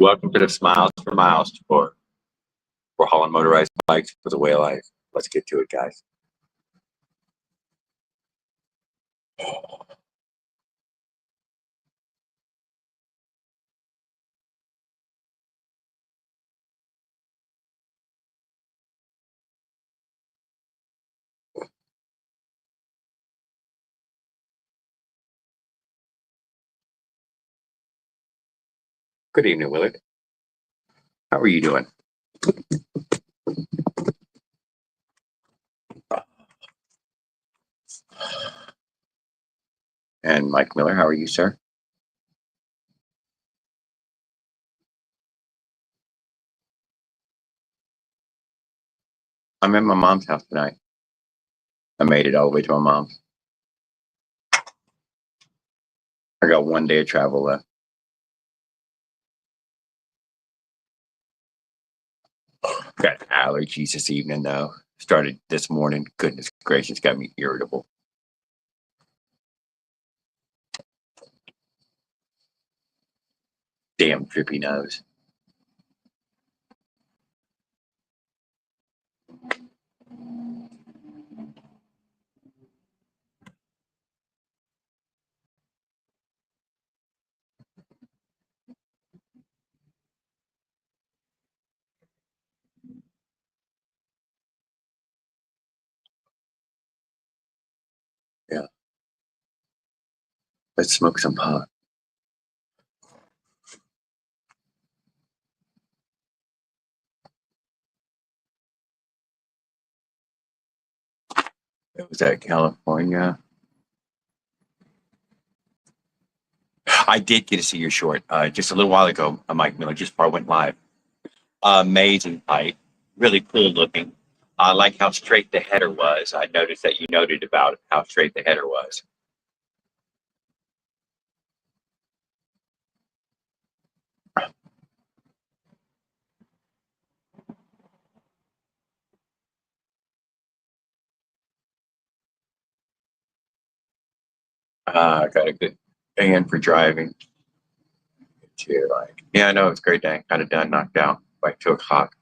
Welcome to the Smiles for Miles tour. We're hauling motorized bikes for the way of life. Let's get to it, guys. Good evening, Willard. How are you doing? And Mike Miller, how are you, sir? I'm at my mom's house tonight. I made it all the way to my mom's. I got 1 day of travel left. Got allergies this evening, though. Started this morning. Goodness gracious, got me irritable. Damn drippy nose. Yeah. Let's smoke some pot. It was at California. I did get to see your short just a little while ago, Mike Miller, just before I went live. Amazing fight, really cool looking. I like how straight the header was. I noticed that you noted about how straight the header was. I got a good fan for driving. Yeah, I know it's a great day. Kind of done, knocked out by 2 o'clock.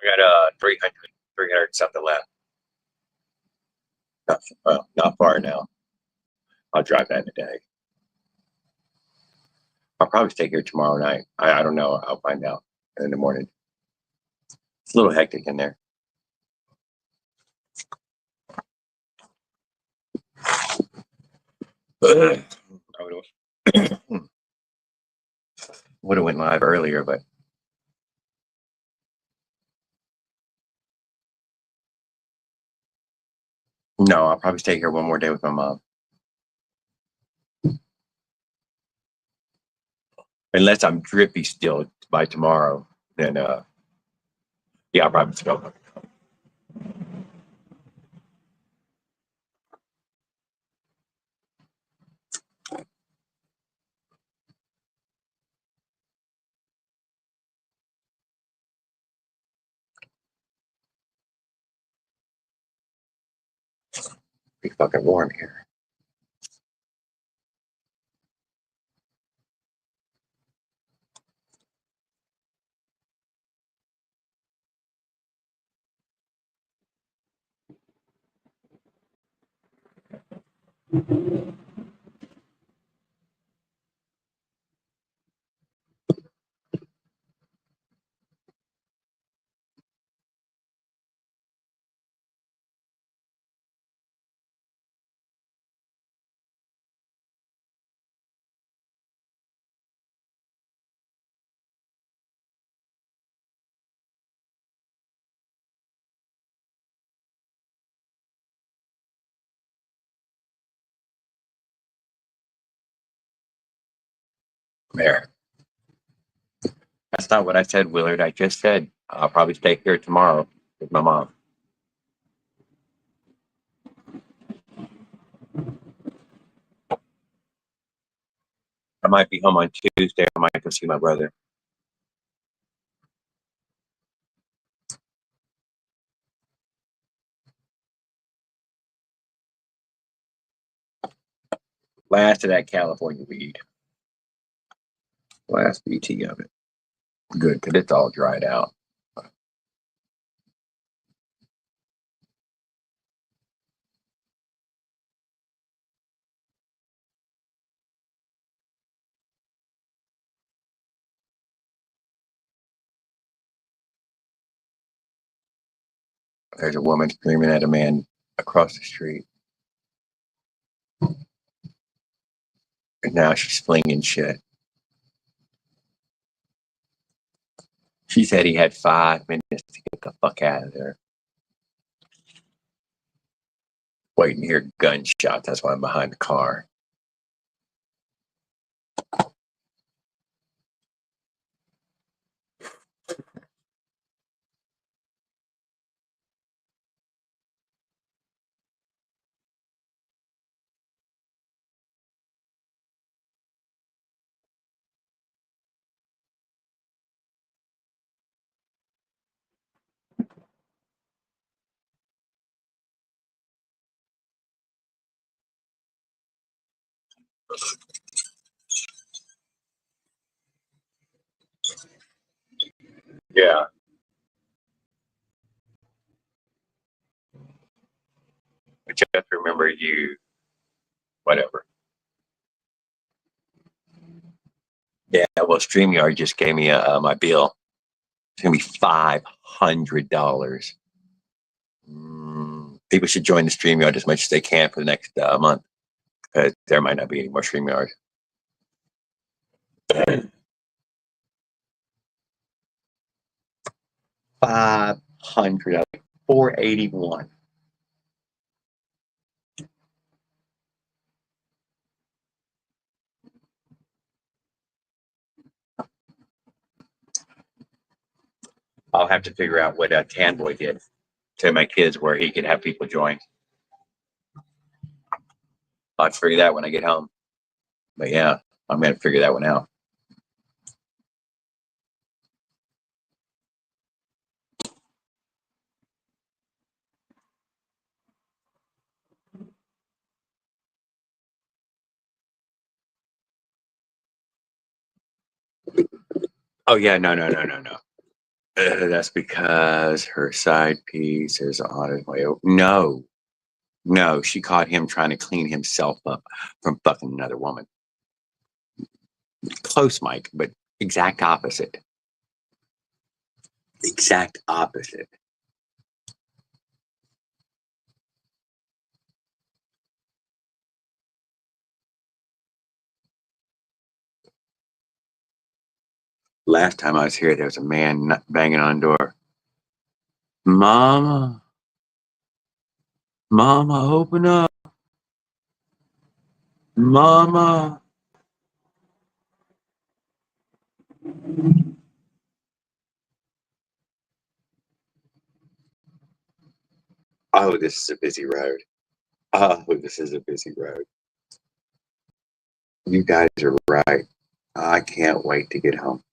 I got 300 something left. Not far now. I'll drive that in a day. I'll probably stay here tomorrow night. I don't know. I'll find out in the morning. It's a little hectic in there. I would have went live earlier, but no, I'll probably stay here one more day with my mom. Unless I'm drippy still by tomorrow, then yeah, I'll probably go. Be fucking warm here. There. That's not what I said, Willard. I just said I'll probably stay here tomorrow with my mom. I might be home on Tuesday. I might go see my brother. Last of that California weed. Last BT of it. Good, because it's all dried out. There's a woman screaming at a man across the street. And now she's flinging shit. She said he had 5 minutes to get the fuck out of there. Waiting to hear gunshots. That's why I'm behind the car. Yeah. But you have to remember whatever. Yeah, well, StreamYard just gave me my bill. It's going to be $500. People should join the StreamYard as much as they can for the next month, because there might not be any more StreamYards. 500, 481. I'll have to figure out what Tanboy did to my kids where he could have people join. I'll have to figure that when I get home. But yeah, I'm going to figure that one out. Oh yeah, no. That's because her side piece is on his way. No, she caught him trying to clean himself up from fucking another woman. Close, Mike, but exact opposite. Exact opposite. Last time I was here, there was a man banging on the door. Mama, open up. Mama. Oh, this is a busy road. Oh, this is a busy road. You guys are right. I can't wait to get home.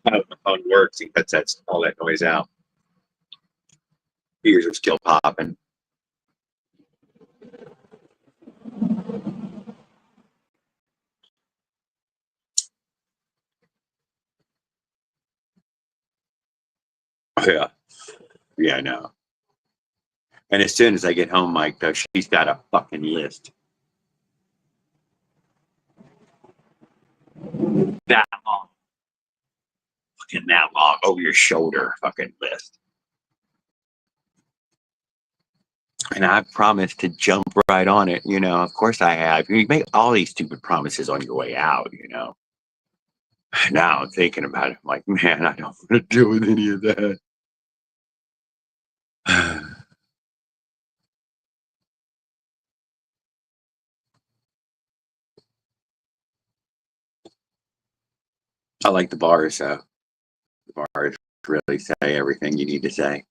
I hope the phone works. He cuts all that noise out. Ears are still popping. Yeah. Yeah, I know. And as soon as I get home, Mike, though, she's got a fucking list. That long. Fucking that long. Over your shoulder fucking list. And I promised to jump right on it. Of course I have. You make all these stupid promises on your way out. Now I'm thinking about it. I'm like, man, I don't want to deal with any of that. I like the bars, though. The bars really say everything you need to say.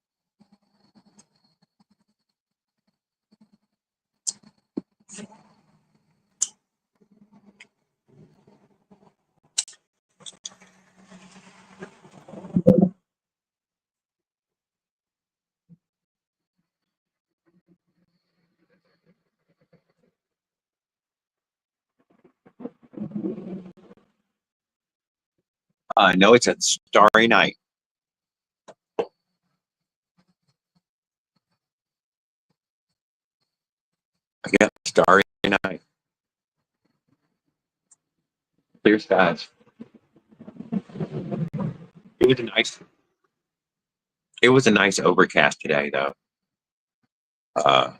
No, it's a starry night. Yeah, starry night. Clear skies. It was a nice. It was a nice overcast today, though. Uh,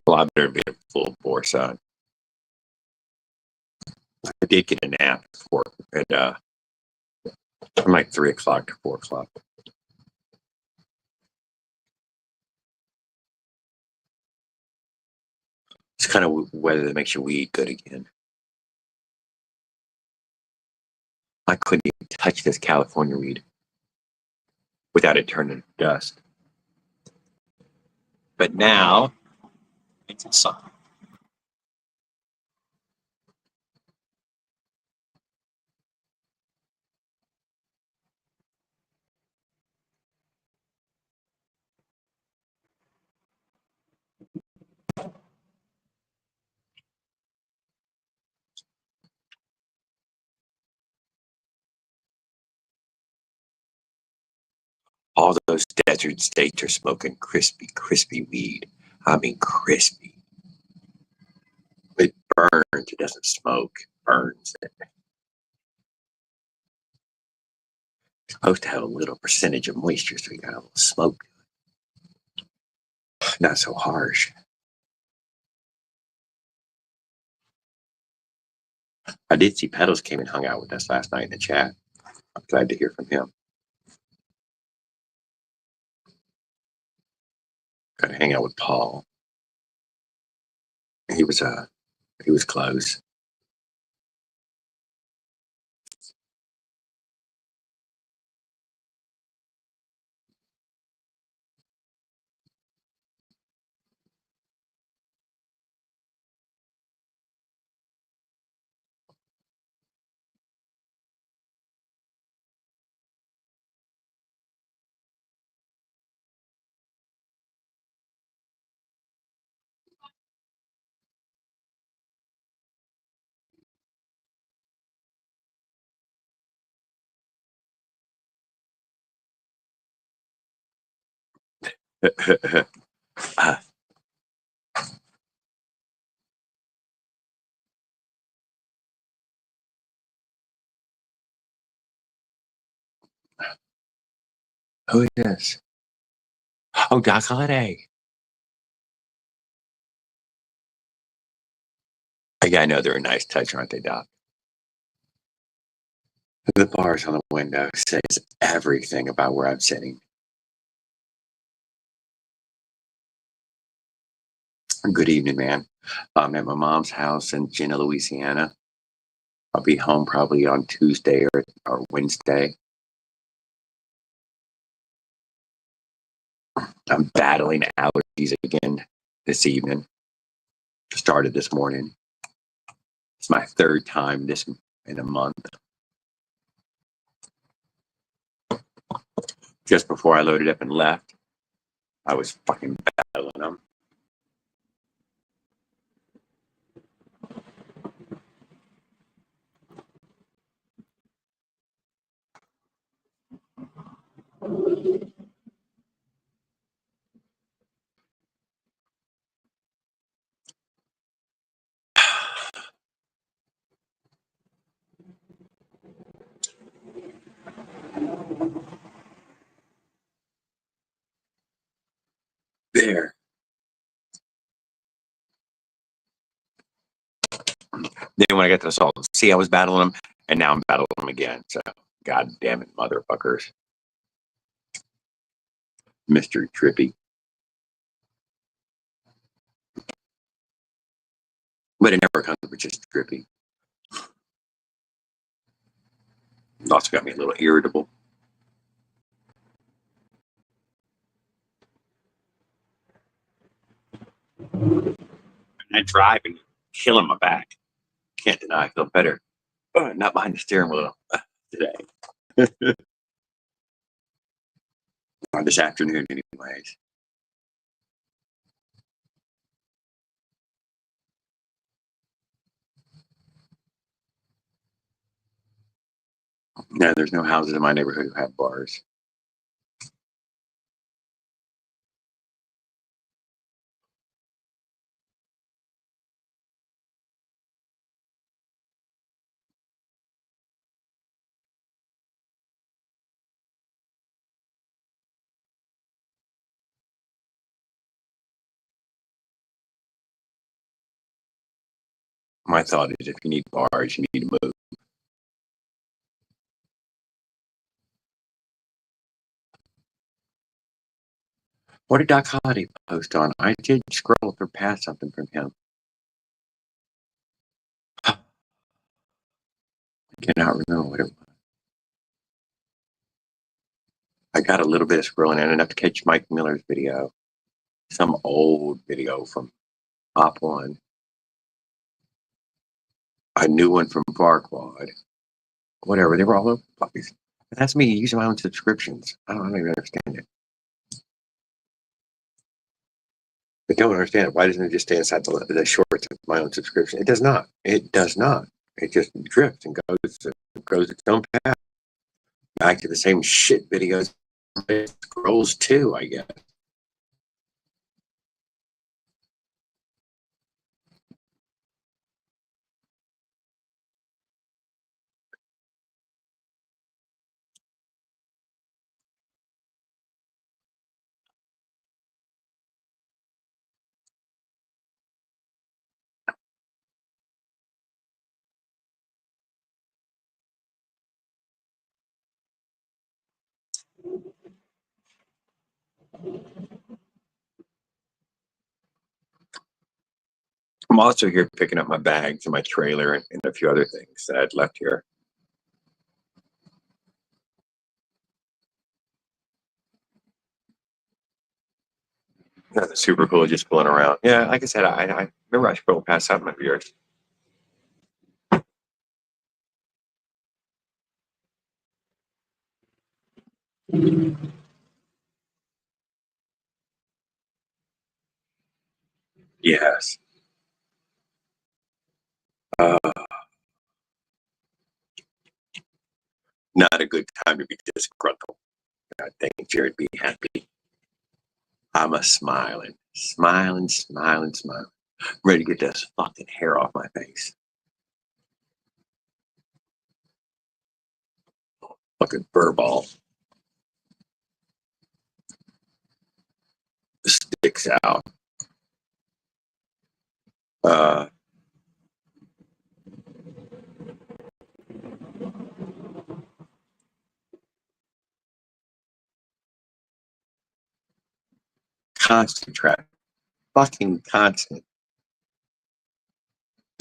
a lot better than being full bore sun. I did get a nap before from like 3 o'clock to 4 o'clock. It's kind of weather that makes your weed good again. I couldn't even touch this California weed without it turning to dust. But now it's sun. All those desert states are smoking crispy, crispy weed. I mean, crispy. It burns. It doesn't smoke. It burns. It's supposed to have a little percentage of moisture, so you got a little smoke. Not so harsh. I did see Pedals came and hung out with us last night in the chat. I'm glad to hear from him. Got to hang out with Paul. He was close. uh, who is this? Oh, Doc Holiday. Yeah, I know they're a nice touch, aren't they, Doc? The bars on the window says everything about where I'm sitting. Good evening, man. I'm at my mom's house in Jenna, Louisiana. I'll be home probably on Tuesday or Wednesday. I'm battling allergies again this evening. Started this morning. It's my third time this in a month. Just before I loaded up and left, I was fucking battling them. There. Then when I got to the salt, see, I was battling them, and now I'm battling them again. So, god damn it, motherfuckers. Mr. Trippy. But it never comes with just Trippy. It also got me a little irritable. I drive and killing my back. Can't deny I feel better. Not behind the steering wheel today. Or this afternoon, anyways. No, there's no houses in my neighborhood who have bars. My thought is if you need bars, you need to move. What did Doc Holliday post on? I did scroll through past something from him. I cannot remember what it was. I got a little bit of scrolling in enough to catch Mike Miller's video, some old video from Op One, a new one from Farquad, whatever. They were all over the place. That's me using my own subscriptions. I don't even understand it. I don't understand it. Why doesn't it just stay inside the shorts of my own subscription? It does not. It does not. It just drifts and goes its own path. Back to the same shit videos. It scrolls too, I guess. I'm also here picking up my bags and my trailer and a few other things that I'd left here. Nothing super cool, just pulling around. Yeah, like I said, I remember I scrolled past some of yours. Yes. Uh, Not a good time to be disgruntled. I think Jared be happy. I'm a smiling, smiling, smiling, smiling. Ready to get this fucking hair off my face. Fucking fur ball. Sticks out. Uh, Constant traffic. Fucking constant.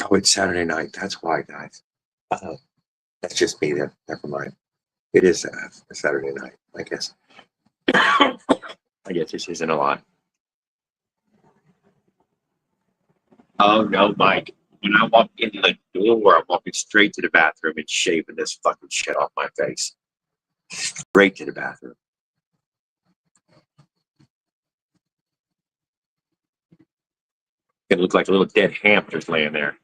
Oh, it's Saturday night. That's why, guys. That's just me then. Never mind. It is a Saturday night, I guess. I guess this isn't a lot. Oh no, Mike. When I walk in the door, I'm walking straight to the bathroom and shaving this fucking shit off my face. Straight to the bathroom. It looked like a little dead hamster's laying there.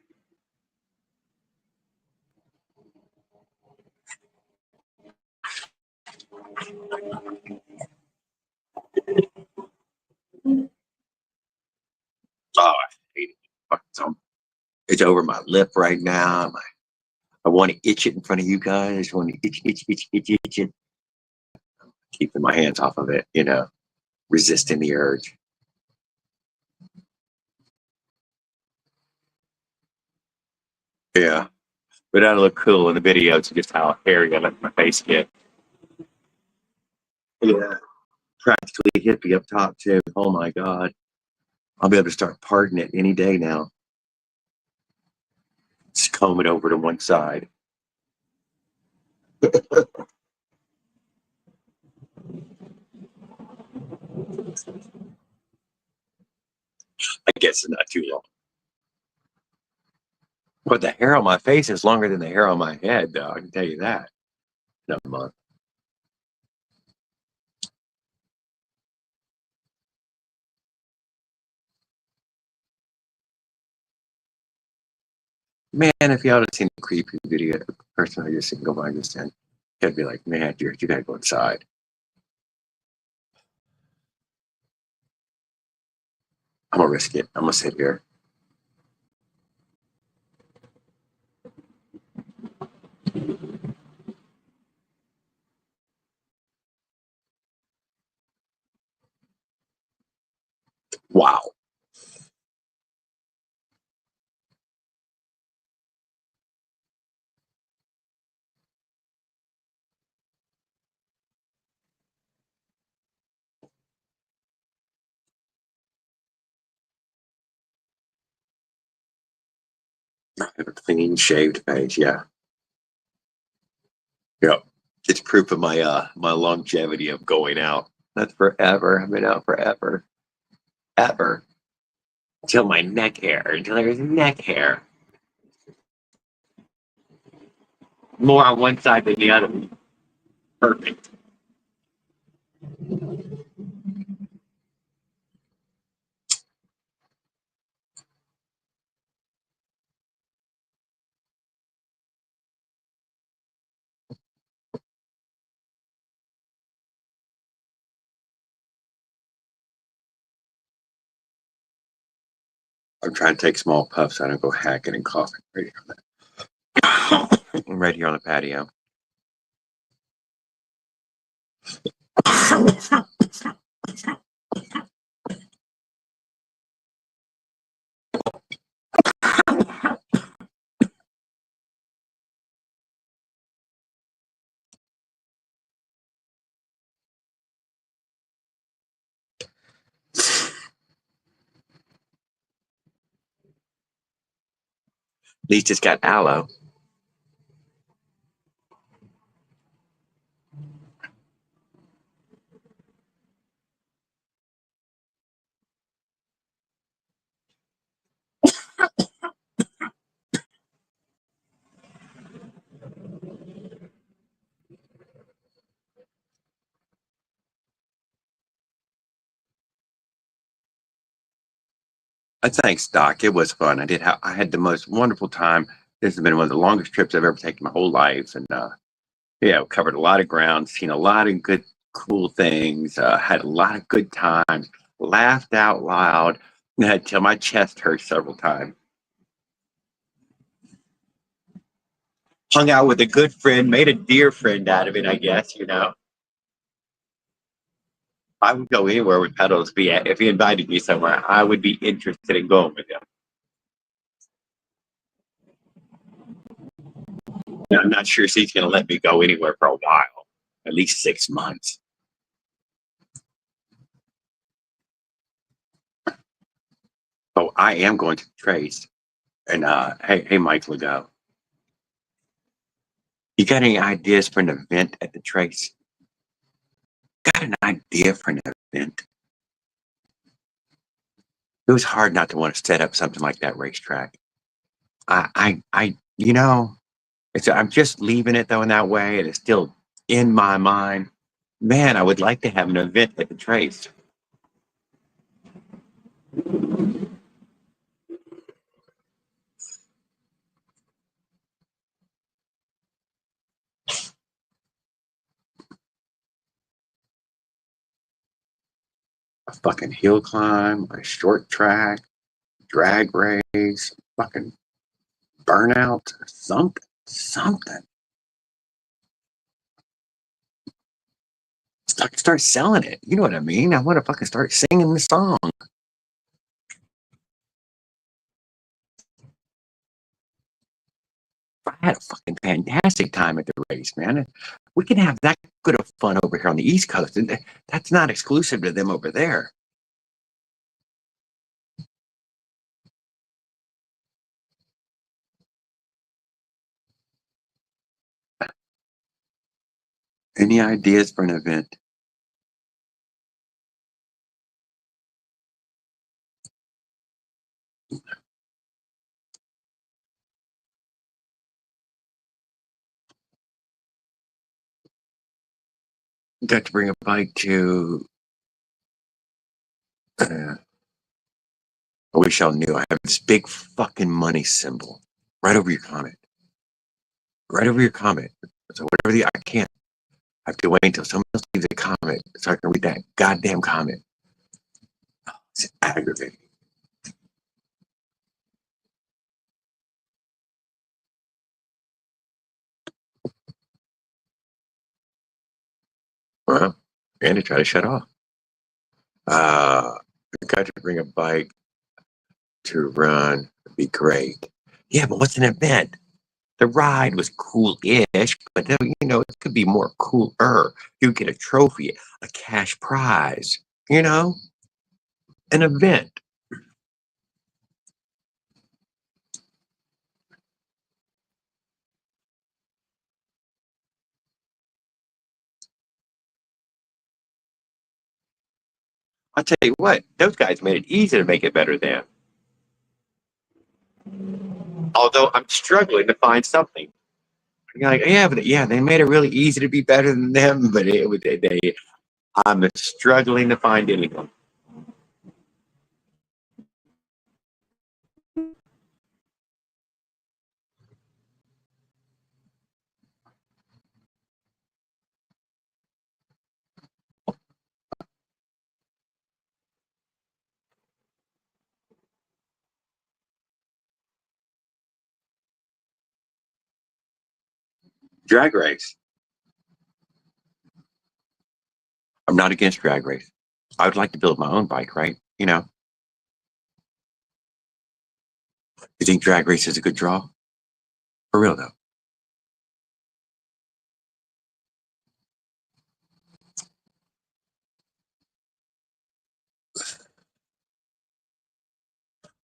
Oh, I hate it. Fucking it's over my lip right now. I want to itch it in front of you guys. I just want to itch it. Keeping my hands off of it, resisting the urge. Yeah. But that'll look cool in the video to just how hairy I let my face get. Yeah. Practically hippie up top, too. Oh my God. I'll be able to start parting it any day now. Just comb it over to one side. I guess it's not too long. But the hair on my face is longer than the hair on my head, though. I can tell you that. In a month. Man, if y'all have seen the creepy video, the person I just seen go by just then, I'd be like, man, you gotta go inside. I'm gonna risk it. I'm gonna sit here. Wow. I have a clean shaved face. Yeah. Yep. It's proof of my longevity of going out. That's forever. I've been out forever. Ever. Until my neck hair. Until there's neck hair. More on one side than the other. Perfect. I'm trying to take small puffs. So I don't go hacking and coughing right here right here on the patio. At least it's got aloe. Thanks, Doc. It was fun. I had the most wonderful time. This has been one of the longest trips I've ever taken my whole life, and yeah, covered a lot of ground, seen a lot of good, cool things. Had a lot of good times. Laughed out loud until my chest hurt several times. Hung out with a good friend, made a dear friend out of it. I guess I would go anywhere with Pedals. Be if he invited me somewhere, I would be interested in going with him. I'm not sure if he's going to let me go anywhere for a while, at least 6 months. Oh, I am going to Trace. And hey, Mike Legault, you got any ideas for an event at the Trace? Got an idea for an event? It was hard not to want to set up something like that racetrack. You know, I'm just leaving it though in that way, and it's still in my mind. Man, I would like to have an event at the Trace. A fucking hill climb, a short track, drag race, fucking burnout, something. Start selling it. You know what I mean? I want to fucking start singing the song. I had a fucking fantastic time at the race, man. We can have that good of fun over here on the East Coast, and that's not exclusive to them over there. Any ideas for an event? Got to bring a bike to. I wish y'all knew I have this big fucking money symbol right over your comment. Right over your comment. So whatever I can't. I have to wait until someone else leaves a comment so I can read that goddamn comment. It's aggravating. Well, and to try to shut off. I got to bring a bike to run. It'd be great. Yeah, but what's an event? The ride was cool-ish, but it could be more cooler. You get a trophy, a cash prize, an event. I'll tell you what, those guys made it easy to make it better than. Although I'm struggling to find something. You're like, yeah, they made it really easy to be better than them, but I'm struggling to find anything. Drag race. I'm not against drag race. I would like to build my own bike, right? You think drag race is a good draw? For real though.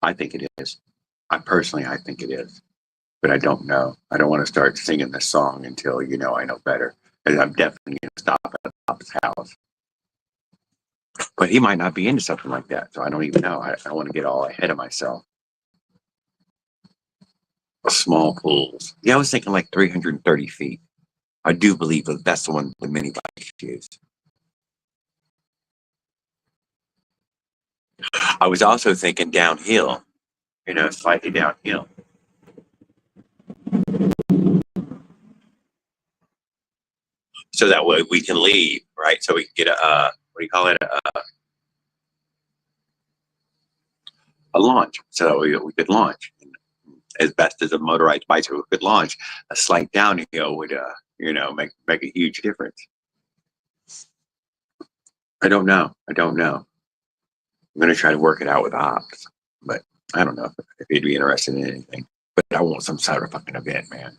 I think it is. I think it is. But I don't know. I don't want to start singing this song until I know better. And I'm definitely going to stop at Pop's house. But he might not be into something like that, so I don't even know. I don't want to get all ahead of myself. Small pools. Yeah, I was thinking like 330 feet. I do believe that that's the one the mini bikes use. I was also thinking downhill, slightly downhill. So that way we can leave, right? So we can get what do you call it? A launch. So we could launch. As best as a motorized bicycle could launch, a slight downhill would, make a huge difference. I don't know. I'm going to try to work it out with Ops, but I don't know if he'd be interested in anything. But I want some sort of fucking event, man.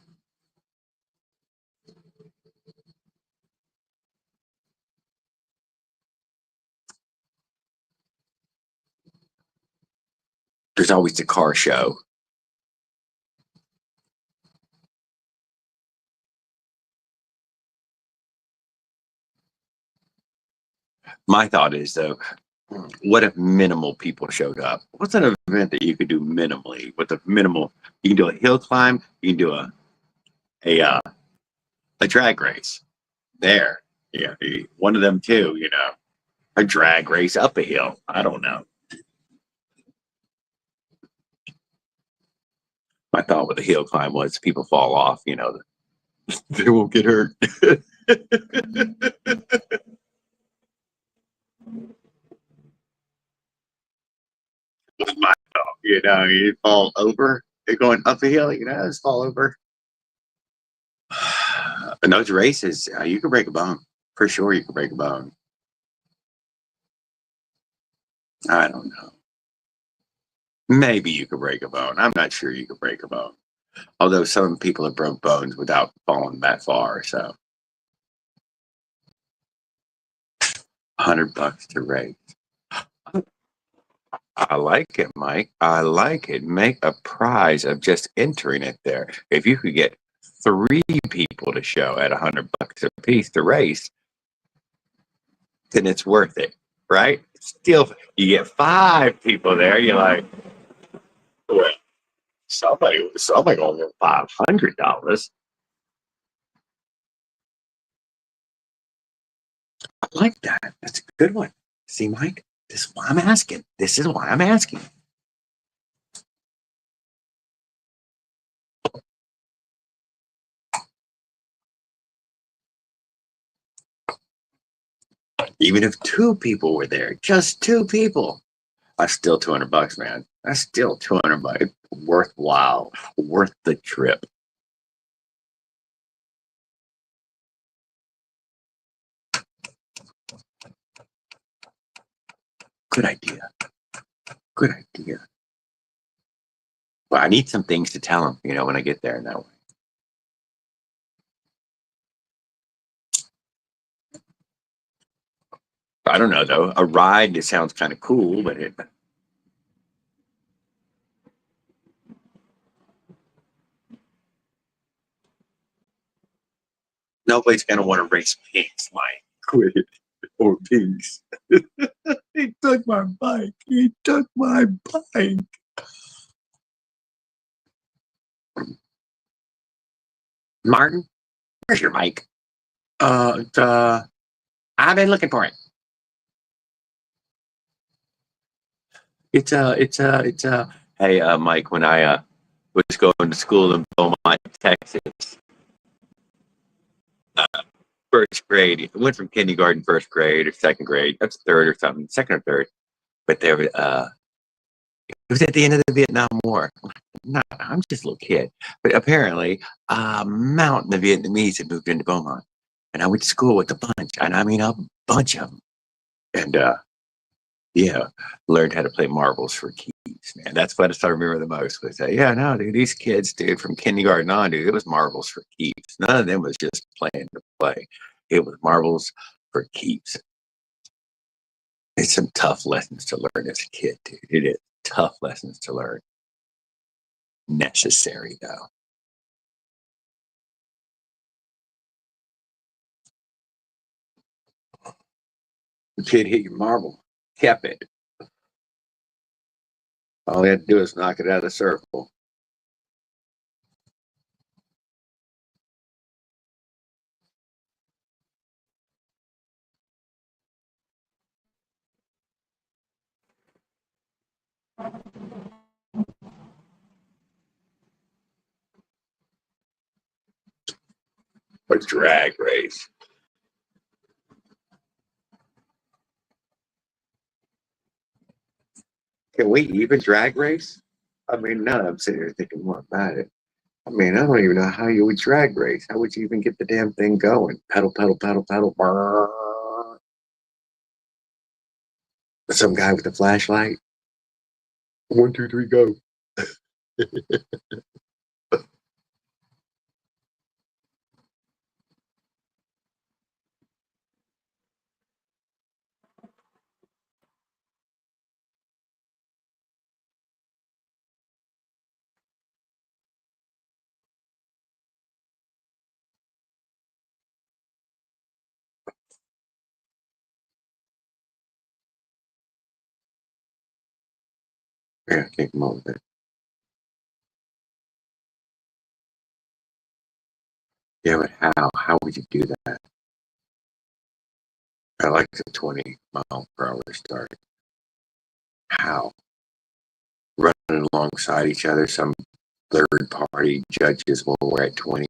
There's always the car show. My thought is though, what if minimal people showed up? What's an event that you could do minimally with a minimal? You can do a hill climb. You can do a drag race. There, yeah, one of them too. A drag race up a hill. I don't know. My thought with the hill climb was people fall off. They won't get hurt. My thought, you fall over. You're going up a hill. Just fall over. In those races, you can break a bone for sure. You can break a bone. I don't know. Maybe you could break a bone. I'm not sure you could break a bone. Although some people have broke bones without falling that far. So $100 to race. I like it, Mike. I like it. Make a prize of just entering it there. If you could get 3 people to show at $100 a piece to race, then it's worth it, right? Still, you get 5 people there. You're like, well, somebody gonna get $500. I like that. That's a good one. See, Mike, this is why I'm asking. This is why I'm asking. Even if two people were there, just two people, that's still $200, man. That's still $200. Worthwhile, worth the trip. Good idea. Good idea. Well, I need some things to tell him, when I get there in that way. I don't know though. A ride, it sounds kind of cool, but nobody's gonna want to race pigs, Mike. Quit it. Or pigs. He took my bike. He took my bike. Martin, where's your bike? I've been looking for it. Hey, Mike, when I was going to school in Beaumont, Texas, first grade, I went from kindergarten, first grade, or second grade, that's third or something, second or third, but there, it was at the end of the Vietnam War. No, I'm just a little kid, but apparently, a mountain of Vietnamese had moved into Beaumont, and I went to school with a bunch, and I mean a bunch of them, and yeah, learned how to play marbles for keys, man. That's what I remember the most. Was that, yeah, no, dude, these kids, dude, from kindergarten on, dude, it was marbles for keeps. None of them was just playing to play. It was marbles for keeps. It's some tough lessons to learn as a kid, dude. It is tough lessons to learn. Necessary, though. The kid hit your marble, kept it. All he had to do is knock it out of the circle. A drag race. Can we even drag race? I mean, now I'm sitting here thinking more about it. I mean, I don't even know how you would drag race. How would you even get the damn thing going? Pedal, pedal, pedal, pedal. Brrr. Some guy with a flashlight. 1, 2, 3, go. Yeah, I can't come up with it. Yeah, but how? How would you do that? I like the 20-mile-per-hour start. How? Running alongside each other, some third party judges while we're at 20.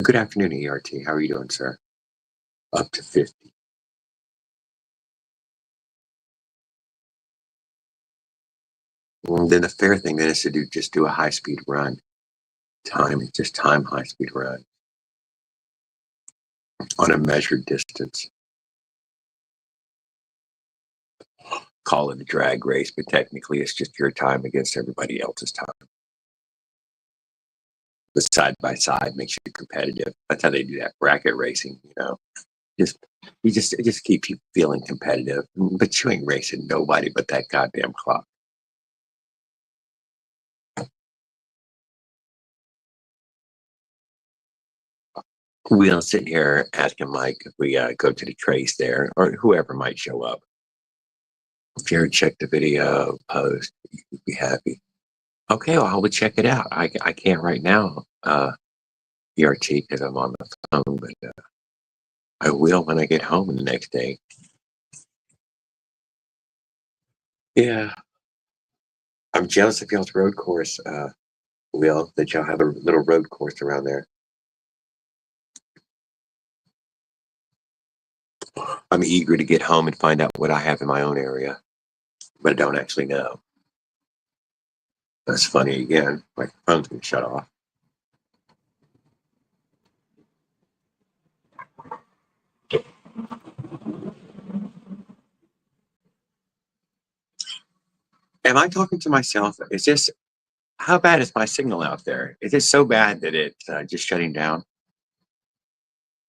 Good afternoon, ERT. How are you doing, sir? Up to 50. Well, then the fair thing then is to just do a high speed run. Just time high speed run on a measured distance. Call it a drag race, but technically it's just your time against everybody else's time. But side by side makes you competitive. That's how they do that bracket racing. Just it just keeps you feeling competitive. But you ain't racing nobody but that goddamn clock. We'll sit here asking Mike if we go to the trace there, or whoever might show up. If you ever check the video post, you'd be happy. Okay, well, I will check it out. I can't right now, ERT, because I'm on the phone, but I will when I get home the next day. Yeah, I'm jealous of y'all's road course, Will, that y'all have a little road course around there. I'm eager to get home and find out what I have in my own area, but I don't actually know. That's funny again. My phone's been shut off. Am I talking to myself? Is this, how bad is my signal out there? Is it so bad that it's just shutting down?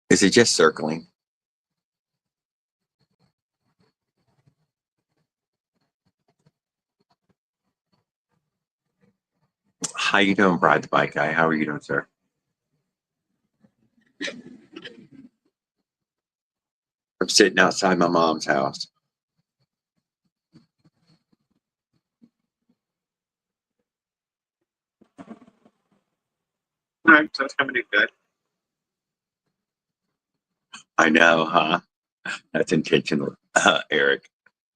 Is it just circling? How you doing, Brad the Bike Guy? How are you doing, sir? I'm sitting outside my mom's house. All right, so it's coming in good. I know, huh? That's intentional, Eric.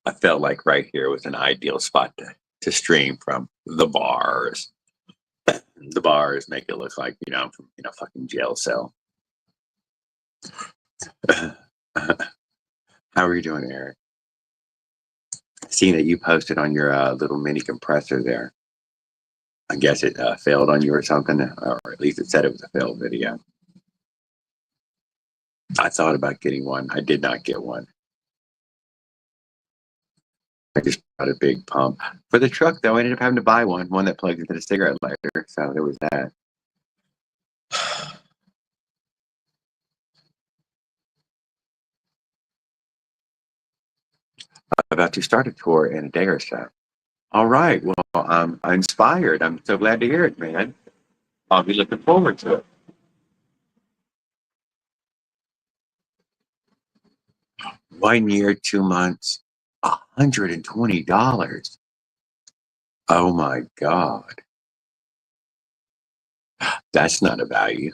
I felt like right here was an ideal spot to stream from. The bars. The bars make it look like, I'm from fucking jail cell. How are you doing, Eric? Seeing that you posted on your little mini compressor there. I guess it failed on you or something, or at least it said it was a failed video. I thought about getting one. I did not get one. I just bought a big pump. For the truck, though, I ended up having to buy one that plugs into the cigarette lighter. So there was that. I'm about to start a tour in a day or so. All right. Well, I'm inspired. I'm so glad to hear it, man. I'll be looking forward to it. 1 year, 2 months, $120. Oh my God. That's not a value.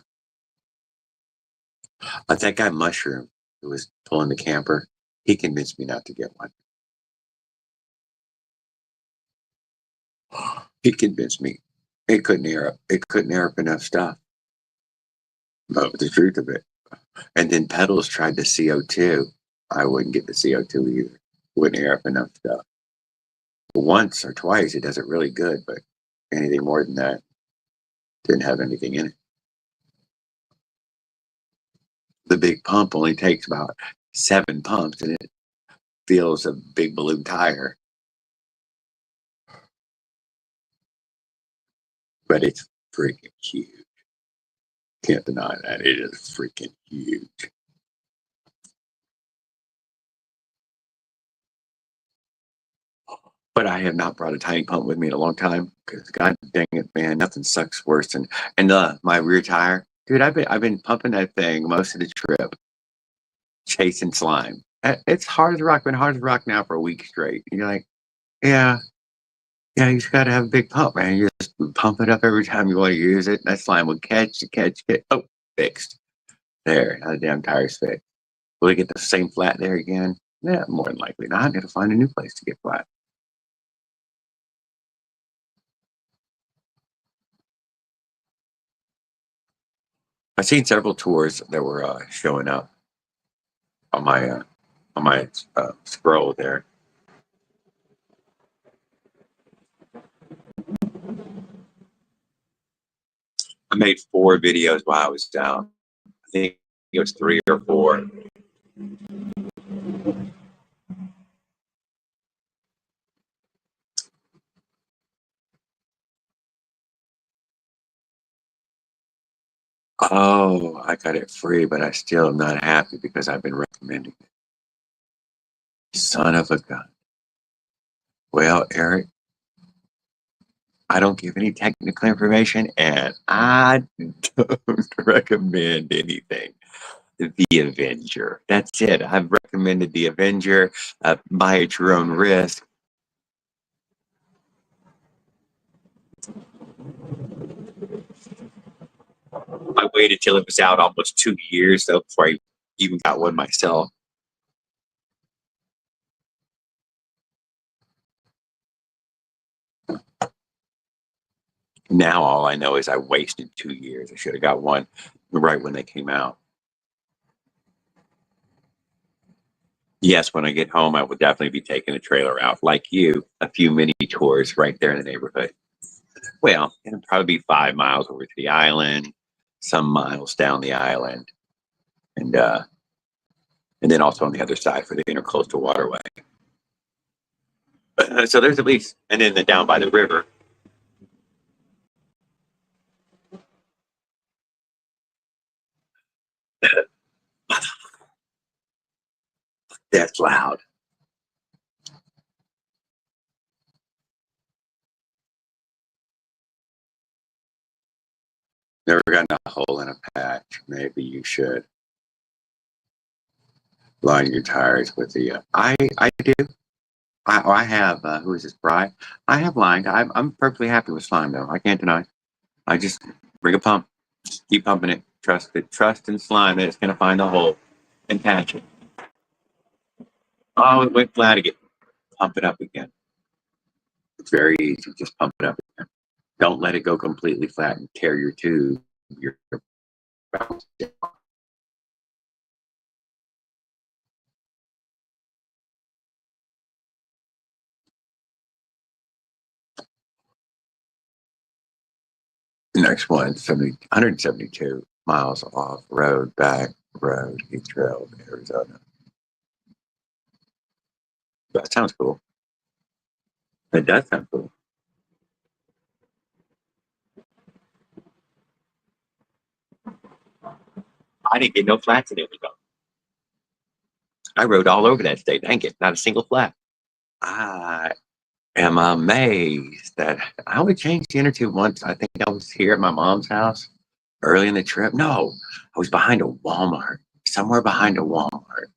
That guy Mushroom who was pulling the camper, he convinced me not to get one. He convinced me it couldn't air up enough stuff. But the truth of it. And then Pedals tried the CO2. I wouldn't get the CO2 either. Wouldn't air up enough stuff. Once or twice it does it really good, but anything more than that didn't have anything in it. The big pump only takes about 7 pumps and it feels a big balloon tire. But it's freaking huge. Can't deny that. It is freaking huge. But I have not brought a tiny pump with me in a long time because God dang it, man, nothing sucks worse than my rear tire. Dude, I've been pumping that thing most of the trip, chasing slime. It's hard as rock, been hard as rock now for a week straight. And you're like, yeah, yeah, you just gotta have a big pump, man. You just pump it up every time you want to use it. That slime will catch. Oh, fixed. There, now the damn tire's fixed. Will we get the same flat there again? Yeah, more than likely not. I gotta find a new place to get flat. I've seen several tours that were showing up on my scroll there. I made 4 videos while I was down. I think it was 3 or 4. Oh, I got it free, but I still am not happy because I've been recommending it. Son of a gun. Well, Eric, I don't give any technical information and I don't recommend anything. The Avenger. That's it. I've recommended The Avenger. Buy at your own risk. I waited till it was out almost 2 years though before I even got one myself. Now all I know is I wasted 2 years. I should have got one right when they came out. Yes, when I get home, I will definitely be taking a trailer out, like you, a few mini tours right there in the neighborhood. Well, it'll probably be 5 miles over to the island, some miles down the island, and uh, and then also on the other side for the intercoastal waterway. So there's at least, and then down by the river. That's loud. Never gotten a hole in a patch. Maybe you should line your tires with the. I do. I have. Who is this? Bry. I have lined. I'm perfectly happy with slime though. I can't deny. I just bring a pump. Just keep pumping it. Trust it. Trust and slime that it's going to find the hole and catch it. Oh, it went flat again. Pump it up again. It's very easy. Just pump it up again. Don't let it go completely flat and tear your tube. Your next one, 172 miles off road, back road, Heath Trail, Arizona. That sounds cool. It does sound cool. I didn't get no flats in Arizona. I rode all over that state. Dang it, not a single flat. I am amazed that I only changed the inner tube once. I think I was here at my mom's house early in the trip. No, I was behind a Walmart, somewhere behind a Walmart,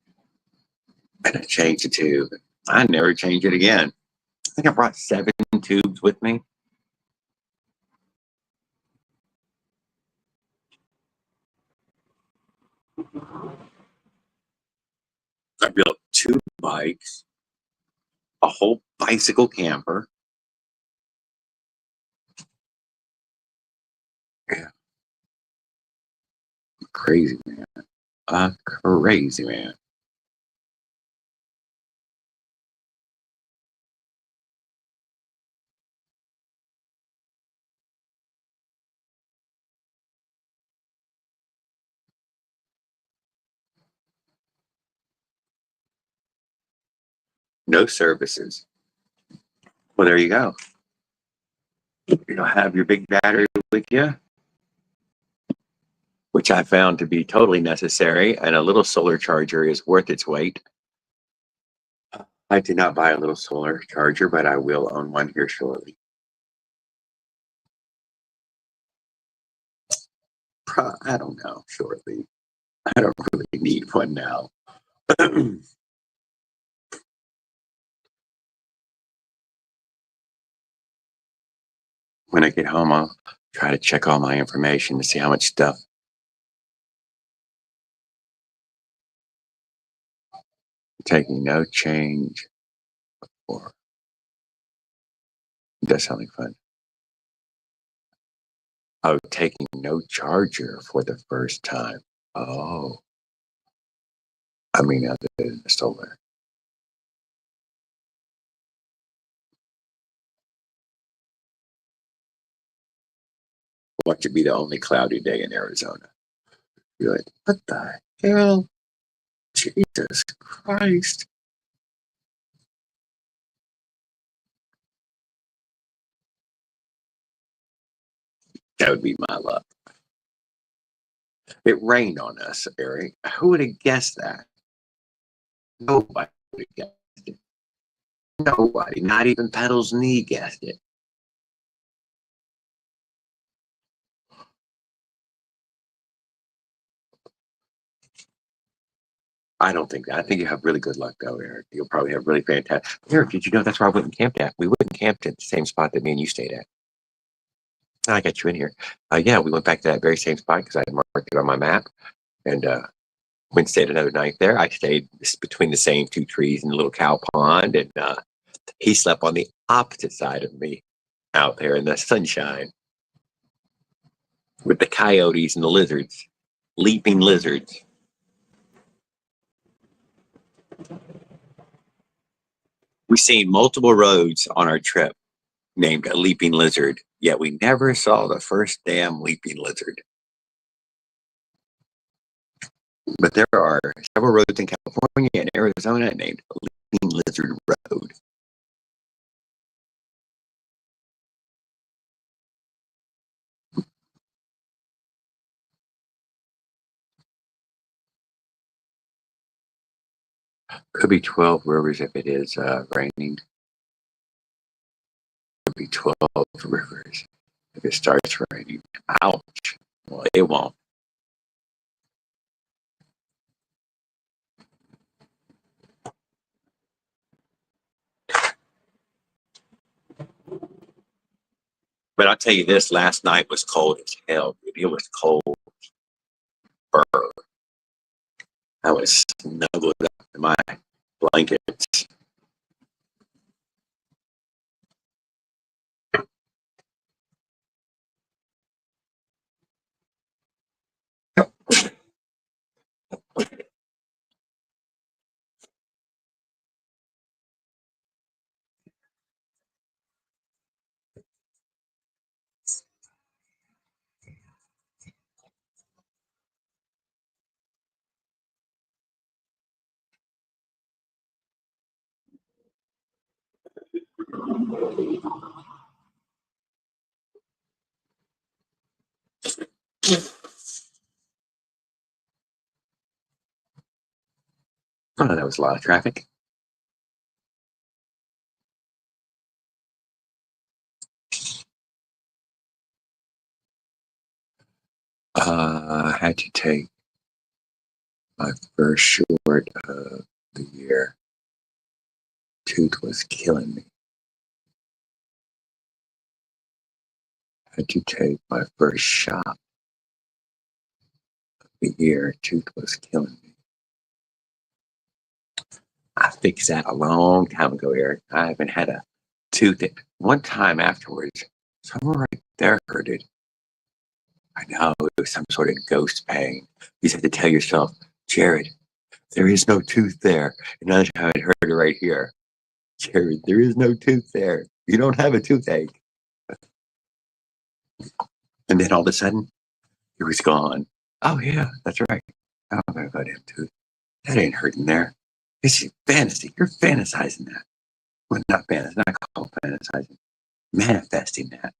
and I changed the tube. I never changed it again. I think I brought 7 tubes with me. I built 2 bikes, a whole bicycle camper. Yeah, crazy man. Crazy man. No services. Well, there you go. You don't have your big battery with you, which I found to be totally necessary, and a little solar charger is worth its weight. I did not buy a little solar charger, but I will own one here shortly. I don't know, shortly. I don't really need one now. When I get home, I'll try to check all my information to see how much stuff. Taking no change, or does sound like fun. Oh, taking no charger for the first time. Oh, I mean, other than the solar. Watch it be the only cloudy day in Arizona. You're like, what the hell? Jesus Christ. That would be my luck. It rained on us, Eric. Who would have guessed that? Nobody would have guessed it. Nobody, not even Pedal's knee guessed it. I don't think that. I think you have really good luck, though, Eric. You'll probably have really fantastic. Eric, did you know that's where I went and camped at? We went and camped at the same spot that me and you stayed at. I got you in here. Yeah, we went back to that very same spot because I had marked it on my map, and went and stayed another night there. I stayed between the same 2 trees in a little cow pond, and he slept on the opposite side of me out there in the sunshine with the coyotes and the lizards, leaping lizards. We seen multiple roads on our trip named a Leaping Lizard, yet we never saw the first damn leaping lizard. But there are several roads in California and Arizona named Leaping Lizard Road. Could be 12 rivers if it is raining. Could be 12 rivers if it starts raining. Ouch. Well, it won't. But I'll tell you this, last night was cold as hell. Dude. It was cold. Burr. I was snuggled up in my blankets. Oh, that was a lot of traffic. I had to take my first short of the year. Tooth was killing me. I had to take my first shot of the year. Tooth was killing me. I fixed that a long time ago, Eric. I haven't had a tooth. One time afterwards, somewhere right there hurted. I know it was some sort of ghost pain. You just have to tell yourself, Jared, there is no tooth there. Another time I heard it right here. Jared, there is no tooth there. You don't have a toothache. And then all of a sudden, it was gone. Oh, yeah, that's right. Oh, my goddamn tooth. That ain't hurting there. It's fantasy. You're fantasizing that. Well, not fantasy, not called fantasizing. Manifesting that.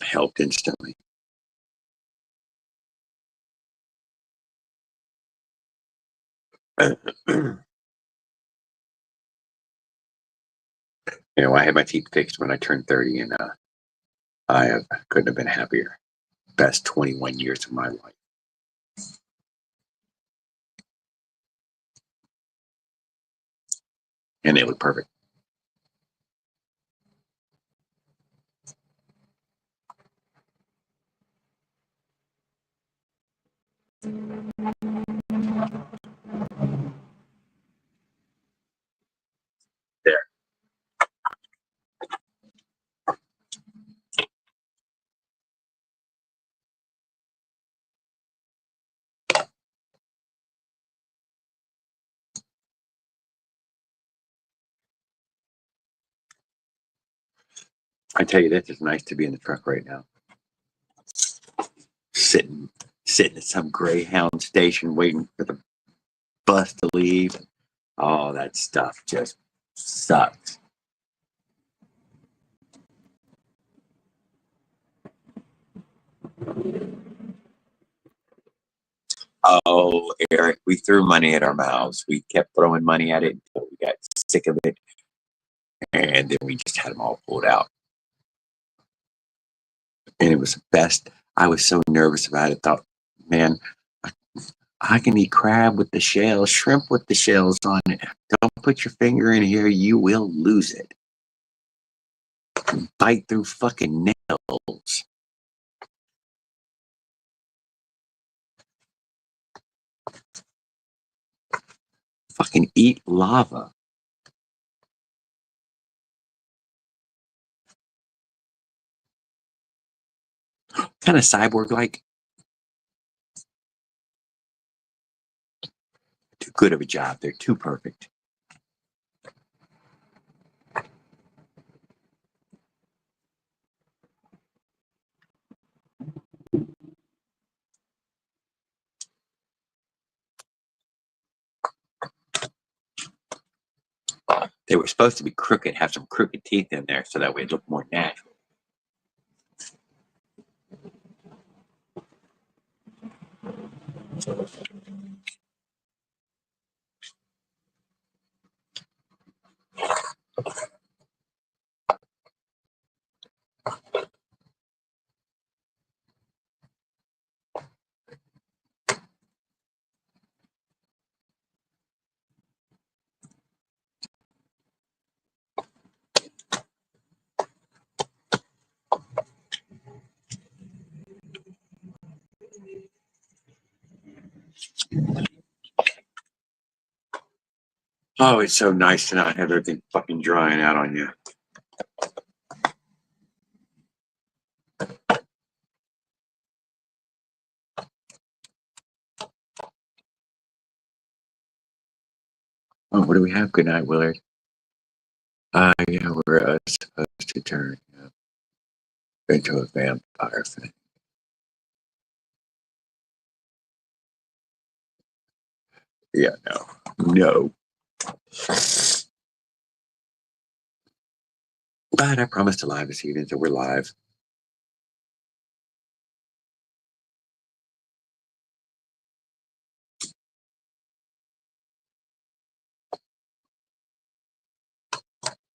Helped instantly. I had my teeth fixed when I turned 30, and couldn't have been happier. Best 21 years of my life. And they look perfect. There. I tell you, this is nice to be in the truck right now. Sitting at some Greyhound station waiting for the bus to leave. Oh, that stuff just sucks. Oh, Eric, we threw money at our mouths. We kept throwing money at it until we got sick of it. And then we just had them all pulled out. And it was the best. I was so nervous about it. Thought, man, I can eat crab with the shells, shrimp with the shells on it. Don't put your finger in here. You will lose it. Bite through fucking nails. Fucking eat lava. Kind of cyborg like. too good of a job. They're too perfect. They were supposed to be crooked, have some crooked teeth in there, so that way it looked more natural. Oh, it's so nice to not have everything fucking drying out on you. Oh, what do we have? Good night, Willard. Yeah, we're supposed to turn into a vampire thing. Yeah, no. But I promised to live this evening, so we're live.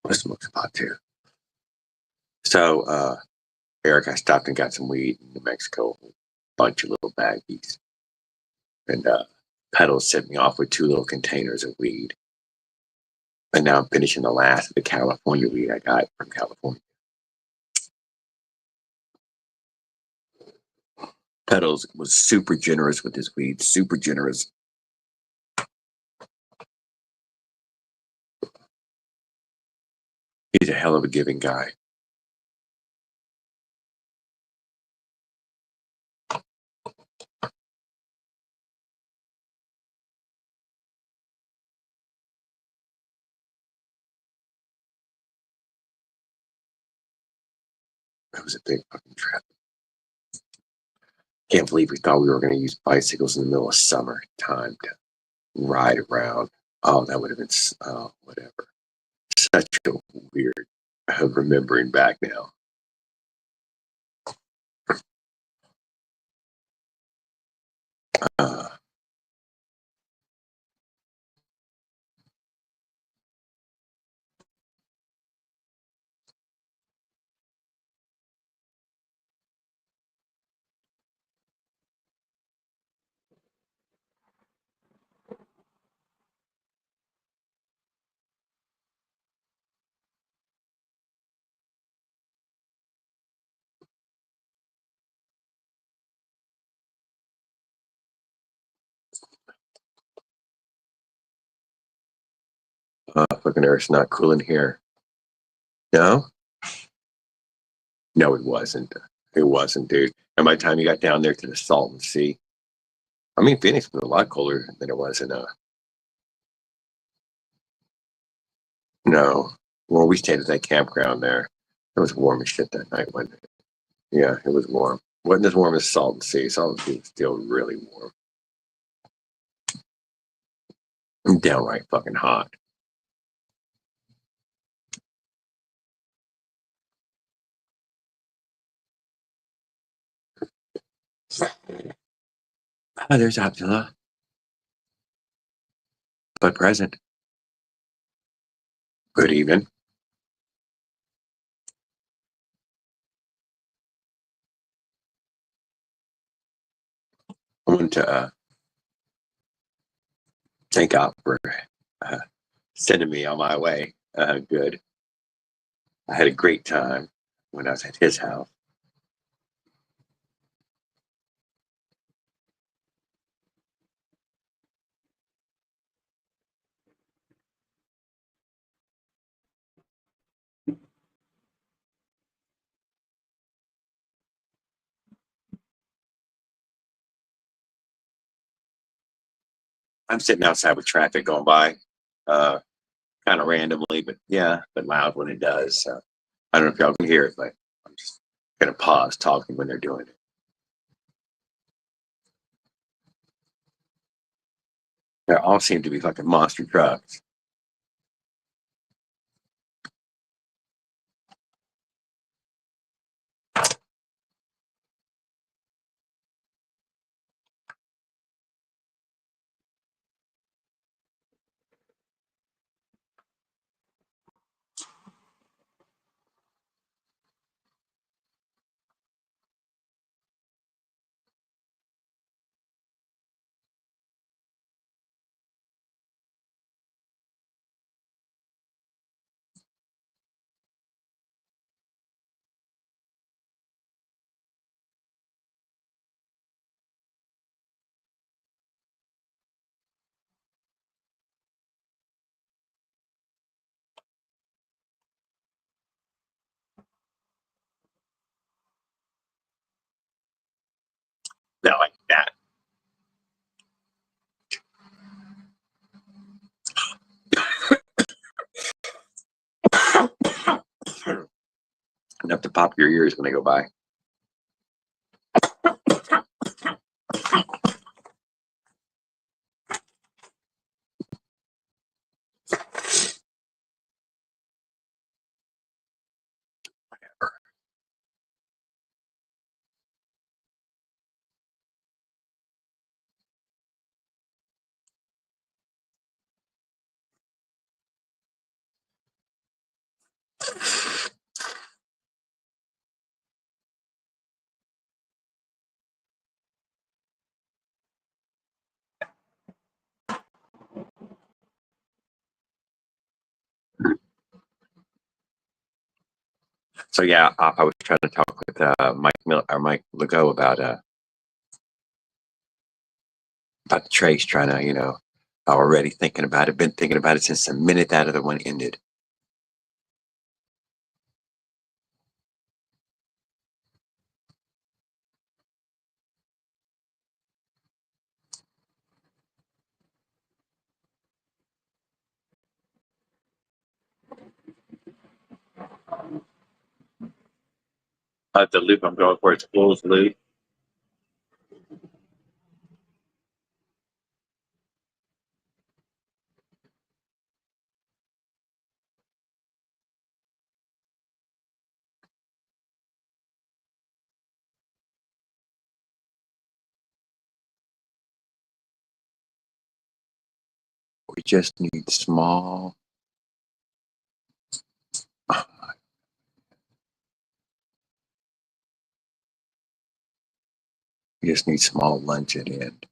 Let's smoke some pot too. So, Eric, I stopped and got some weed in New Mexico, a bunch of little baggies. And Pedals sent me off with 2 little containers of weed. And now I'm finishing the last of the California weed I got from California. Pedals was super generous with his weed, super generous. He's a hell of a giving guy. That was a big fucking trip. Can't believe we thought we were going to use bicycles in the middle of summer time to ride around. Oh, that would have been whatever. Such a weird remembering back now. Uh, fucking Earth's not cool in here. No? No, it wasn't. It wasn't, dude. And by the time you got down there to the Salton Sea, I mean, Phoenix was a lot colder than it was in no. Well, we stayed at that campground there. It was warm as shit that night, wasn't it? Yeah, it was warm. Wasn't as warm as Salton Sea. Salton Sea was still really warm. Downright fucking hot. Oh, there's Abdullah. But present. Good evening. I want to thank God for sending me on my way. Good. I had a great time when I was at his house. I'm sitting outside with traffic going by, uh, kind of randomly, but yeah, but loud when it does. So I don't know if y'all can hear it, but I'm just gonna pause talking when they're doing it. They all seem to be fucking monster trucks. Not like that. Enough to pop your ears when they go by. So yeah, I was trying to talk with Mike Legault about the Trace, trying to already thinking about it. Been thinking about it since the minute that other one ended. The loop I'm going for is closed loop. We just need small. We just need small lunch at end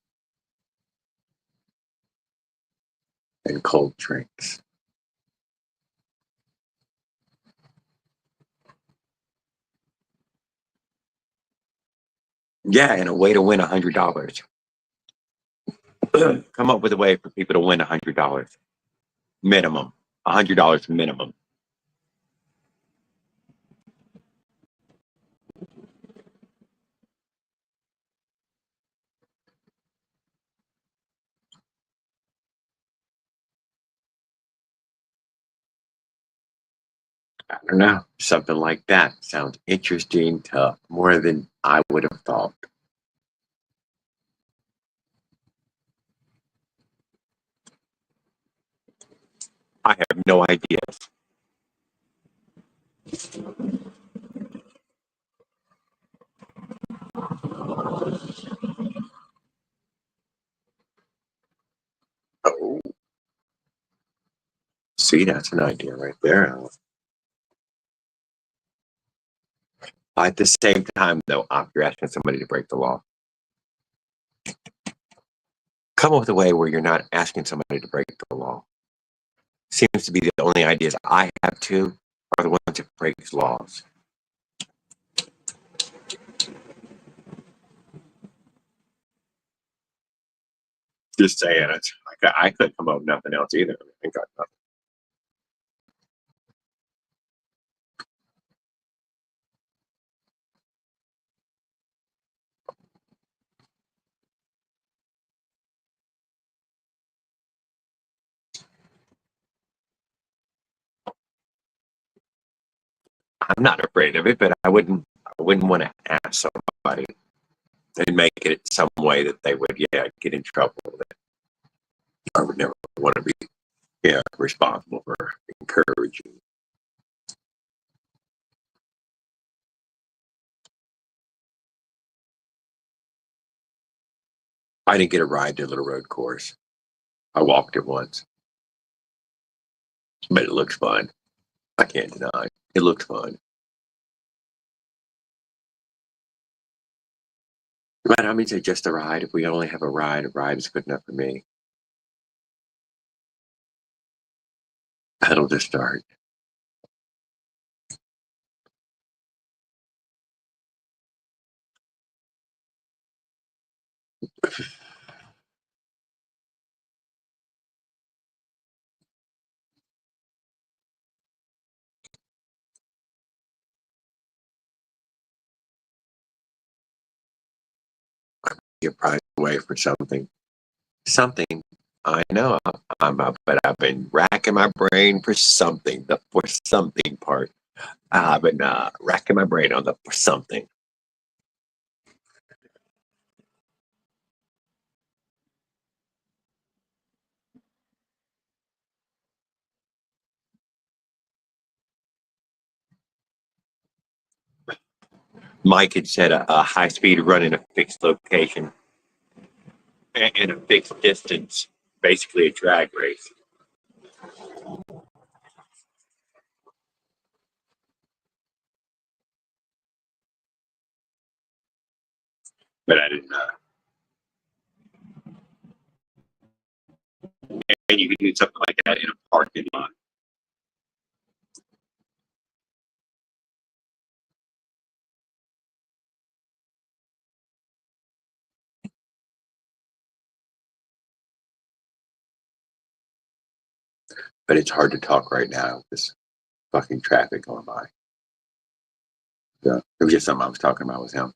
and cold drinks. Yeah, and a way to win $100. Come up with a way for people to win $100 minimum. $100 minimum. I don't know. Something like that sounds interesting to more than I would have thought. I have no idea. Oh, see, that's an idea right there. At the same time, though, you're asking somebody to break the law. Come up with a way where you're not asking somebody to break the law. Seems to be the only ideas I have too are the ones that break laws. Just saying it. I couldn't come up with nothing else either. I got nothing. I'm not afraid of it, but I wouldn't want to ask somebody and make it some way that they would, yeah, get in trouble with it. I would never want to be, yeah, responsible for encouraging. I didn't get a ride to Little Road Course. I walked it once, but it looks fun. I can't deny it. It looks fun. But I mean, it's just a ride. If we only have a ride is good enough for me. Pedal to start. Get prize away for something. Something. I know I'm up, but I've been racking my brain for something. The for something part. I've been racking my brain on the for something. Mike had said a high speed run in a fixed location and a fixed distance, basically a drag race. But I didn't. And you could do something like that in a parking lot. But it's hard to talk right now with this fucking traffic going by. So it was just something I was talking about with him.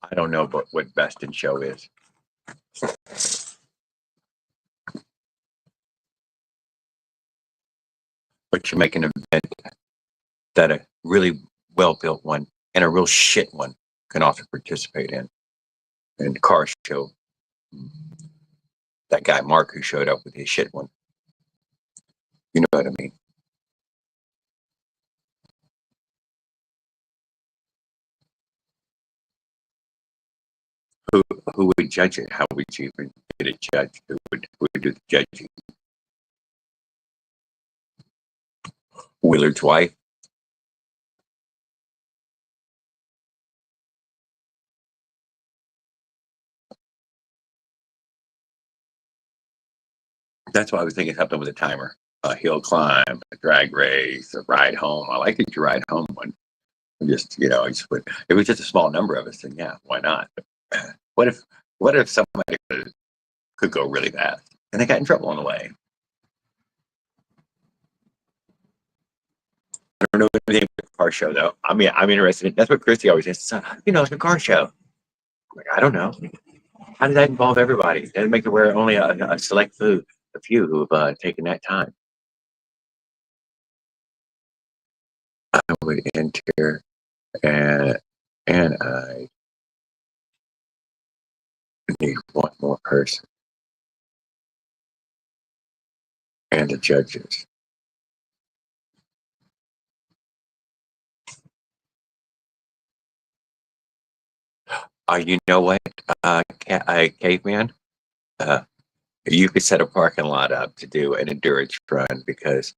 I don't know what Best in Show is, but you make an event that a really well built one and a real shit one can also participate in. And car show, that guy Mark who showed up with his shit one. You know what I mean? Who who would judge it? How would you even get it judged? Who would do the judging? Willard's wife. That's why I was thinking something with a timer. A hill climb, a drag race, a ride home. I like the ride home one. Just I just would. If it was just a small number of us, then yeah, why not? What if somebody could go really fast and they got in trouble on the way? I don't know anything about the car show though. I mean, I'm interested. That's what Christy always says. It's a car show. Like, I don't know. How does that involve everybody? Does it make it where only a select few who have taken that time? I would enter and I need one more person and the judges. You know what, caveman? Uh, you could set a parking lot up to do an endurance run because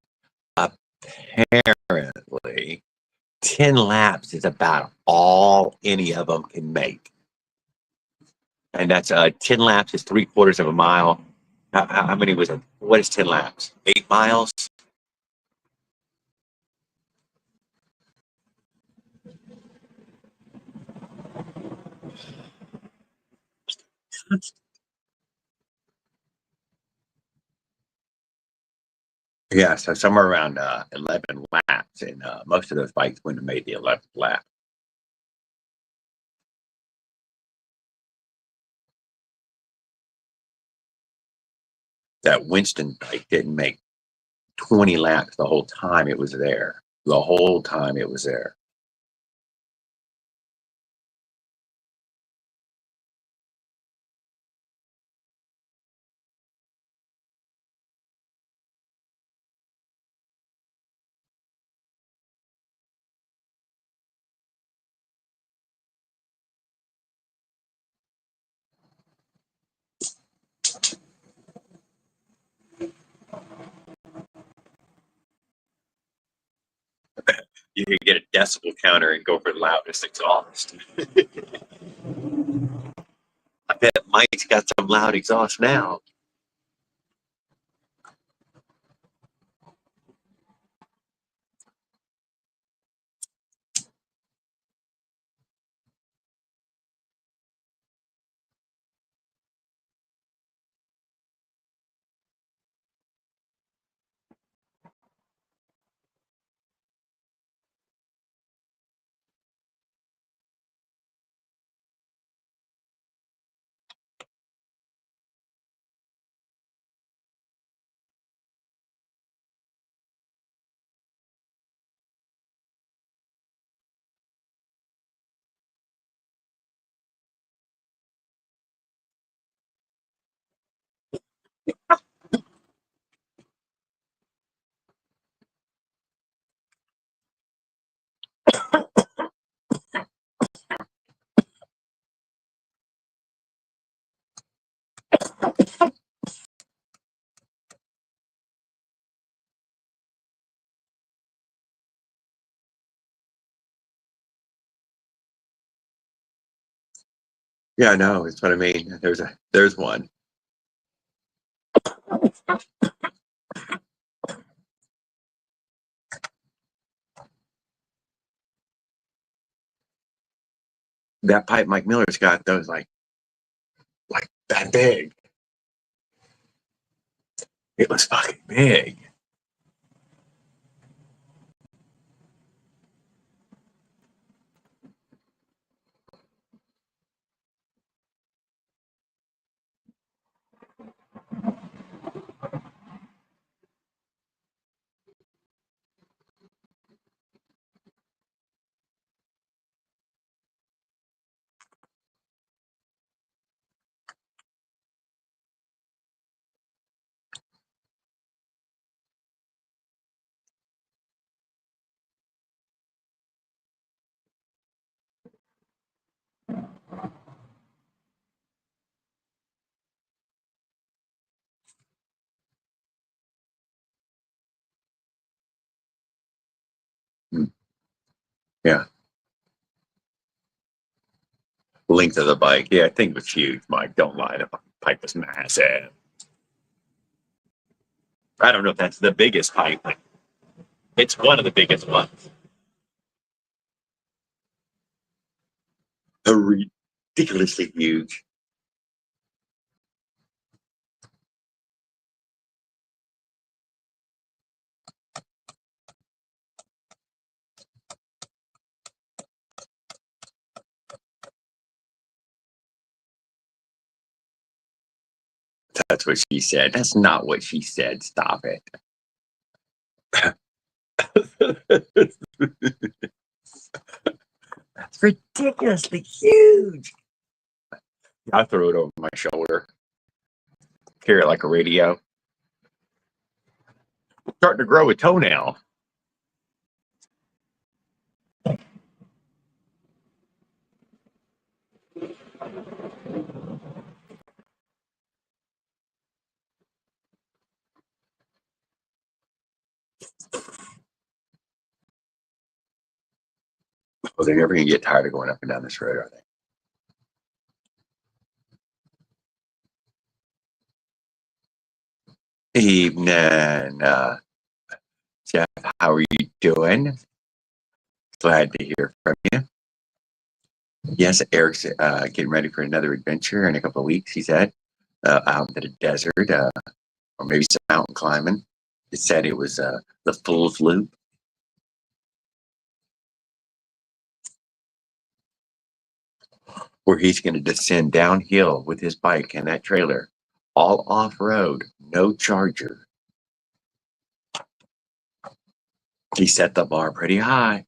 apparently 10 laps is about all any of them can make. And that's 10 laps is 3/4 of a mile. How many was it? What is 10 laps? 8 miles? Yeah, so somewhere around 11 laps, and most of those bikes wouldn't have made the 11th lap. That Winston bike didn't make 20 laps the whole time it was there. The whole time it was there. You could get a decibel counter and go for the loudest exhaust. I bet Mike's got some loud exhaust now. Yeah, I know. It's what I mean. There's one. That pipe Mike Miller's got those like that big. It was fucking big. Yeah. Length of the bike. Yeah, I think it was huge, Mike. Don't lie. The pipe was massive. I don't know if that's the biggest pipe, but it's one of the biggest ones. Ridiculously huge. That's what she said. That's not what she said. Stop it. That's ridiculously huge. I throw it over my shoulder. Carry it like a radio. Starting to grow a toenail. Well, they're never going to get tired of going up and down this road, are they? Evening, Jeff. How are you doing? Glad to hear from you. Yes, Eric's getting ready for another adventure in a couple of weeks. He said out into the desert, or maybe some mountain climbing. He said it was the Fool's Loop, where he's going to descend downhill with his bike and that trailer, all off road, no charger. He set the bar pretty high.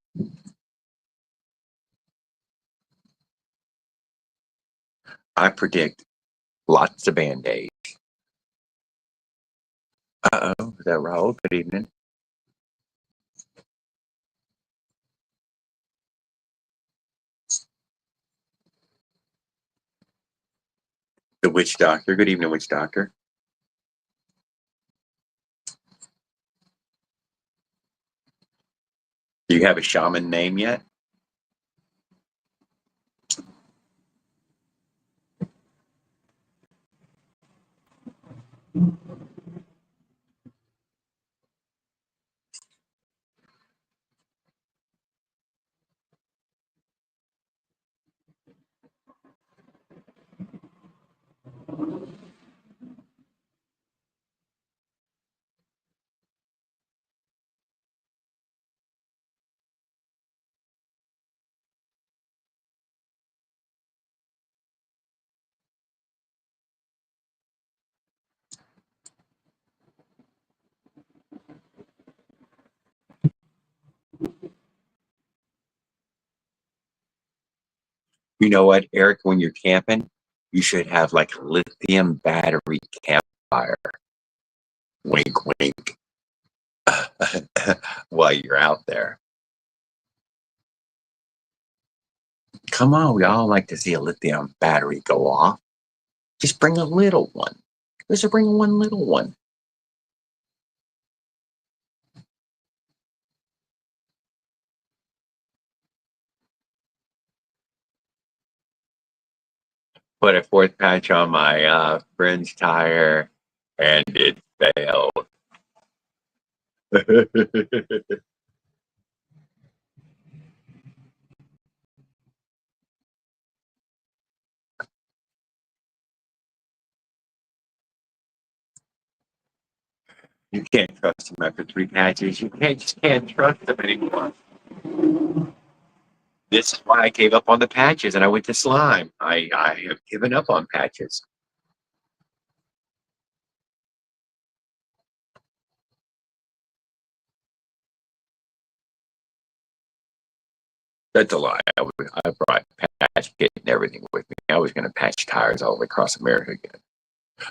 I predict lots of band aids. Uh-oh, is that Raul? Good evening. The witch doctor. Good evening, witch doctor. Do you have a shaman name yet? You know what, Eric? When you're camping, you should have like a lithium battery campfire. Wink, wink. While you're out there. Come on, we all like to see a lithium battery go off. Just bring a little one. Just bring one little one. Put a fourth patch on my friend's tire, and it failed. You can't trust them after three patches. You just can't trust them anymore. This is why I gave up on the patches and I went to slime. I have given up on patches. That's a lie. I brought patch kit and everything with me. I was going to patch tires all the way across America again.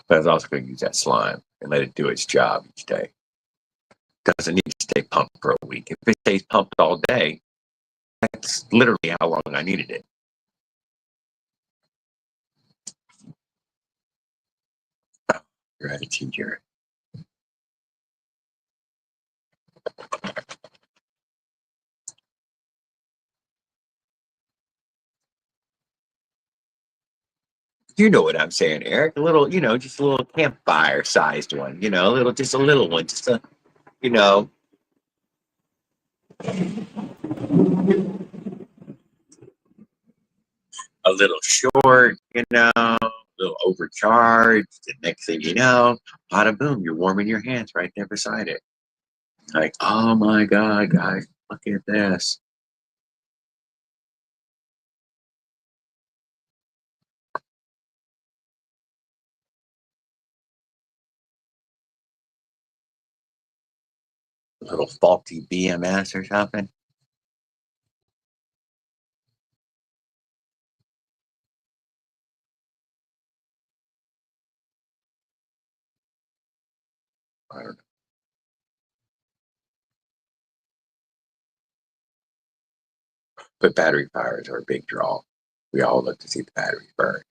But I was also going to use that slime and let it do its job each day. Doesn't need to stay pumped for a week. If it stays pumped all day, that's literally how long I needed it. Gratitude, Jared. You know what I'm saying, Eric? A little, just a little campfire sized one, just a little one, just a, you know, a little short, a little overcharged. The next thing you know, bada boom, you're warming your hands right there beside it. Like, oh my God, guys, look at this. A little faulty BMS or something. I don't know. But battery fires are a big draw. We all love to see the batteries burn.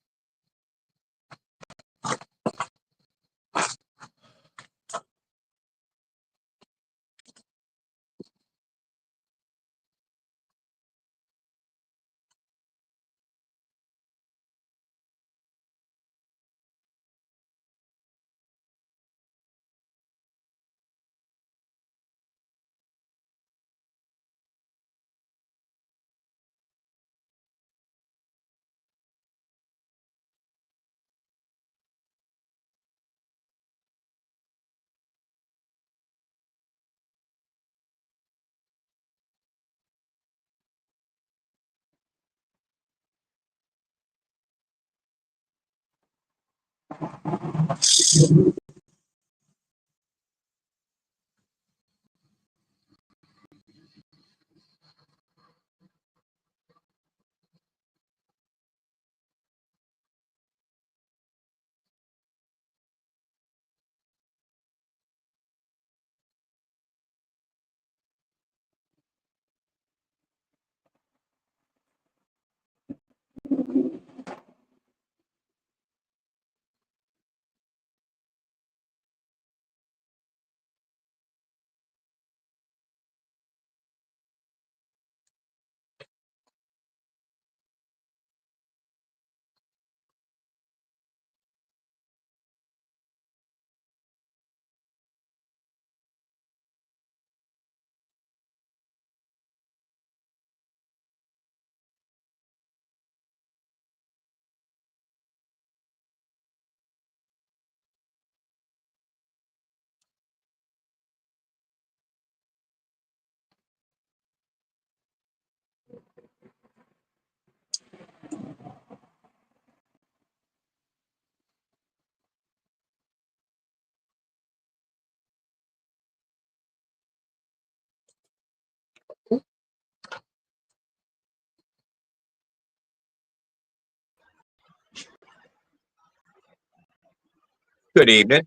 Good evening.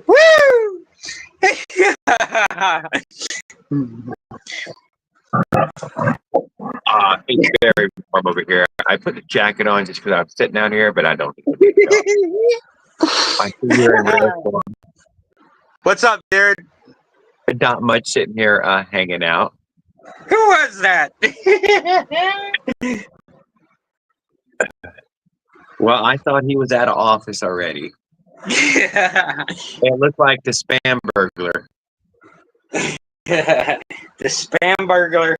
Woo! It's very warm over here. I put the jacket on just because I'm sitting down here, but I don't need to. I see you're in real form. What's up, dude? Not much sitting here hanging out. Who was that? Well, I thought he was out of office already. It looked like the spam burglar. The spam burglar.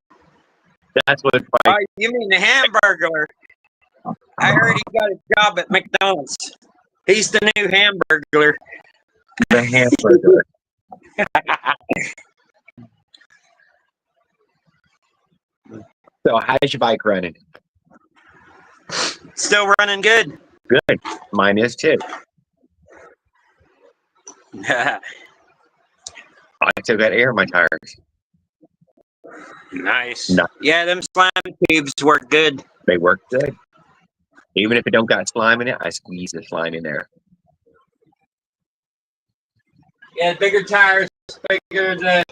That's what. Oh, you mean the hamburglar? I heard he got a job at McDonald's. He's the new hamburglar. The hamburger. So, how's your bike running? Still running good. Good. Mine is too. I still got air in my tires. Nice. No. Yeah, them slime tubes work good. They work good. Even if it don't got slime in it, I squeeze the slime in there. Yeah, bigger tires, bigger the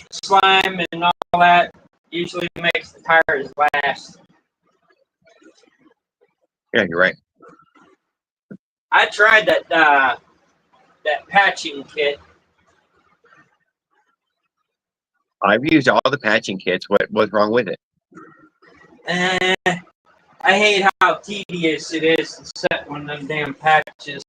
slime and all that usually makes the tires last. Yeah, you're right. I tried that patching kit. I've used all the patching kits. What's wrong with it? I hate how tedious it is to set one of them damn patches.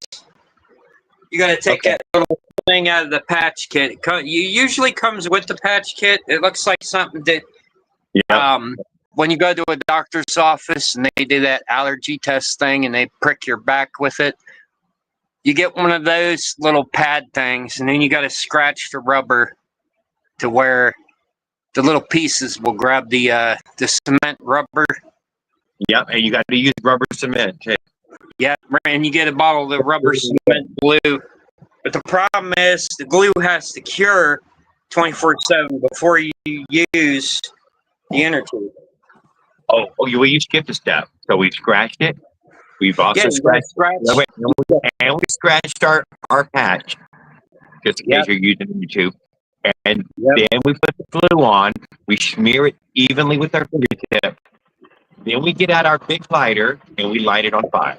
You gotta take that little thing out of the patch kit. You usually comes with the patch kit. It looks like something that when you go to a doctor's office and they do that allergy test thing and they prick your back with it, you get one of those little pad things, and then you got to scratch the rubber to where the little pieces will grab the cement rubber. Yep, and you got to use rubber cement too. Yeah, and you get a bottle of the rubber cement glue. But the problem is the glue has to cure 24/7 before you use the inner tube. Oh, you skipped a step. So we scratched it. We've also scratched. And we scratched our patch, just in case you're using the tube. And then we put the glue on. We smear it evenly with our fingertip. Then we get out our big lighter and we light it on fire.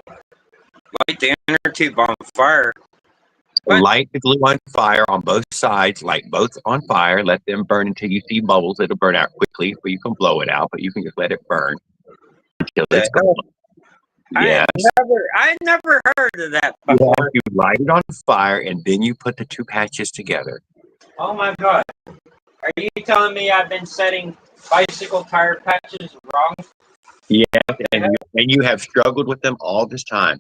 Light the inner tube on fire. Light the glue on fire on both sides, light both on fire, let them burn until you see bubbles. It'll burn out quickly, or you can blow it out, but you can just let it burn until it's gone. Yes. I never heard of that before. Yeah, you light it on fire and then you put the two patches together. Oh my God. Are you telling me I've been setting bicycle tire patches wrong? Yeah, and you have struggled with them all this time.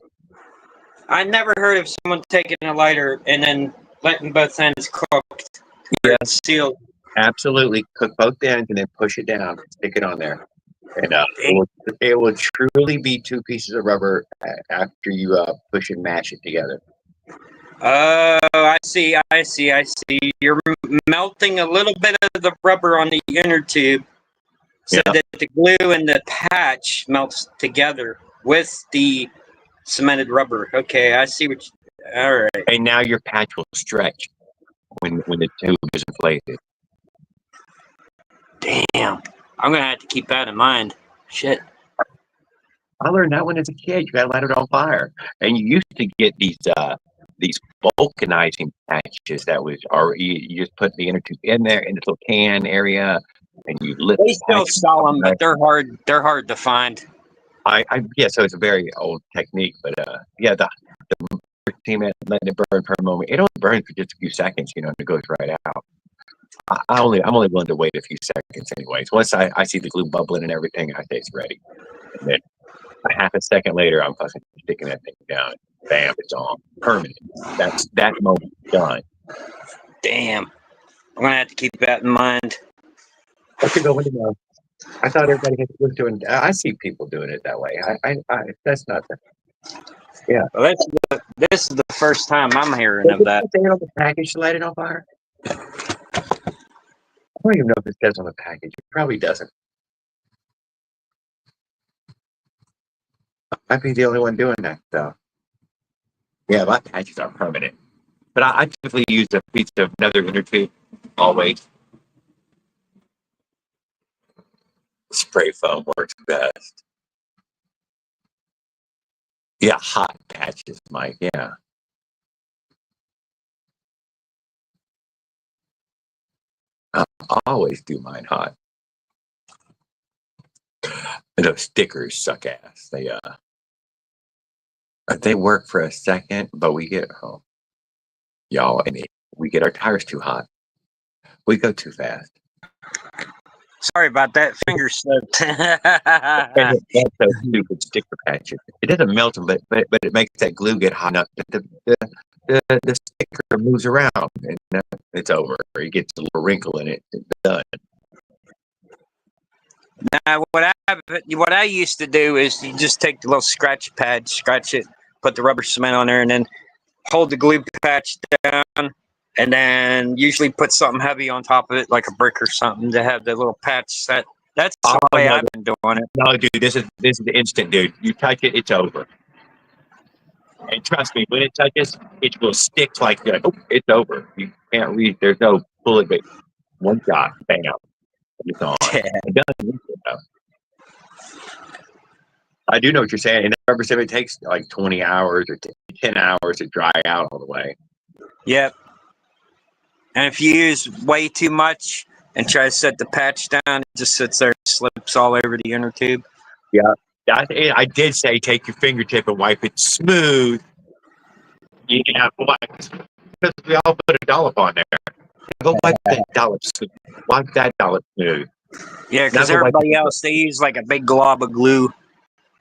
I never heard of someone taking a lighter and then letting both ends cook. Yeah. Sealed. Absolutely. Cook both ends and then push it down. Stick it on there. And it will truly be two pieces of rubber after you push and mash it together. Oh, I see. You're melting a little bit of the rubber on the inner tube so that the glue and the patch melts together with the cemented rubber. Okay, I see what you... All right. And now your patch will stretch when the tube is inflated. Damn. I'm going to have to keep that in mind. Shit. I learned that one as a kid. You got to light it on fire. And you used to get these vulcanizing patches that was, or you just put the inner tube in there in this little can area, and you lift. They still sell them, but they're hard. They're hard to find. Yeah. So it's a very old technique, but yeah, the team letting it burn for a moment. It only burns for just a few seconds, and it goes right out. I'm only willing to wait a few seconds, anyways. Once I see the glue bubbling and everything, I say it's ready. And then a half a second later, I'm fucking sticking that thing down. Bam, it's on. Permanent. That's that moment done. Damn. I'm gonna have to keep that in mind. That's a good one to know. I thought everybody had to do it. I see people doing it that way. That's not the. Yeah. Well, this is the first time I'm hearing of that. Say it on the package to light it on fire. I don't even know if it says on the package. It probably doesn't. I'd be the only one doing that, though. Yeah, my patches are permanent. But I typically use a piece of another inner tube, always. Spray foam works best. Yeah, hot patches, Mike, yeah. I always do mine hot. And those stickers suck ass. They work for a second, but we get home. Y'all, and we get our tires too hot. We go too fast. Sorry about that. Finger slipped. That's those stupid sticker patches. It doesn't melt them, but it makes that glue get hot enough that the sticker moves around and it's over. It gets a little wrinkle in it. It's done. Now, what I used to do is you just take the little scratch pad, scratch it, put the rubber cement on there, and then hold the glue patch down, and then usually put something heavy on top of it, like a brick or something, to have the little patch set. That's the way I've been doing it. No, dude, this is the instant, dude. You touch it, it's over. And trust me, when it touches, it will stick like that. Oh, it's over. You can't read. There's no bullet, but one shot, bam, it's on. It doesn't. I do know what you're saying. And rubber cement takes like 20 hours or 10 hours to dry out all the way. Yep. And if you use way too much and try to set the patch down, it just sits there and slips all over the inner tube. Yeah. I did say take your fingertip and wipe it smooth. Yeah, because we all put a dollop on there. Go wipe that dollop smooth. Wipe that dollop smooth. Yeah, because everybody else, they use like a big glob of glue.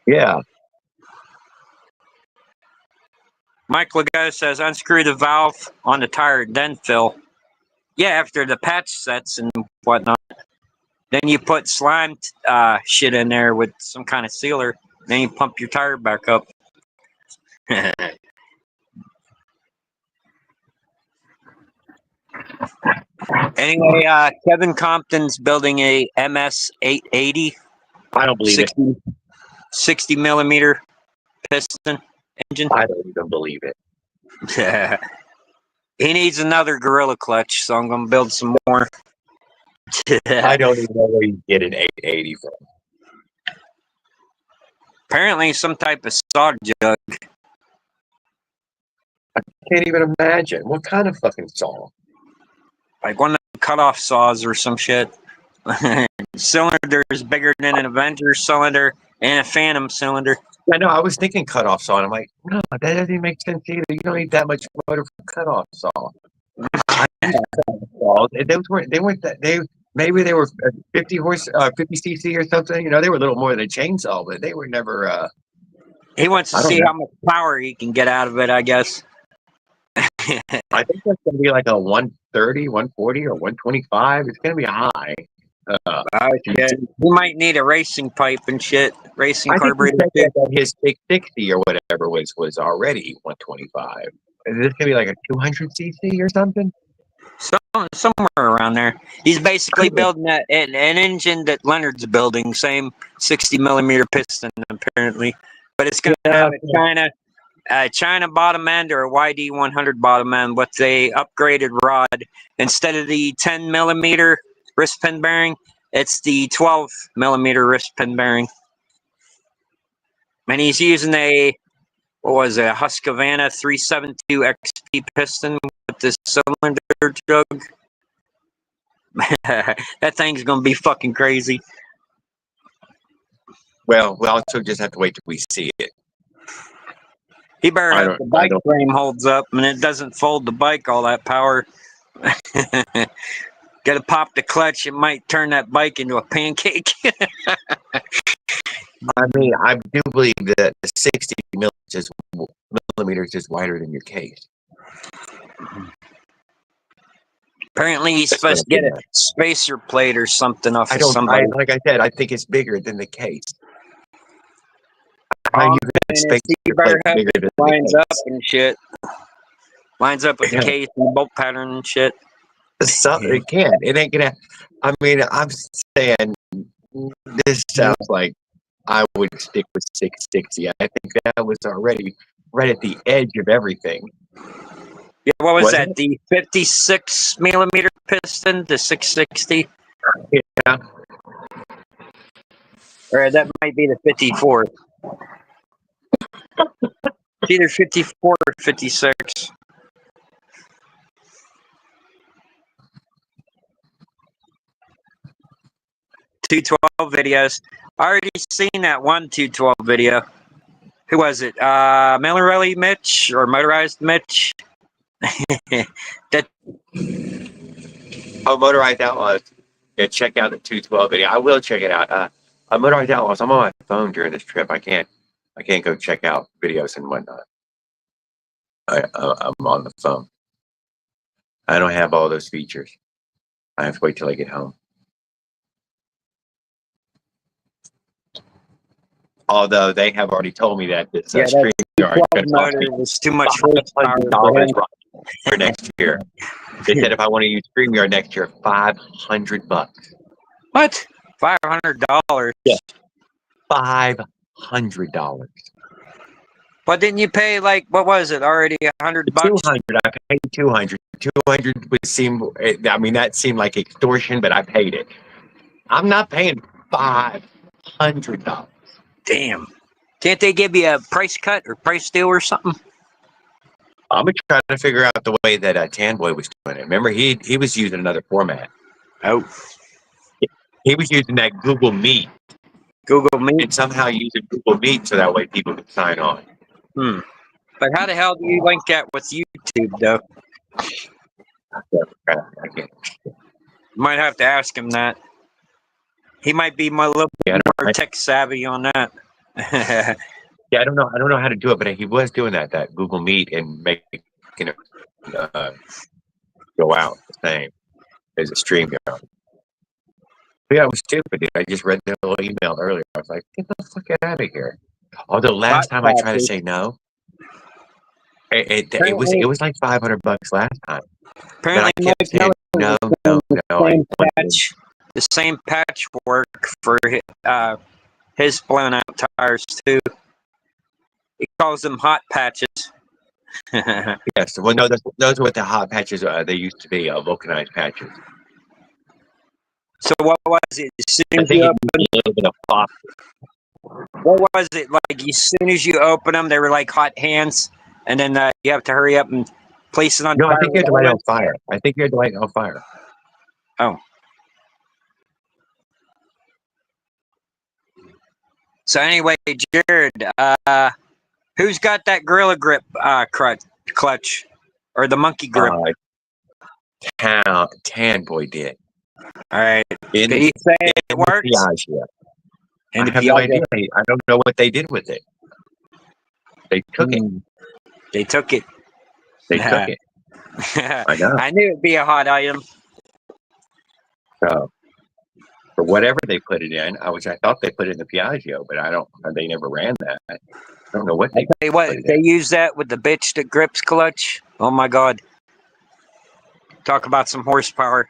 Yeah. Mike Legault says, unscrew the valve on the tire, then fill. Yeah, after the patch sets and whatnot. Then you put slime shit in there with some kind of sealer. Then you pump your tire back up. Anyway, Kevin Compton's building a MS 880. I don't believe it. 60 millimeter piston engine. I don't even believe it. He needs another Gorilla Clutch, so I'm going to build some more. I don't even know where you get an 880 from. Apparently some type of saw jug. I can't even imagine. What kind of fucking saw? Like one of the cutoff saws or some shit. Cylinder is bigger than an Avenger cylinder and a Phantom cylinder. I know. I was thinking cutoff saw, and I'm like, no, that doesn't even make sense either. You don't need that much motor for cutoff saw. Maybe they were 50 cc or something. They were a little more than a chainsaw, but they were never He wants to I don't see know. how much power he can get out of it, I guess. I think that's going to be like a 130, 140, or 125. It's going to be high. Oh, shit. He might need a racing pipe and shit. Racing I think he carburetor. said that his 660 or whatever was already 125. Is this going to be like a 200 cc or something? Somewhere around there. He's basically building an engine that Leonard's building, same 60 millimeter piston apparently, but it's going to have a China bottom end or a YD 100 bottom end with a upgraded rod. Instead of the 10 millimeter wrist pin bearing, it's the 12 millimeter wrist pin bearing, and he's using a Husqvarna 372 XP piston with this cylinder jug. That thing's gonna be fucking crazy. Well, we also just have to wait till we see it. He better hope the bike frame holds up and it doesn't fold the bike all that power. Gotta pop the clutch, it might turn that bike into a pancake. I mean, I do believe that the 60 millimeters is wider than your case. Apparently, he's supposed to get a spacer plate or something off of somebody. Like I said, I think it's bigger than the case. How you get a spacer plate bigger than the lines case? up and shit. Lines up with the case and the bolt pattern and shit. It can't. It ain't gonna. I mean, I'm saying this sounds like I would stick with 660. I think that was already right at the edge of everything. Yeah, what was that? The 56 millimeter piston, the 660? Yeah. Or that might be the 54. It's either 54 or 56. .212 videos. I already seen that one 212 video. Who was it? Millerelli Mitch or Motorized Mitch? Motorized Outlaws. Yeah, check out the 212 video. I will check it out. Motorized Outlaws. I'm on my phone during this trip. I can't go check out videos and whatnot. I'm on the phone. I don't have all those features. I have to wait till I get home. Although they have already told me that this StreamYard was too much horsepower for next year. They said if I want to use StreamYard next year, $500. What? $500? Yeah. $500. But didn't you pay like what was it already $100? $200. I paid $200. $200 would seem. I mean, that seemed like extortion, but I paid it. I'm not paying $500. Damn. Can't they give you a price cut or price deal or something? I'm trying to figure out the way that Tanboy was doing it. Remember, he was using another format. Oh. He was using that Google Meet. Google Meet? And somehow using Google Meet so that way people could sign on. But how the hell do you link that with YouTube, though? I can't. Might have to ask him that. He might be a little bit more tech savvy on that. Yeah, I don't know how to do it, but he was doing that Google Meet and making it go out the same as a StreamYard. Yeah, it was stupid, dude. I just read the little email earlier. I was like, get the fuck out of here. Although last time I tried to say no, it was like $500 last time. Apparently, but I kept saying no. The same patchwork for his blown out tires too. He calls them hot patches. Yes, well, no, those are what the hot patches are. They used to be vulcanized patches. So what was it? As soon as you opened, a little bit of pop. What was it like? As soon as you open them, they were like hot hands, and then you have to hurry up and place it on. No, I think you had to light it on fire. I think you had to light it on fire. Oh. So anyway, Jared, who's got that Gorilla Grip clutch or the Monkey Grip? Tanboy did. All right. Did he say it works? I have no idea. I don't know what they did with it. They took it. They took it. They took it. I know. I knew it'd be a hot item. So, for whatever they put it in, I thought they put it in the Piaggio, but I don't. They never ran that. I don't know what they. Hey, what put it they in. use that with the bitch that grips clutch? Oh my god! Talk about some horsepower.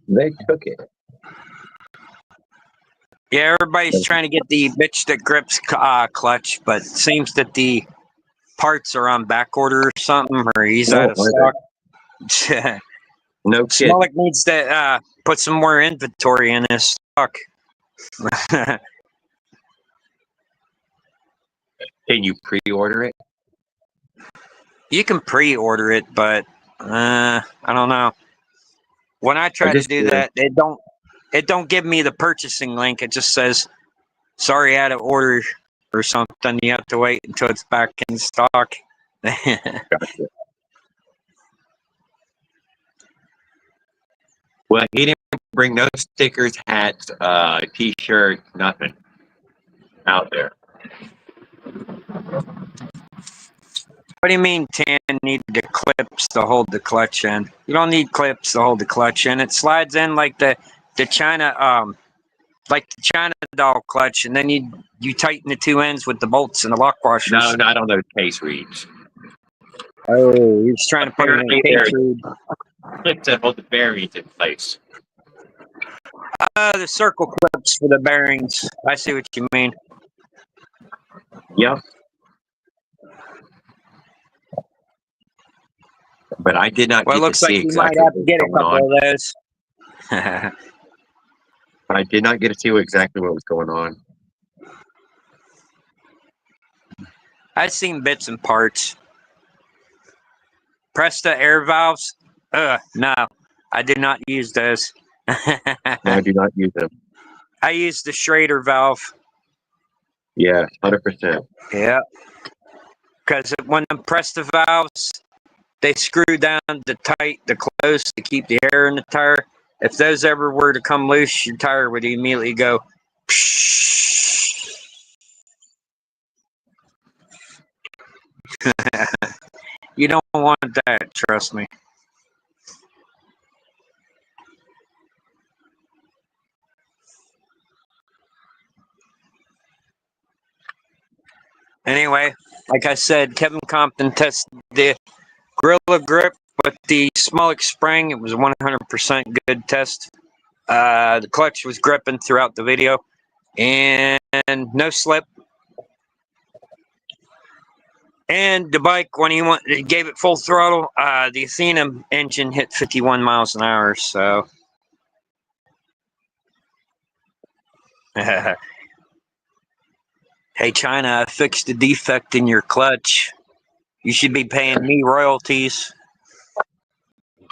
They took it. Yeah, everybody's trying to get the bitch that grips clutch, but it seems that the parts are on back order or something, or he's out of stock. No kidding. Smolik needs to put some more inventory in his stock. Can you pre-order it? You can pre-order it, but I don't know. When I try to do that, it don't give me the purchasing link. It just says, "Sorry, out of order" or something. You have to wait until it's back in stock. Gotcha. Well, he didn't bring no stickers, hats, T-shirt, nothing out there. What do you mean Tan need the clips to hold the clutch in? You don't need clips to hold the clutch in. It slides in like the China like the China doll clutch, and then you tighten the two ends with the bolts and the lock washers. No, not on those case reeds. Oh, he's trying to put it in a case reed. Clips that hold the bearings in place. The circle clips for the bearings. I see what you mean. Yep. But I did not Well, it get to looks like see you exactly might have to what get a was going couple on. of those. I did not get to see exactly what was going on. I've seen bits and parts. Presta air valves. No, I did not use those. No, I do not use them. I used the Schrader valve. Yeah, 100%. Yeah. Because when I press the valves, they screw down to tight the close to keep the air in the tire. If those ever were to come loose, your tire would immediately go. You don't want that, trust me. Anyway, like I said, Kevin Compton tested the Gorilla Grip with the Smolik spring. It was a 100% good test. The clutch was gripping throughout the video, and no slip. And the bike, when he gave it full throttle, the Athena engine hit 51 miles an hour. So, hey China, I fixed the defect in your clutch. You should be paying me royalties.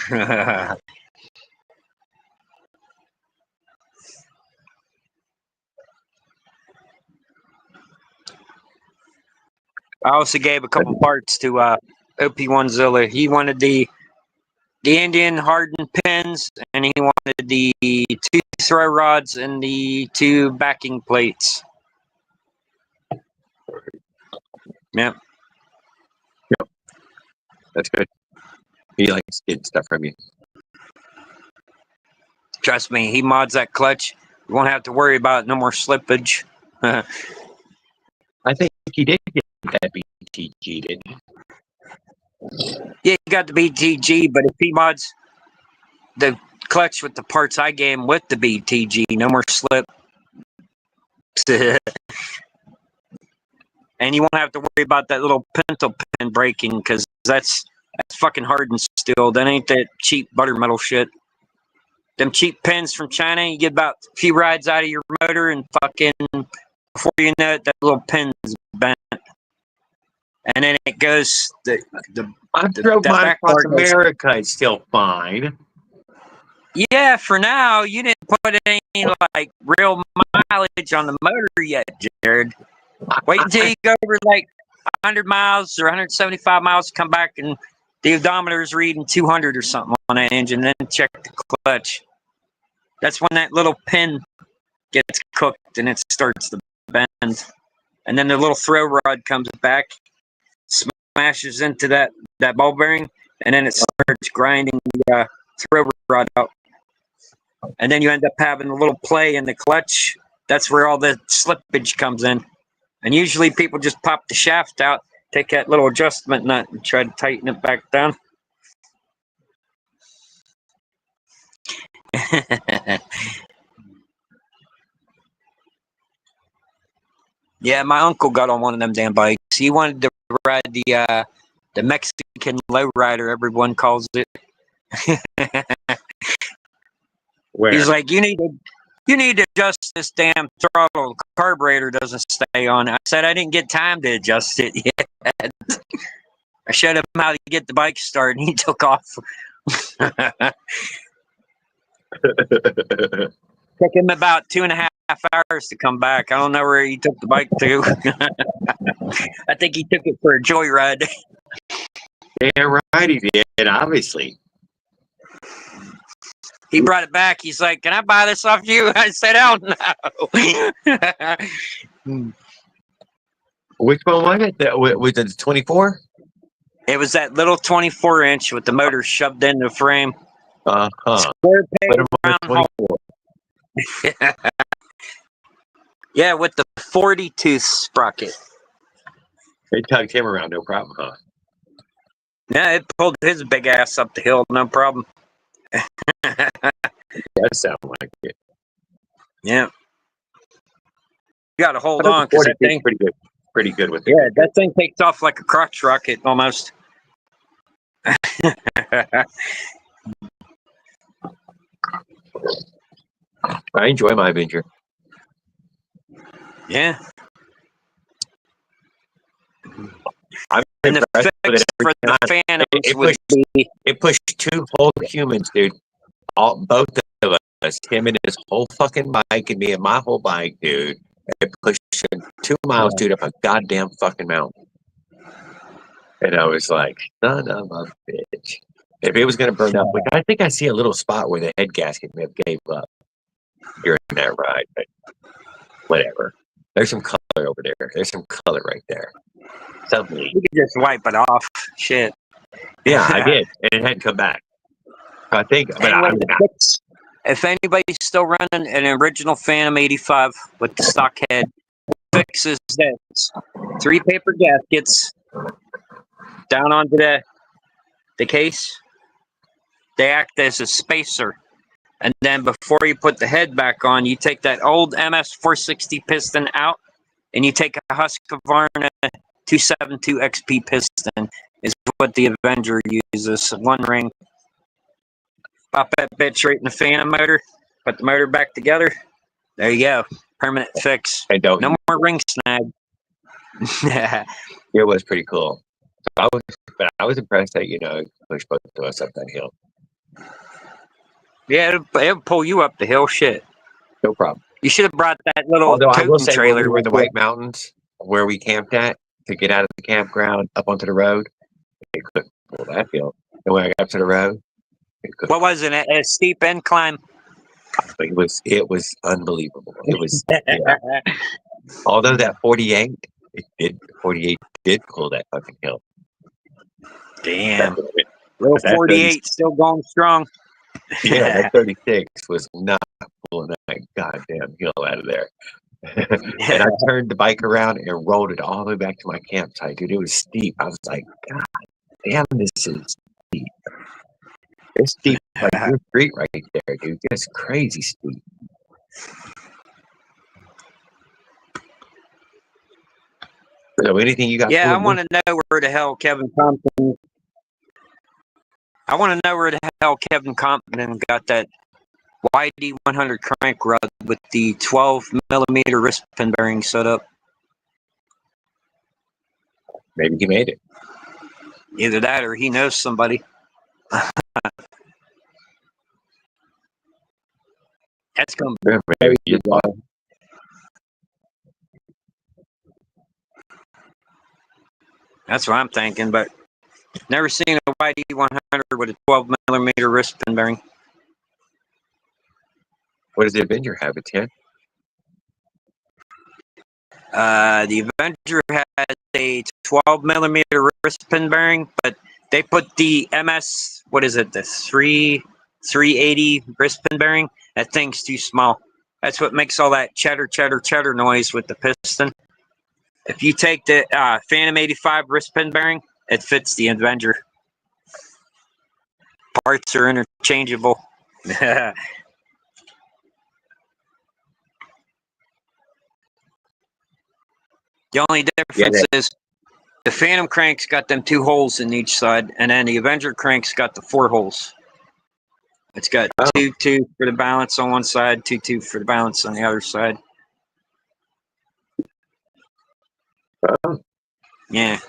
I also gave a couple parts to OP1Zilla. He wanted the Indian hardened pins, and he wanted the 2 throw rods and the 2 backing plates. Yep. Yep. That's good. He likes getting stuff from you. Trust me, he mods that clutch. You won't have to worry about no more slippage. I think he did get that BTG, didn't he? Yeah, he got the BTG, but if he mods the clutch with the parts I gave him with the BTG, no more slip. And you won't have to worry about that little pintle pin breaking, because that's fucking hardened steel. That ain't that cheap butter metal shit. Them cheap pins from China, you get about a few rides out of your motor, and fucking before you know it, that little pin's bent. And then it goes I drove mine across America. It's still fine. Yeah, for now, you didn't put any like real mileage on the motor yet, Jared. Wait until you go over like 100 miles or 175 miles, come back and the odometer's reading 200 or something on that engine, then check the clutch. That's when that little pin gets cooked and it starts to bend. And then the little throw rod comes back, smashes into that ball bearing, and then it starts grinding the throw rod out. And then you end up having a little play in the clutch. That's where all the slippage comes in. And usually people just pop the shaft out, take that little adjustment nut, and try to tighten it back down. Yeah, my uncle got on one of them damn bikes. He wanted to ride the Mexican lowrider, everyone calls it. Where? He's like, you need to adjust this damn throttle. The carburetor doesn't stay on. I said I didn't get time to adjust it yet. I showed him how to get the bike started, and he took off. Took him about 2.5 hours to come back. I don't know where he took the bike to. I think he took it for a joyride. Damn right he did, obviously. He brought it back. He's like, "Can I buy this off you?" I said, "Oh no." Which one was it? Was it 24? It was that little 24-inch with the motor shoved in the frame. Uh-huh. Square peg, Put 'em on round hole. 24. Yeah, with the 40-tooth sprocket. They tugged him around, no problem, huh? Yeah, it pulled his big ass up the hill, no problem. That sounds like it. Yeah. You got to hold on because that thing, pretty good with it. yeah, that thing takes off like a crotch rocket almost. I enjoy my Avenger. Yeah. I'm And the impressed with fix it for every the time. Phantoms would be, It pushed two whole humans, dude. Both of us, him and his whole fucking bike, and me and my whole bike, dude. It pushed him 2 miles, dude, up a goddamn fucking mountain. And I was like, son of a bitch. If it was going to burn up, which I think I see a little spot where the head gasket may have gave up during that ride, but whatever. There's some color over there. There's some color right there. Something. you could just wipe it off. Shit. Yeah, I did, and it hadn't come back. I think, but Anyway, the fix, if anybody's still running an original Phantom 85 with the stock head, fix is this: 3 paper gaskets down onto the case. They act as a spacer. And then before you put the head back on, you take that old MS 460 piston out, and you take a Husqvarna 272 XP piston. Is what the Avenger uses. 1 ring. Pop that bitch right in the Phantom motor. Put the motor back together. There you go. Permanent fix. I don't. No more ring snag. It was pretty cool. I was impressed that pushed both of us up that hill. Yeah, it'll pull you up the hill. Shit. No problem. You should have brought that little Although I will toting say, trailer when we were in the with White Mountains, where we camped at to get out of the campground up onto the road, it couldn't pull that hill. And when I got up to the road, it couldn't. What was it? A steep incline. It was unbelievable. It was. Yeah. Although that 48 did pull that fucking hill. Damn. Little 48 still going strong. Yeah, that 36 was not pulling that goddamn hill out of there. And I turned the bike around and rolled it all the way back to my campsite, dude. It was steep. I was like, God damn, this is steep. It's steep like your street right there, dude. It's crazy steep. So anything you got? Yeah, I want to know where the hell Kevin Compton. I want to know where the hell Kevin Compton got that YD100 crank rod with the 12mm wrist pin bearing set up. Maybe he made it. Either that or he knows somebody. That's going to Maybe you That's what I'm thinking, but never seen a YD100 with a 12mm wrist pin bearing. What does the Avenger have? A 10? The Avenger has a 12 millimeter wrist pin bearing, but they put the MS, what is it, the 380 wrist pin bearing? That thing's too small. That's what makes all that chatter, chatter, chatter noise with the piston. If you take the Phantom 85 wrist pin bearing, it fits the Avenger. Parts are interchangeable. The only difference is the Phantom crank's got them 2 holes in each side, and then the Avenger crank's got the 4 holes. It's got 2 for the balance on one side, 2 for the balance on the other side. Oh. Yeah.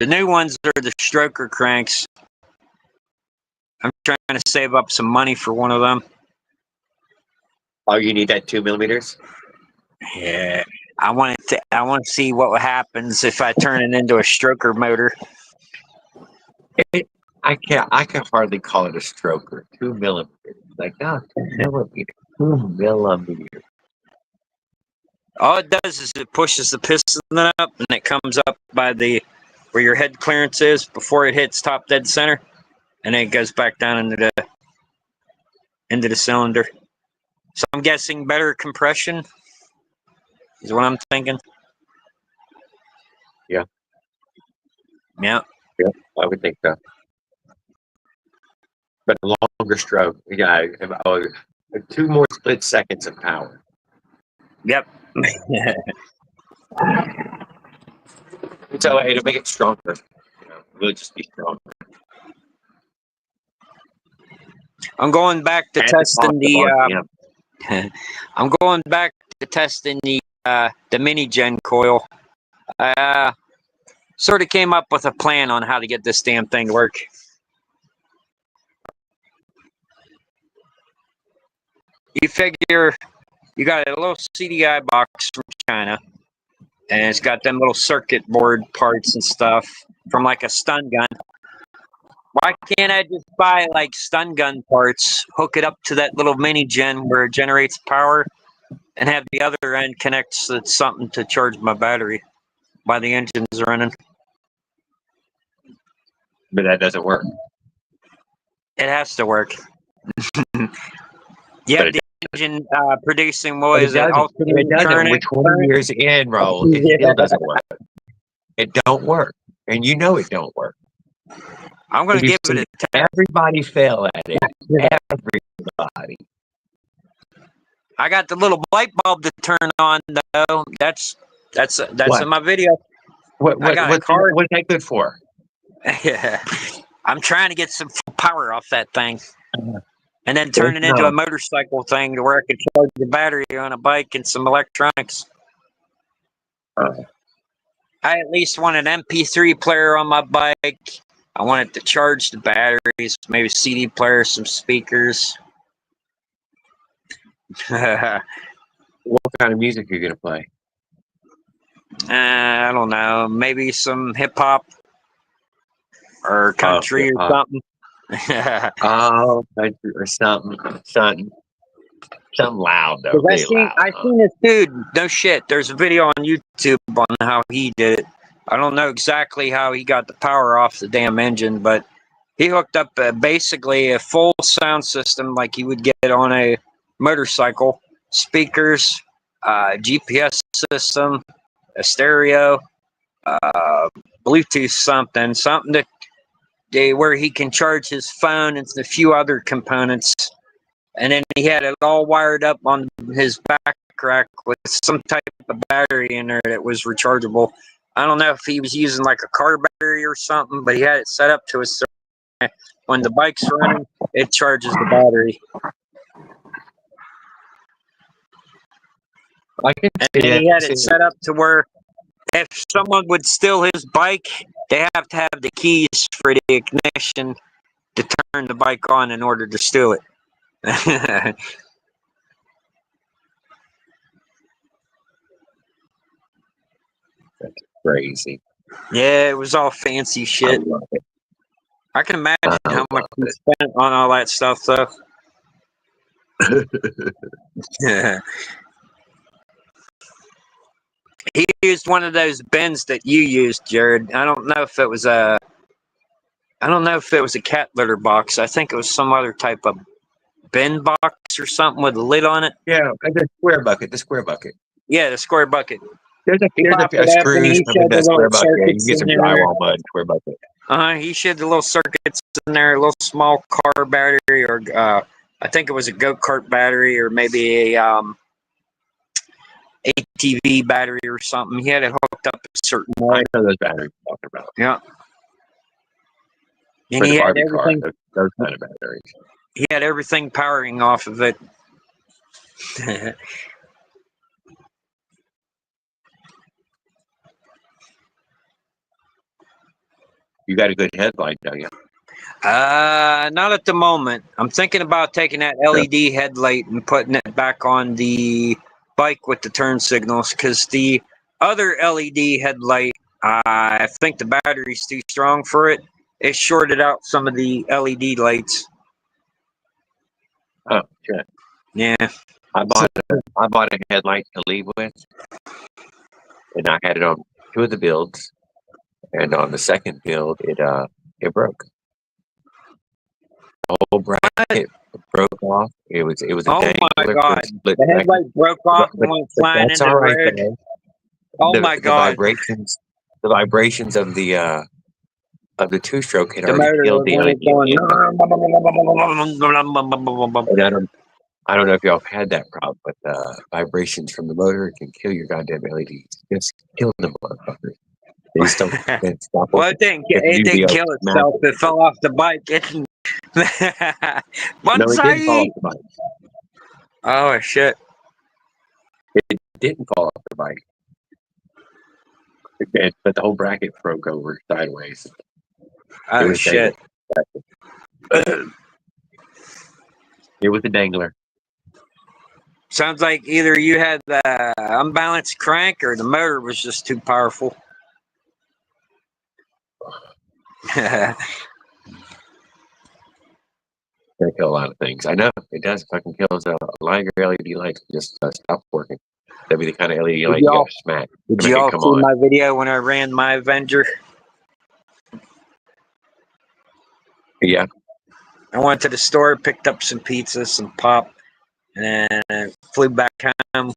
The new ones are the stroker cranks. I'm trying to save up some money for one of them. Oh, you need that 2 millimeters? Yeah. I want to see what happens if I turn it into a stroker motor. I can hardly call it a stroker. 2 millimeters. Like, no, 2 millimeters. 2 millimeters. All it does is it pushes the piston up, and it comes up by the where your head clearance is before it hits top dead center, and then it goes back down into the cylinder. So I'm guessing better compression is what I'm thinking. Yeah. Yeah. Yeah, I would think so. But a longer stroke, yeah, 2 more split seconds of power. Yep. So it'll make it stronger. It'll just be stronger. I'm going back to testing the. I'm going back to testing the mini gen coil. Sort of came up with a plan on how to get this damn thing to work. You figure you got a little CDI box from China, and it's got them little circuit board parts and stuff from like a stun gun. Why can't I just buy like stun gun parts, hook it up to that little mini gen where it generates power, and have the other end connects to something to charge my battery while the engine's running? But that doesn't work. It has to work. Yeah, the engine producing what is it? It doesn't. We're 20 years in, Raul. It still doesn't work. It don't work, and you know it don't work. I'm going to give it a 10. Everybody fail at it. Everybody. I got the little light bulb to turn on though. That's in my video. What's that good for? Yeah. I'm trying to get some power off that thing, and then turn it into a motorcycle thing to where I can charge the battery on a bike and some electronics. I at least want an MP3 player on my bike. I want it to charge the batteries, maybe a CD player, some speakers. What kind of music are you going to play? I don't know. Maybe some hip hop or country or something. Country or something loud though. I seen this dude. No shit. There's a video on YouTube on how he did it. I don't know exactly how he got the power off the damn engine, but he hooked up basically a full sound system like you would get on a motorcycle, speakers, GPS system, a stereo, Bluetooth something to where he can charge his phone and a few other components. And then he had it all wired up on his back rack with some type of battery in there that was rechargeable. I don't know if he was using like a car battery or something, but he had it set up to us. When the bike's running, it charges the battery. And he had it set up to where if someone would steal his bike, they have to have the keys for the ignition to turn the bike on in order to steal it. That's crazy. Yeah, it was all fancy shit. I can imagine how much he spent on all that stuff, though. He used one of those bins that you used, Jared. I don't know if it was a cat litter box. I think it was some other type of bin box or something with a lid on it. Yeah, the square bucket. The square bucket. Yeah, the square bucket. There's He popped a it up and screws he from showed the the little square bucket. You can circuits get in some there. drywall mud square bucket. He showed the little circuits in there, a little small car battery, or I think it was a go-kart battery, or maybe a ATV battery or something. He had it hooked up a certain way. I know those batteries you're talking about. Yeah. And For he the had Barbie car, everything. those kind of batteries. He had everything powering off of it. You got a good headlight, don't you? Not at the moment. I'm thinking about taking that LED headlight and putting it back on the bike with the turn signals, because the other LED headlight, I think the battery's too strong for it. It shorted out some of the LED lights. Oh, shit. Yeah. I bought a headlight to leave with, and I had it on 2 of the builds, and on the second build, it broke. The whole bracket broke off. It was a Oh my dangler for God. split The bracket. headlight broke off But and went flying that's into all the right road. though. Oh my God. The vibrations of the 2-stroke had The already motor killed the was LED. going. And I don't know if y'all had that problem, but vibrations from the motor can kill your goddamn LEDs. Just kill them, motherfuckers. They just don't stop. Well, it didn't kill itself. It fell off the bike. No, it didn't fall off the bike. Oh shit! It didn't fall off the bike. But the whole bracket broke over sideways. Oh shit! It was a dangler. Sounds like either you had the unbalanced crank or the motor was just too powerful. Can kill a lot of things. I know it does. Fucking kills a lot of your LED lights. Just stop working. That'd be the kind of LED light you got to smack. Did you all see my video when I ran my Avenger? Yeah. I went to the store, picked up some pizza, some pop, and then flew back home.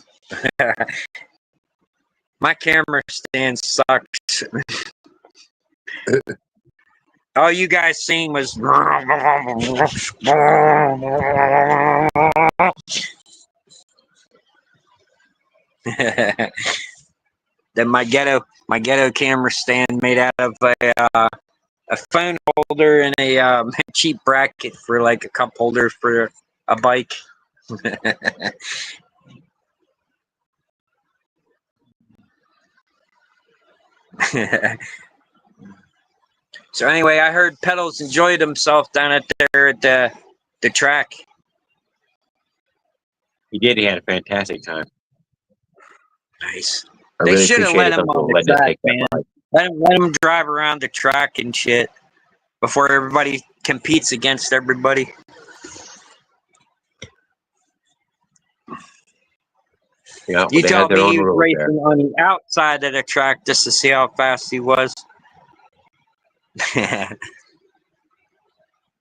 My camera stand sucks. All you guys seen was then my ghetto camera stand made out of a phone holder and a cheap bracket for like a cup holder for a bike. So anyway, I heard Pedals enjoyed himself down at the track. He did. He had a fantastic time. Nice. I They really should have let appreciated him those on little the track, take that man. bike. Let him drive around the track and shit before everybody competes against everybody. Yeah, You they told had their me own he was rules racing there. on the outside of the track just to see how fast he was.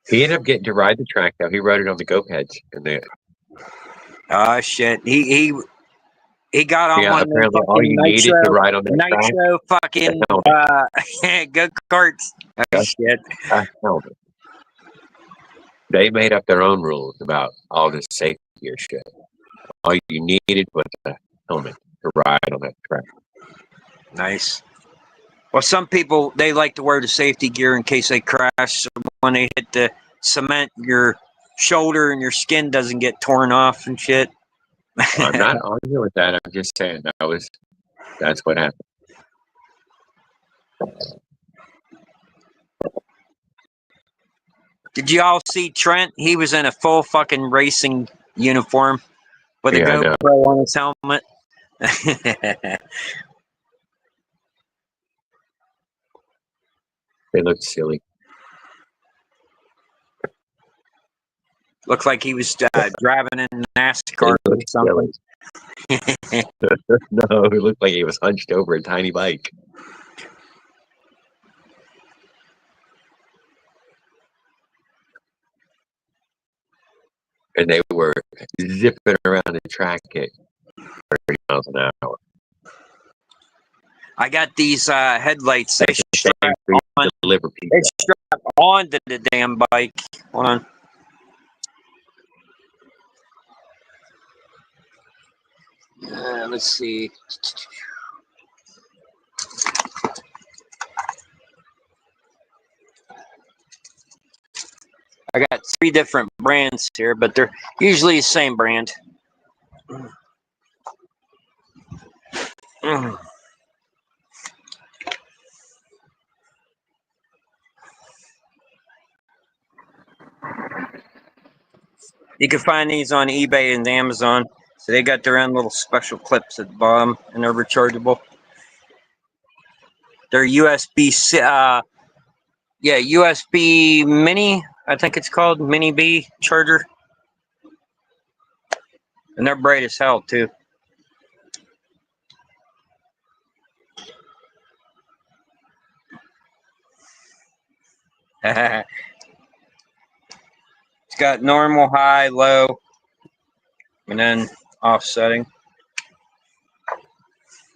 He ended up getting to ride the track though. He rode it on the go pads and the Oh shit! He got on one of them apparently all you needed to ride on that track. nitro fucking go karts. Oh shit! Helmet. They made up their own rules about all this safety gear shit. All you needed was a helmet to ride on that track. Nice. Well, some people they like to wear the safety gear in case they crash. So when they hit the cement, your shoulder and your skin doesn't get torn off and shit. I'm not arguing with that. I'm just saying that's what happened. Did you all see Trent? He was in a full fucking racing uniform with a GoPro on his helmet. They looked silly. Looked like he was driving in NASCAR or something. No, it looked like he was hunched over a tiny bike. And they were zipping around the track at 30 miles an hour. I got these headlights. They strap on. Deliver pizza. They strap onto the damn bike. Hold on. Let's see. I got 3 different brands here, but they're usually the same brand. You can find these on eBay and Amazon. So they got their own little special clips at the bottom, and they're rechargeable. They're USB-C, USB Mini, I think it's called, Mini B charger. And they're bright as hell, too. It's got normal, high, low, and then offsetting.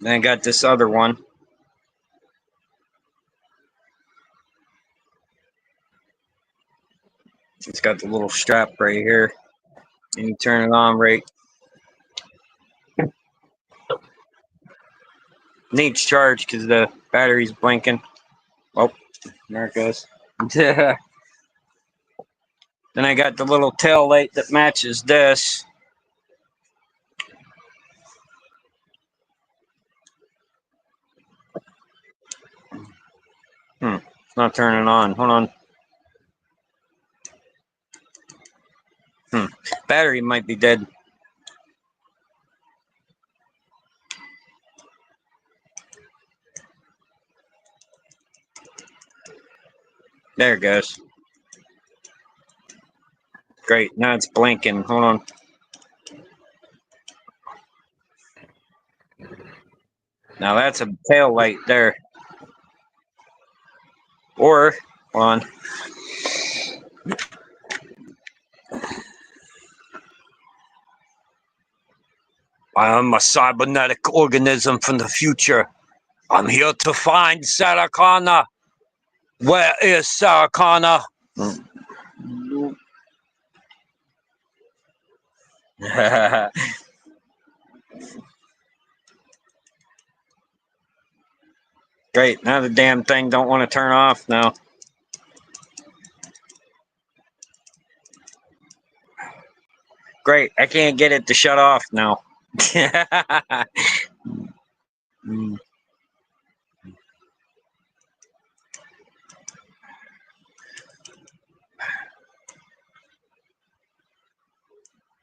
Then I got this other one. It's got the little strap right here. And you turn it on right. Needs charge because the battery's blinking. Oh, there it goes. Then I got the little tail light that matches this. It's not turning on. Hold on. Battery might be dead. There it goes. Great. Now it's blinking. Hold on. Now that's a tail light there. Or, hold on. I am a cybernetic organism from the future. I'm here to find Sarah Connor. Where is Sarah Connor? Great. Now the damn thing don't want to turn off now. Great. I can't get it to shut off now.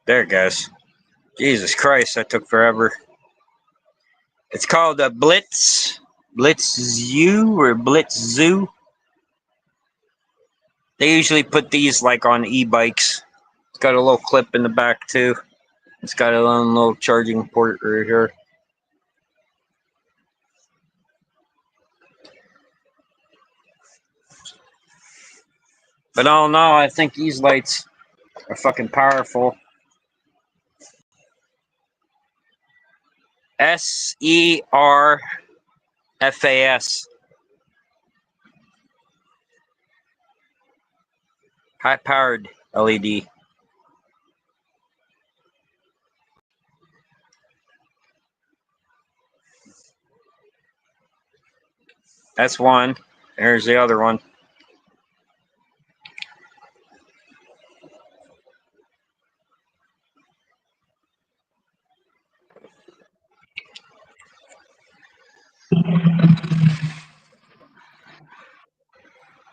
There it goes. Jesus Christ, that took forever. It's called a Blitz Zoo or Blitz Zoo. They usually put these like on e-bikes. It's got a little clip in the back too. It's got a little charging port right here. But I don't know, I think these lights are fucking powerful. SERFAS. High powered LED. That's one. There's the other one.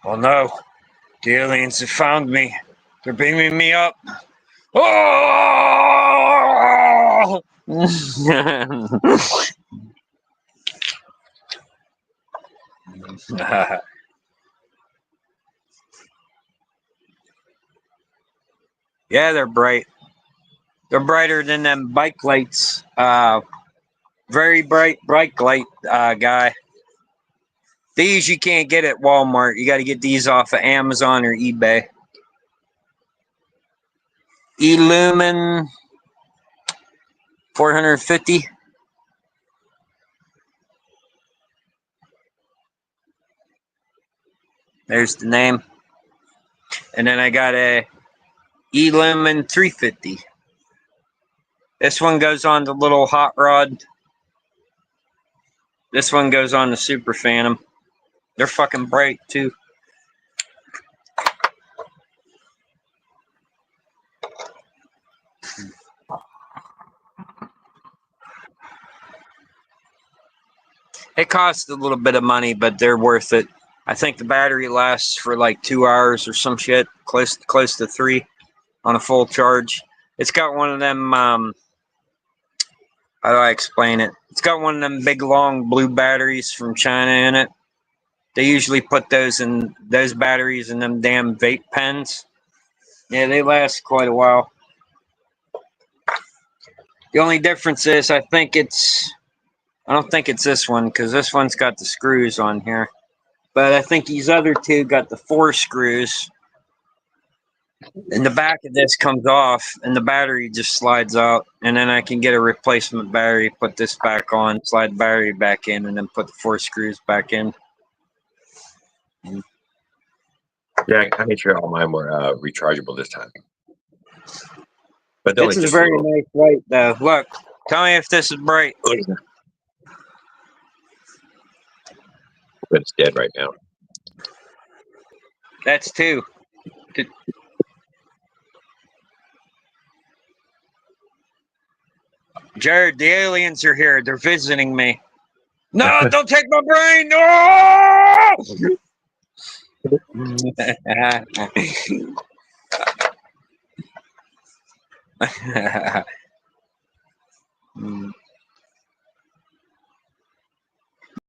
Oh no. The aliens have found me. They're beaming me up. Oh! Yeah, they're bright. They're brighter than them bike lights. Very bright light guy. These you can't get at Walmart. You got to get these off of Amazon or eBay. Illumin 450. There's the name. And then I got a Illumin 350. This one goes on the little hot rod. This one goes on the Super Phantom. They're fucking bright too. It costs a little bit of money, but they're worth it. I think the battery lasts for like 2 hours or some shit, close to 3 on a full charge. It's got one of them. How do I explain it? It's got one of them big long blue batteries from China in it. They usually put those batteries in them damn vape pens. Yeah, they last quite a while. The only difference is I don't think it's this one because this one's got the screws on here. But I think these other two got the 4 screws. And the back of this comes off and the battery just slides out. And then I can get a replacement battery, put this back on, slide the battery back in, and then put the 4 screws back in. Yeah, I made sure all mine were rechargeable this time. But This is a very nice light, though. Look, tell me if this is bright. But it's dead right now. That's 2. Jared, the aliens are here. They're visiting me. No, don't take my brain. No!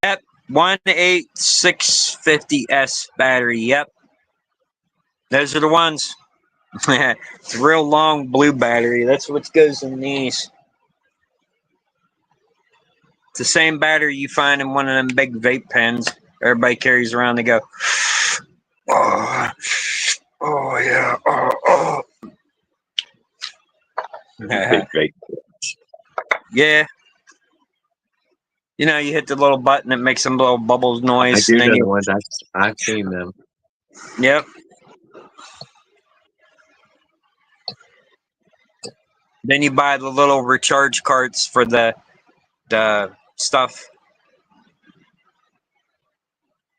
Yep, 18650S battery. Yep, those are the ones. It's a real long blue battery. That's what goes in these. It's the same battery you find in one of them big vape pens everybody carries around. They go, oh yeah, oh. Big. Yeah. You know, you hit the little button that makes some little bubbles noise. I do know the ones I've seen them. Yep. Then you buy the little recharge carts for the stuff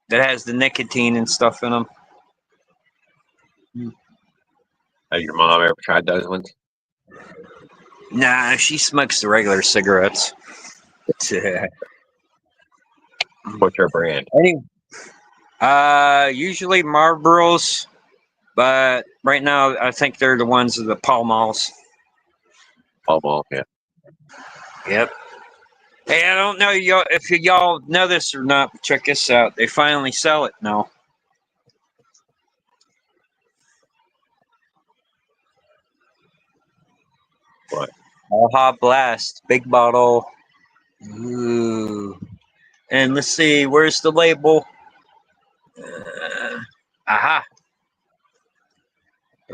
that has the nicotine and stuff in them. Has your mom ever tried those ones? Nah, she smokes the regular cigarettes. What's her brand? Usually Marlboros, but right now I think they're the ones of the Pall Malls. Pall Mall, yeah. Yep. Hey, I don't know if y'all know this or not, but check this out. They finally sell it now. What? Baja Blast, big bottle. Ooh. And let's see, where's the label? Aha.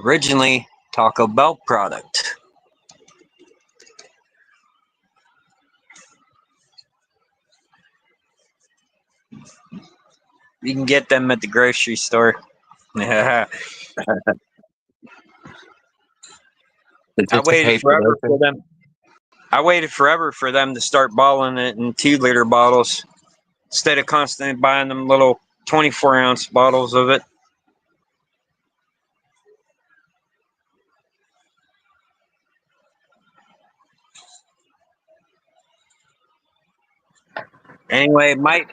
Originally, Taco Bell product. You can get them at the grocery store. I waited forever for them. I waited forever for them to start bottling it in 2-liter bottles instead of constantly buying them little 24-ounce bottles of it. Anyway, might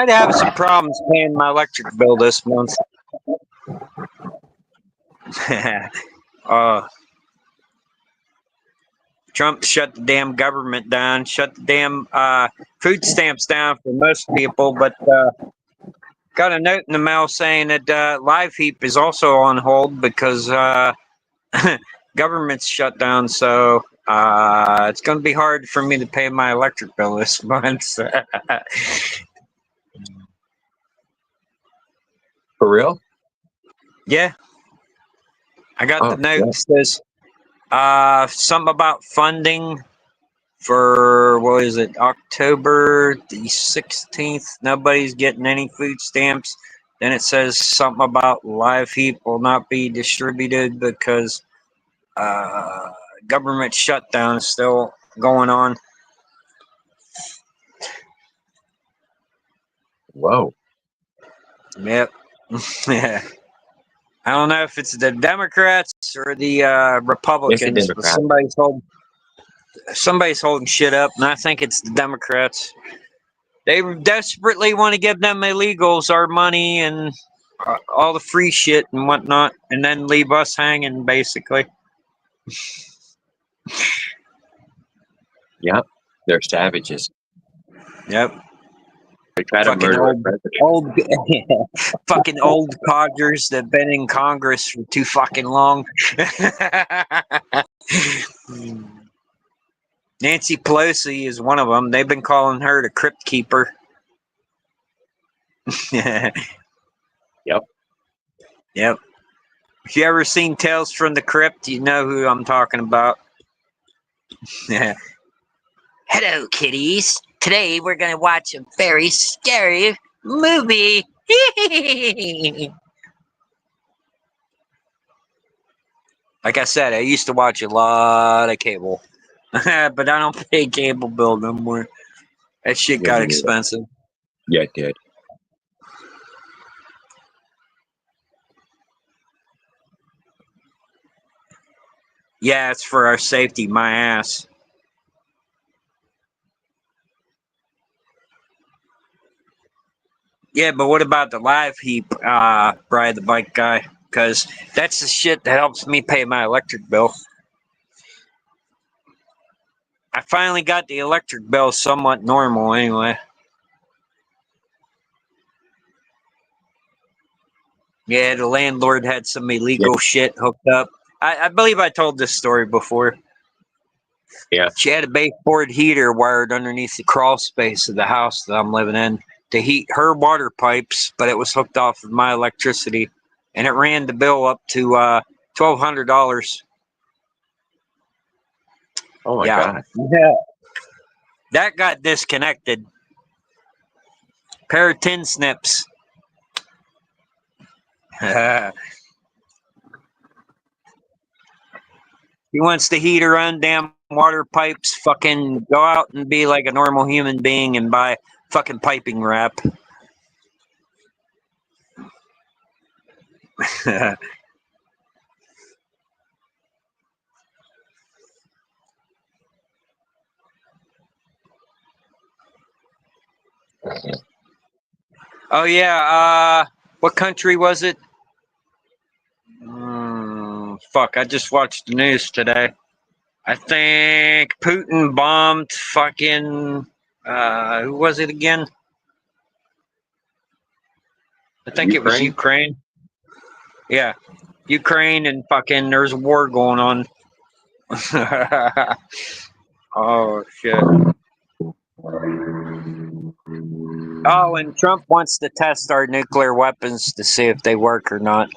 have some problems paying my electric bill this month. Trump shut the damn government down, shut the damn food stamps down for most people, but got a note in the mail saying that Live Heap is also on hold because government's shut down, so it's going to be hard for me to pay my electric bill this month. For real? Yeah, I got the Oh, note yeah. that says something about funding for, what is it, October the 16th. Nobody's getting any food stamps. Then it says something about live heat will not be distributed because government shutdown is still going on. Whoa. Yep. I don't know if it's the Democrats or the It's the Republicans, but Democrat. somebody's holding shit up, and I think it's the Democrats. They desperately want to give them illegals our money and all the free shit and whatnot, and then leave us hanging, basically. Yep. They're savages. Yep. They try to Fucking murder a old, president. fucking old codgers that've been in Congress for too fucking long. Nancy Pelosi is one of them. They've been calling her the Crypt Keeper. Yep. Yep. If you ever seen Tales from the Crypt, you know who I'm talking about. Hello, kiddies. Today we're going to watch a very scary movie. Like I said, I used to watch a lot of cable. But I don't pay cable bill no more. That shit Yeah, got me neither. expensive. Yeah, it did. Yeah, it's for our safety, my ass. Yeah, but what about the live heap, Brian the Bike Guy? Because that's the shit that helps me pay my electric bill. I finally got the electric bill somewhat normal anyway. Yeah, the landlord had some illegal shit hooked up. I believe I told this story before. Yeah. She had a baseboard heater wired underneath the crawl space of the house that I'm living in to heat her water pipes, but it was hooked off of my electricity, and it ran the bill up to $1,200. Oh my Yeah. God. Yeah. That got disconnected. Pair of tin snips. He wants to heat her own damn water pipes. Fucking go out and be like a normal human being and buy fucking piping wrap. Oh yeah, what country was it? Fuck, I just watched the news today. I think Putin bombed fucking who was it again? I think it was Ukraine. Yeah. Ukraine and fucking there's a war going on. Oh shit. Oh, and Trump wants to test our nuclear weapons to see if they work or not.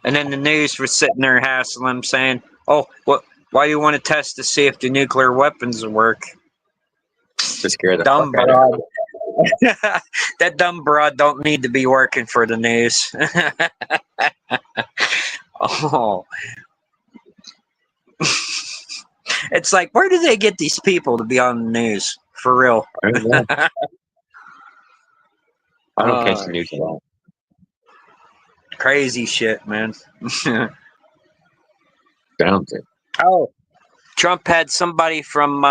And then the news was sitting there hassling him, saying, "Oh, what? Why do you want to test to see if the nuclear weapons work?" To scare the Dumb fuck out of broad. That dumb broad don't need to be working for the news. Oh, it's like, where do they get these people to be on the news? For real. I don't know. I don't catch the news at all. Crazy shit, man. Sounds it. Oh, Trump had somebody from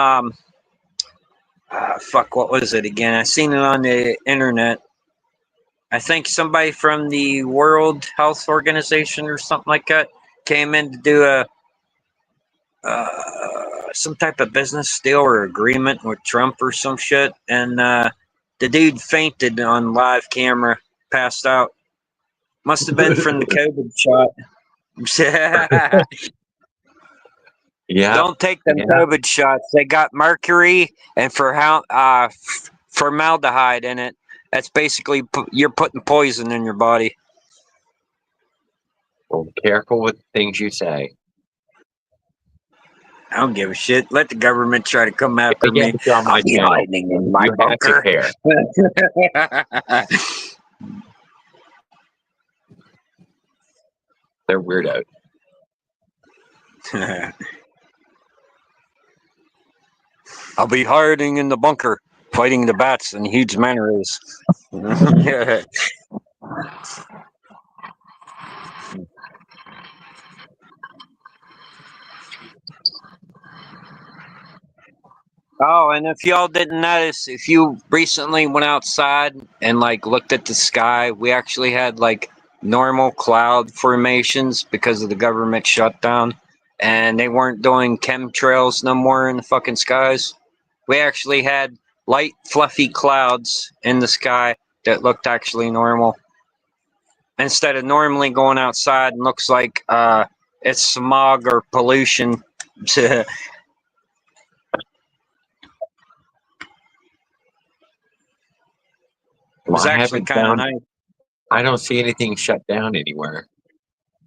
fuck, what was it again? I seen it on the internet. I think somebody from the World Health Organization or something like that came in to do a some type of business deal or agreement with Trump or some shit, and the dude fainted on live camera, passed out. Must have been from the COVID shot. Yeah. Don't take them Yeah. COVID shots. They got mercury and formaldehyde in it. That's basically you're putting poison in your body. Well, careful with things you say. I don't give a shit. Let the government try to come after Again, me. if you're on my I'll be channel, hiding in my you have bunker. to care. They're weirdos. I'll be hiding in the bunker, fighting the bats and huge manta rays. Oh, and if y'all didn't notice, if you recently went outside and like looked at the sky, we actually had like normal cloud formations because of the government shutdown, and they weren't doing chemtrails no more in the fucking skies. We actually had light, fluffy clouds in the sky that looked actually normal. Instead of normally going outside and looks like it's smog or pollution. It was Well, I actually haven't kind of found. nice. I don't see anything shut down anywhere.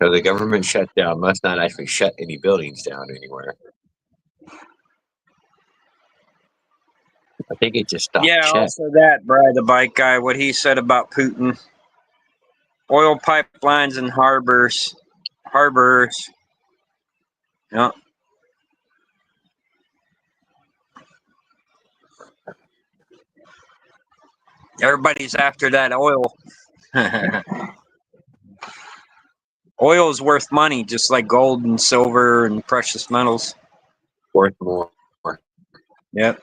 So the government shutdown must not actually shut any buildings down anywhere. I think it just stopped. Yeah, Check. also that, Brad, the bike guy, what he said about Putin. Oil pipelines and harbors. Yeah. Everybody's after that oil. Oil is worth money, just like gold and silver and precious metals. Worth more. Yep.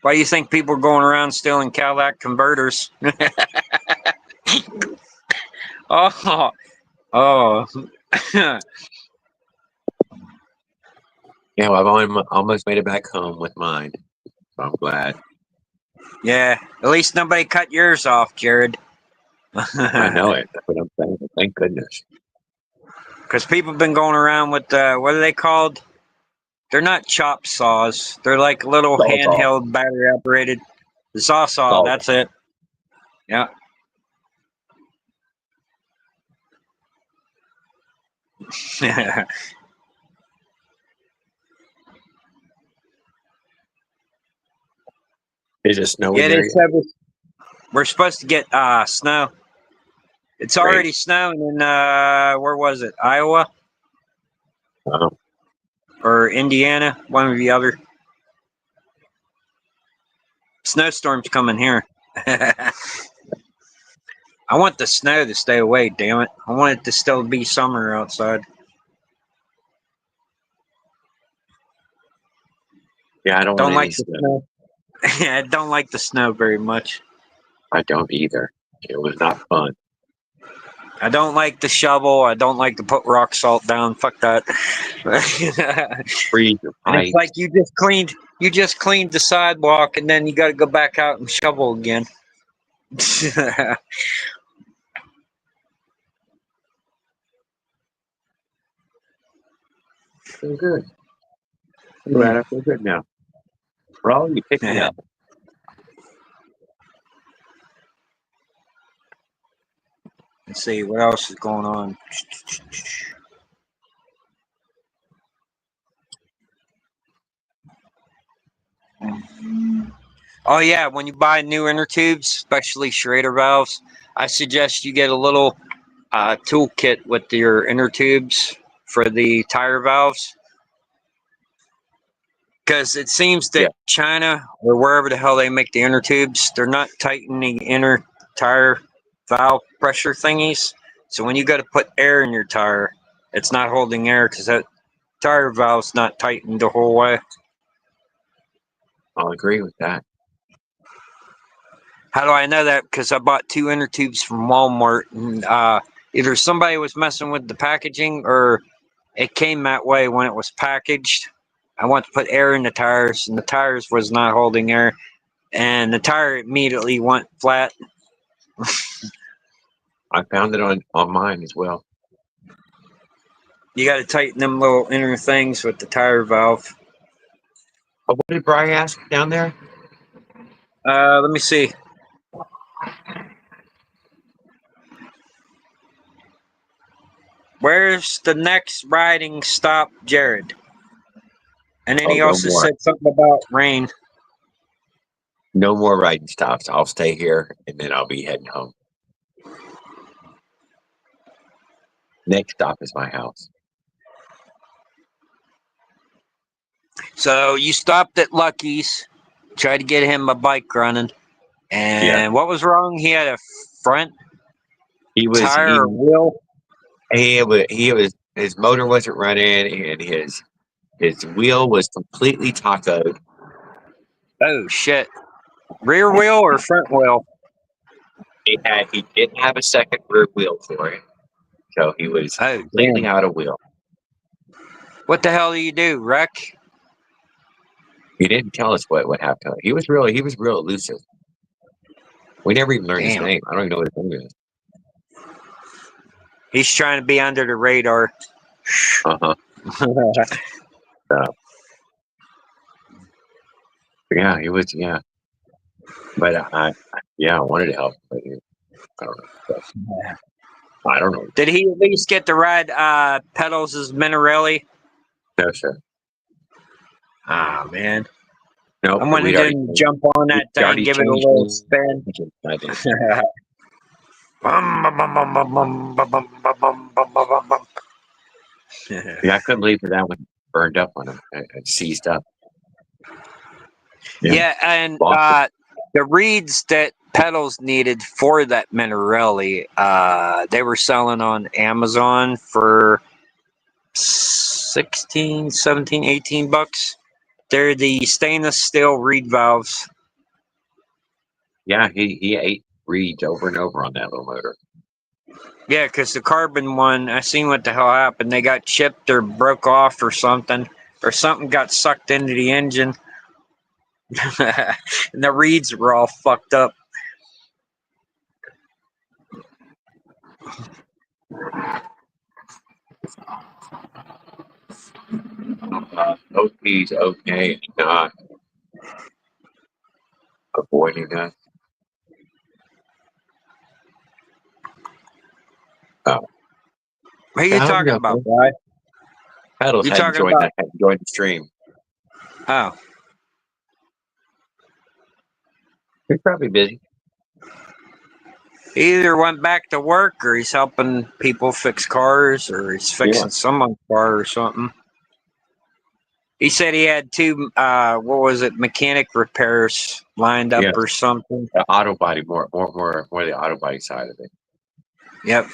Why do you think people are going around stealing Cadillac converters? Oh. Yeah, well, I've almost made it back home with mine. So I'm glad. Yeah, at least nobody cut yours off, Jared. I know it. That's what I'm saying. Thank goodness. Because people have been going around with, what are they called? They're not chop saws. They're like little Sawzall. handheld battery operated. The saw, Sawzall. that's it. Yeah. Is it snowing Yeah, there they yet? said we're supposed to get snow. It's Great. already snowing in, where was it? Iowa Uh-huh. or Indiana? One or the other. Snowstorm's coming here. I want the snow to stay away, damn it. I want it to still be summer outside. Yeah, I don't Don't want like any the snow. snow. I don't like the snow very much. I don't either. It was not fun. I don't like the shovel. I don't like to put rock salt down. Fuck that. Freeze your And it's pipes. like you just cleaned the sidewalk and then you got to go back out and shovel again. Feel good. I'm glad I feel good now. Bro, you picked me up. Let's see what else is going on. Oh yeah, when you buy new inner tubes, especially Schrader valves, I suggest you get a little toolkit with your inner tubes for the tire valves. Because it seems that China or wherever the hell they make the inner tubes, they're not tightening the inner tire valve pressure thingies. So when you got to put air in your tire, it's not holding air because that tire valve's not tightened the whole way. I'll agree with that. How do I know that? Because I bought 2 inner tubes from Walmart, and either somebody was messing with the packaging or it came that way when it was packaged. I want to put air in the tires, and the tires was not holding air, and the tire immediately went flat. I found it on mine as well. You got to tighten them little inner things with the tire valve. Oh, what did Bry ask down there? Let me see. Where's the next riding stop, Jared? And then Oh, he no also more. said something about rain. No more riding stops. I'll stay here and then I'll be heading home. Next stop is my house. So you stopped at Lucky's, tried to get him a bike running, and Yeah. what was wrong? He had a front He was tire or wheel. he was his motor wasn't running and his wheel was completely tacoed. Oh shit! Rear wheel or front wheel? He didn't have a second rear wheel for it. So he was Oh completely damn! out of wheel. What the hell do you do, wreck? He didn't tell us what happened. He was real elusive. We never even learned his Damn. name. I don't even know what his name is. He's trying to be under the radar. Uh-huh. Yeah, he was But I wanted to help, but I don't know. I don't know. Did he at least get to ride Pedals' Minarelli? No, sir. Ah man. Nope. I'm gonna jump on that we thing, already give it a changed little the spin. I think. Yeah, I couldn't believe that one burned up on him. It seized up. Yeah, and the reeds that Pedals needed for that Minarelli, they were selling on Amazon for 16, 17, 18 bucks. They're the stainless steel reed valves. Yeah, he ate reeds over and over on that little motor. Yeah, because the carbon one, I seen what the hell happened. They got chipped or broke off or something got sucked into the engine. And the reeds were all fucked up. OP's okay, not avoiding us. What are you talking about, guy? Pedals You hadn't talking joined about? joined the stream. Oh, He's probably busy. he either went back to work or he's helping people fix cars or he's fixing someone's car or something. He said he had two, mechanic repairs lined up or something. The auto body, more the auto body side of it. Yep.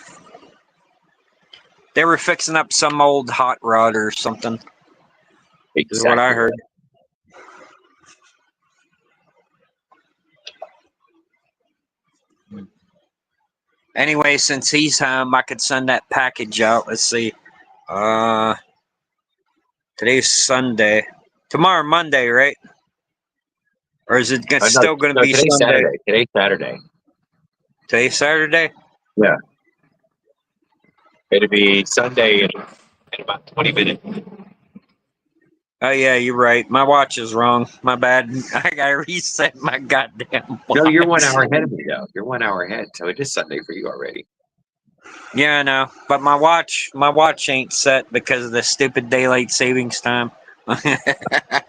They were fixing up some old hot rod or something. Exactly. Is what I heard. Anyway, since he's home, I could send that package out. Let's see. Today's Sunday. Tomorrow, Monday, right? Or is it still going to be today's Sunday? Saturday. Today's Saturday. Today's Saturday? Yeah. It'll be Sunday in about 20 minutes. Oh, yeah, you're right. My watch is wrong. My bad. I got to reset my goddamn watch. No, you're 1 hour ahead of me, though. You're 1 hour ahead, so it is Sunday for you already. Yeah, I know. But my watch ain't set because of the stupid daylight savings time. My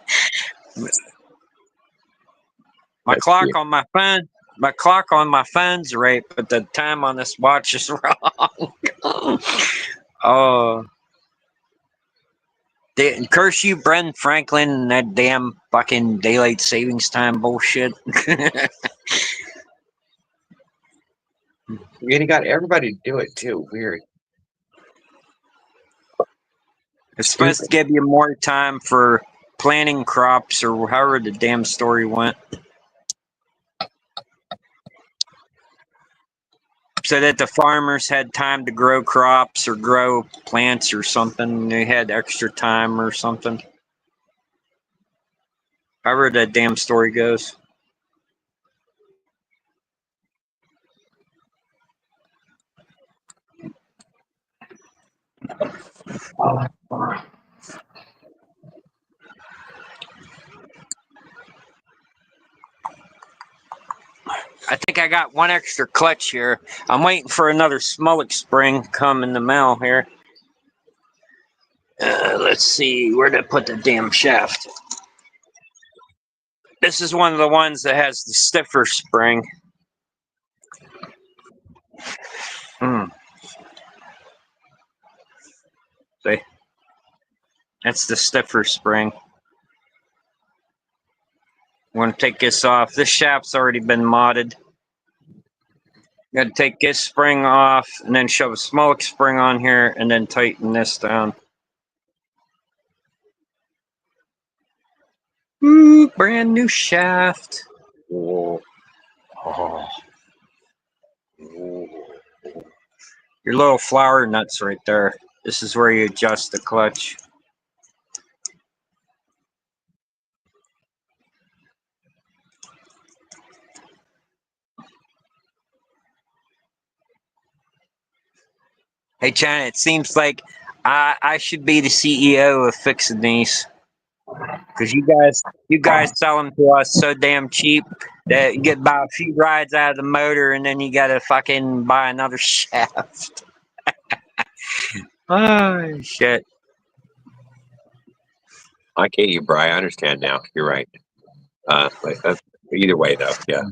clock on my phone's right, but the time on this watch is wrong. Oh. Curse you, Bren Franklin, and that damn fucking daylight savings time bullshit. You got everybody to do it, too. Weird. It's supposed to give you more time for planting crops or however the damn story went. So that the farmers had time to grow crops or grow plants or something. They had extra time or something. However that damn story goes. I think I got one extra clutch here. I'm waiting for another Smolek spring come in the mail here. Let's see, where did I put the damn shaft? This is one of the ones that has the stiffer spring. See? That's the stiffer spring. I'm going to take this off. This shaft's already been modded. Got to take this spring off and then shove a Smolek spring on here and then tighten this down. Ooh, brand new shaft. Whoa. Oh. Ooh. Your little flower nuts right there. This is where you adjust the clutch. Hey, China, it seems like I should be the CEO of fixing these. Because you guys sell them to us so damn cheap that you get about a few rides out of the motor and then you gotta fucking buy another shaft. Oh, shit. I get you, Bri. I understand now. You're right. But either way, though, yeah.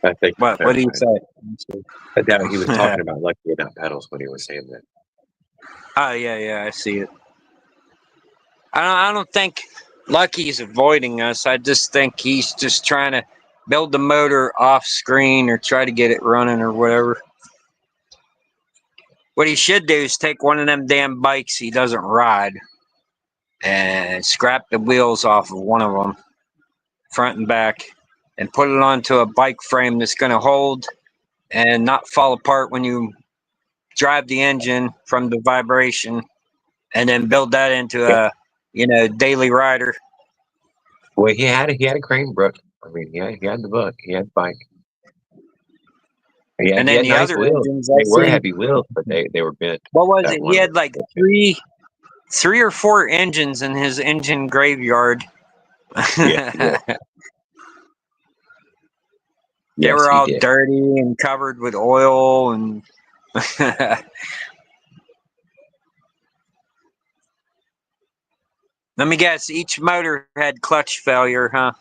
I think. What do you say? That he was talking about lucky enough pedals when he was saying that. Oh, yeah, I see it. I don't think Lucky's avoiding us. I just think he's just trying to build the motor off screen or try to get it running or whatever. What he should do is take one of them damn bikes he doesn't ride and scrap the wheels off of one of them, front and back, and put it onto a bike frame that's going to hold and not fall apart when you drive the engine from the vibration, and then build that into a daily rider. Well, he had a crane, Brooke. I mean, he had the book. He had the bike. And then the other engines, they were heavy wheels, but they were bent. What was it? He had like three or four engines in his engine graveyard. Yeah. They were all dirty and covered with oil and let me guess, each motor had clutch failure, huh?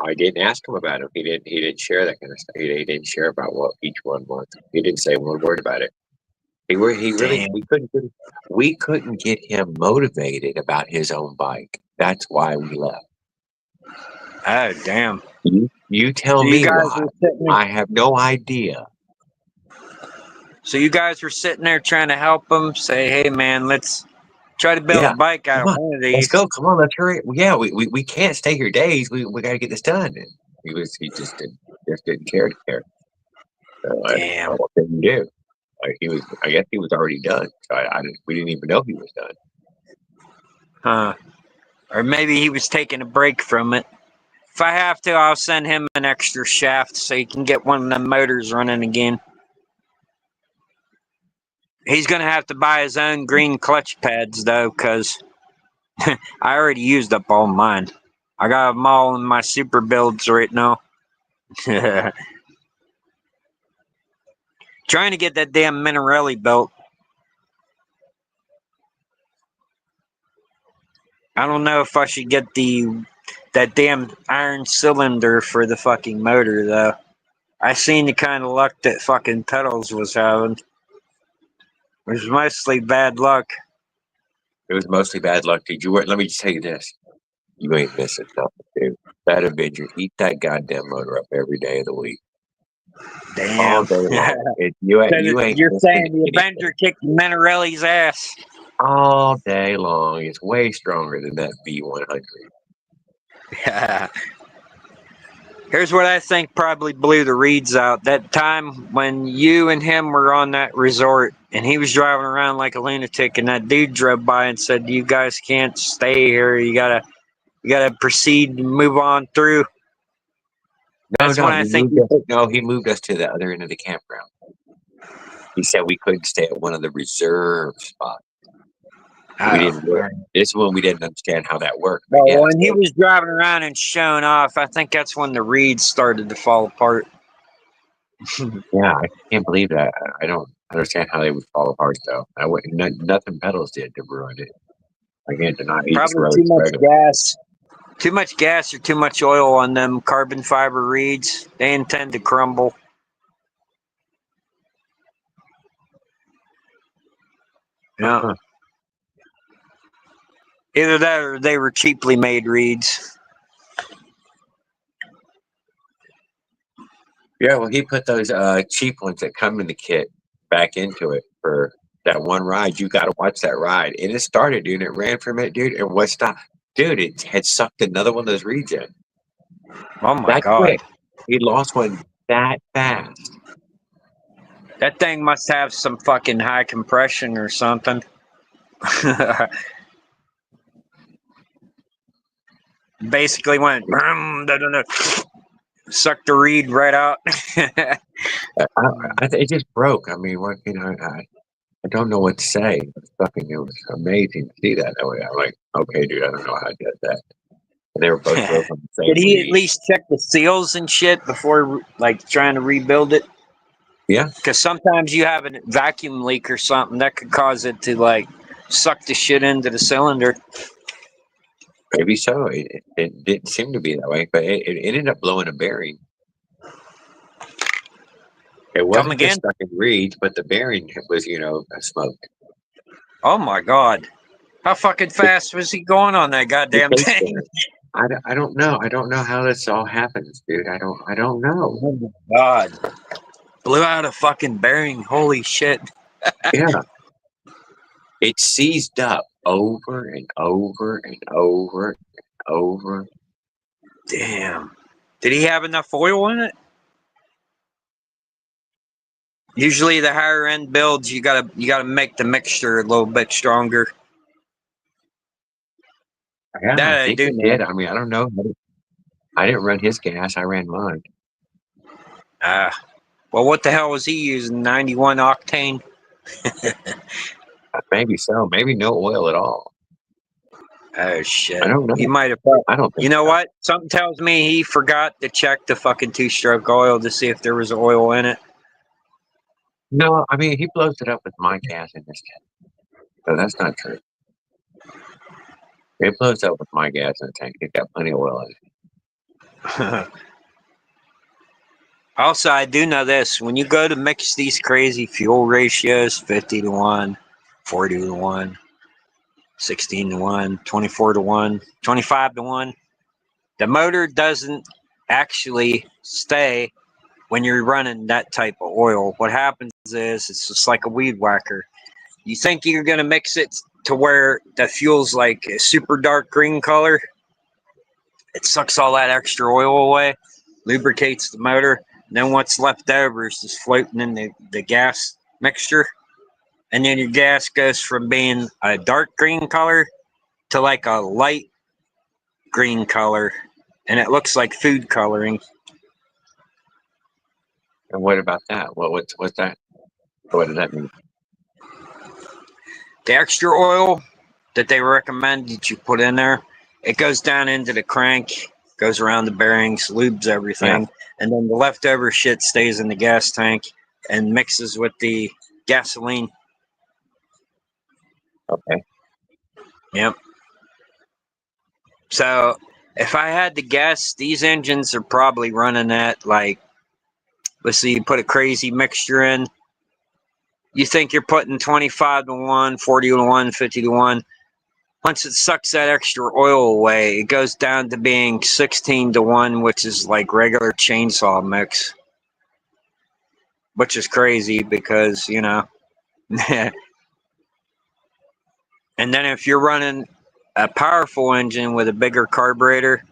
I didn't ask him about it. He didn't share that kind of stuff. He didn't share about what each one was. He didn't say one word about it. We couldn't get him motivated about his own bike. That's why we left. Oh, damn. You tell me why. I have no idea. So you guys were sitting there trying to help him, say, hey, man, let's try to build a bike out of one of these. Let's go. Come on, let's hurry. Yeah, we can't stay here days. We got to get this done. And he just didn't care to care. So damn. What can you do? I guess he was already done. So we didn't even know he was done. Huh. Or maybe he was taking a break from it. If I have to, I'll send him an extra shaft so he can get one of the motors running again. He's going to have to buy his own green clutch pads, though, because I already used up all mine. I got them all in my super builds right now. Trying to get that damn Minarelli built. I don't know if I should get that damn iron cylinder for the fucking motor, though. I seen the kind of luck that fucking Pedals was having. It was mostly bad luck. It was mostly bad luck. Let me just tell you this. You ain't missing nothing, dude. That Avenger, eat that goddamn motor up every day of the week. Damn. All day long. You're saying the Avenger kicked Minarelli's ass. All day long. It's way stronger than that V100. Yeah. Here's what I think probably blew the reeds out. That time when you and him were on that resort and he was driving around like a lunatic and that dude drove by and said, you guys can't stay here. You gotta proceed and move on through. No, he moved us to the other end of the campground. He said we couldn't stay at one of the reserve spots. We Oh, didn't. This is when we didn't understand how that worked. But well, yeah, when he so- was driving around and showing off, I think that's when the reeds started to fall apart. yeah, I can't believe that. I don't understand how they would fall apart though. Nothing pedals did to ruin it. I can't deny he just Probably rode too much regular. gas. Too much gas or too much oil on them carbon fiber reeds. They intend to crumble. Yeah. Uh-huh. Either that or they were cheaply made reeds. Yeah, well, he put those cheap ones that come in the kit back into it for that one ride. You got to watch that ride, and it started, dude. It ran for a minute, dude, and what stopped? Dude, it had sucked another one of those reeds in. Oh my That God. quick. He lost one that fast. That thing must have some fucking high compression or something. Basically went, sucked the reed right out. It just broke. I mean, what I don't know what to say. It was amazing to see that. I'm like, okay, dude, I don't know how I did that. And they were both broke on the same Did he at reed. least check the seals and shit before like trying to rebuild it? Yeah. Because sometimes you have a vacuum leak or something that could cause it to like suck the shit into the cylinder. Maybe so. It didn't seem to be that way, but it ended up blowing a bearing. It wasn't again? just stuck in reeds, but the bearing was, smoked. Oh my God. How fucking fast was he going on that goddamn The case thing? bearing. I don't know. I don't know how this all happens, dude. I don't know. Oh my God. Blew out a fucking bearing. Holy shit. Yeah. It seized up over and over and over and over. Damn. Did he have enough oil in it? Usually the higher end builds you gotta make the mixture a little bit stronger. Yeah, That I I think do it know. did. I mean, I don't know. I didn't run his gas. I ran mine. Well, what the hell was he using? 91 octane? Maybe so. Maybe no oil at all. Oh shit. I don't know. He might have. I don't think You know so. what? Something tells me he forgot to check the fucking two-stroke oil to see if there was oil in it. No, I mean, he blows it up with my gas in this tank. So that's not true. It blows up with my gas in the tank. It's got plenty of oil in it. Also, I do know this. When you go to mix these crazy fuel ratios, 50 to 1, 40 to 1, 16 to 1, 24 to 1, 25 to 1, the motor doesn't actually stay when you're running that type of oil. What happens is it's just like a weed whacker. You think you're going to mix it to where the fuel's like a super dark green color. It sucks all that extra oil away, lubricates the motor. And then what's left over is just floating in the gas mixture. And then your gas goes from being a dark green color to like a light green color. And it looks like food coloring. And what about that? What's that? What does that mean? The extra oil that they recommend that you put in there, it goes down into the crank, goes around the bearings, lubes everything, Yeah. and then the leftover shit stays in the gas tank and mixes with the gasoline. Okay. Yep. So if I had to guess, these engines are probably running at like, let's see, you put a crazy mixture in. You think you're putting 25 to 1, 40 to 1, 50 to 1. Once it sucks that extra oil away, it goes down to being 16 to 1, which is like regular chainsaw mix. Which is crazy because, you know. And then if you're running a powerful engine with a bigger carburetor,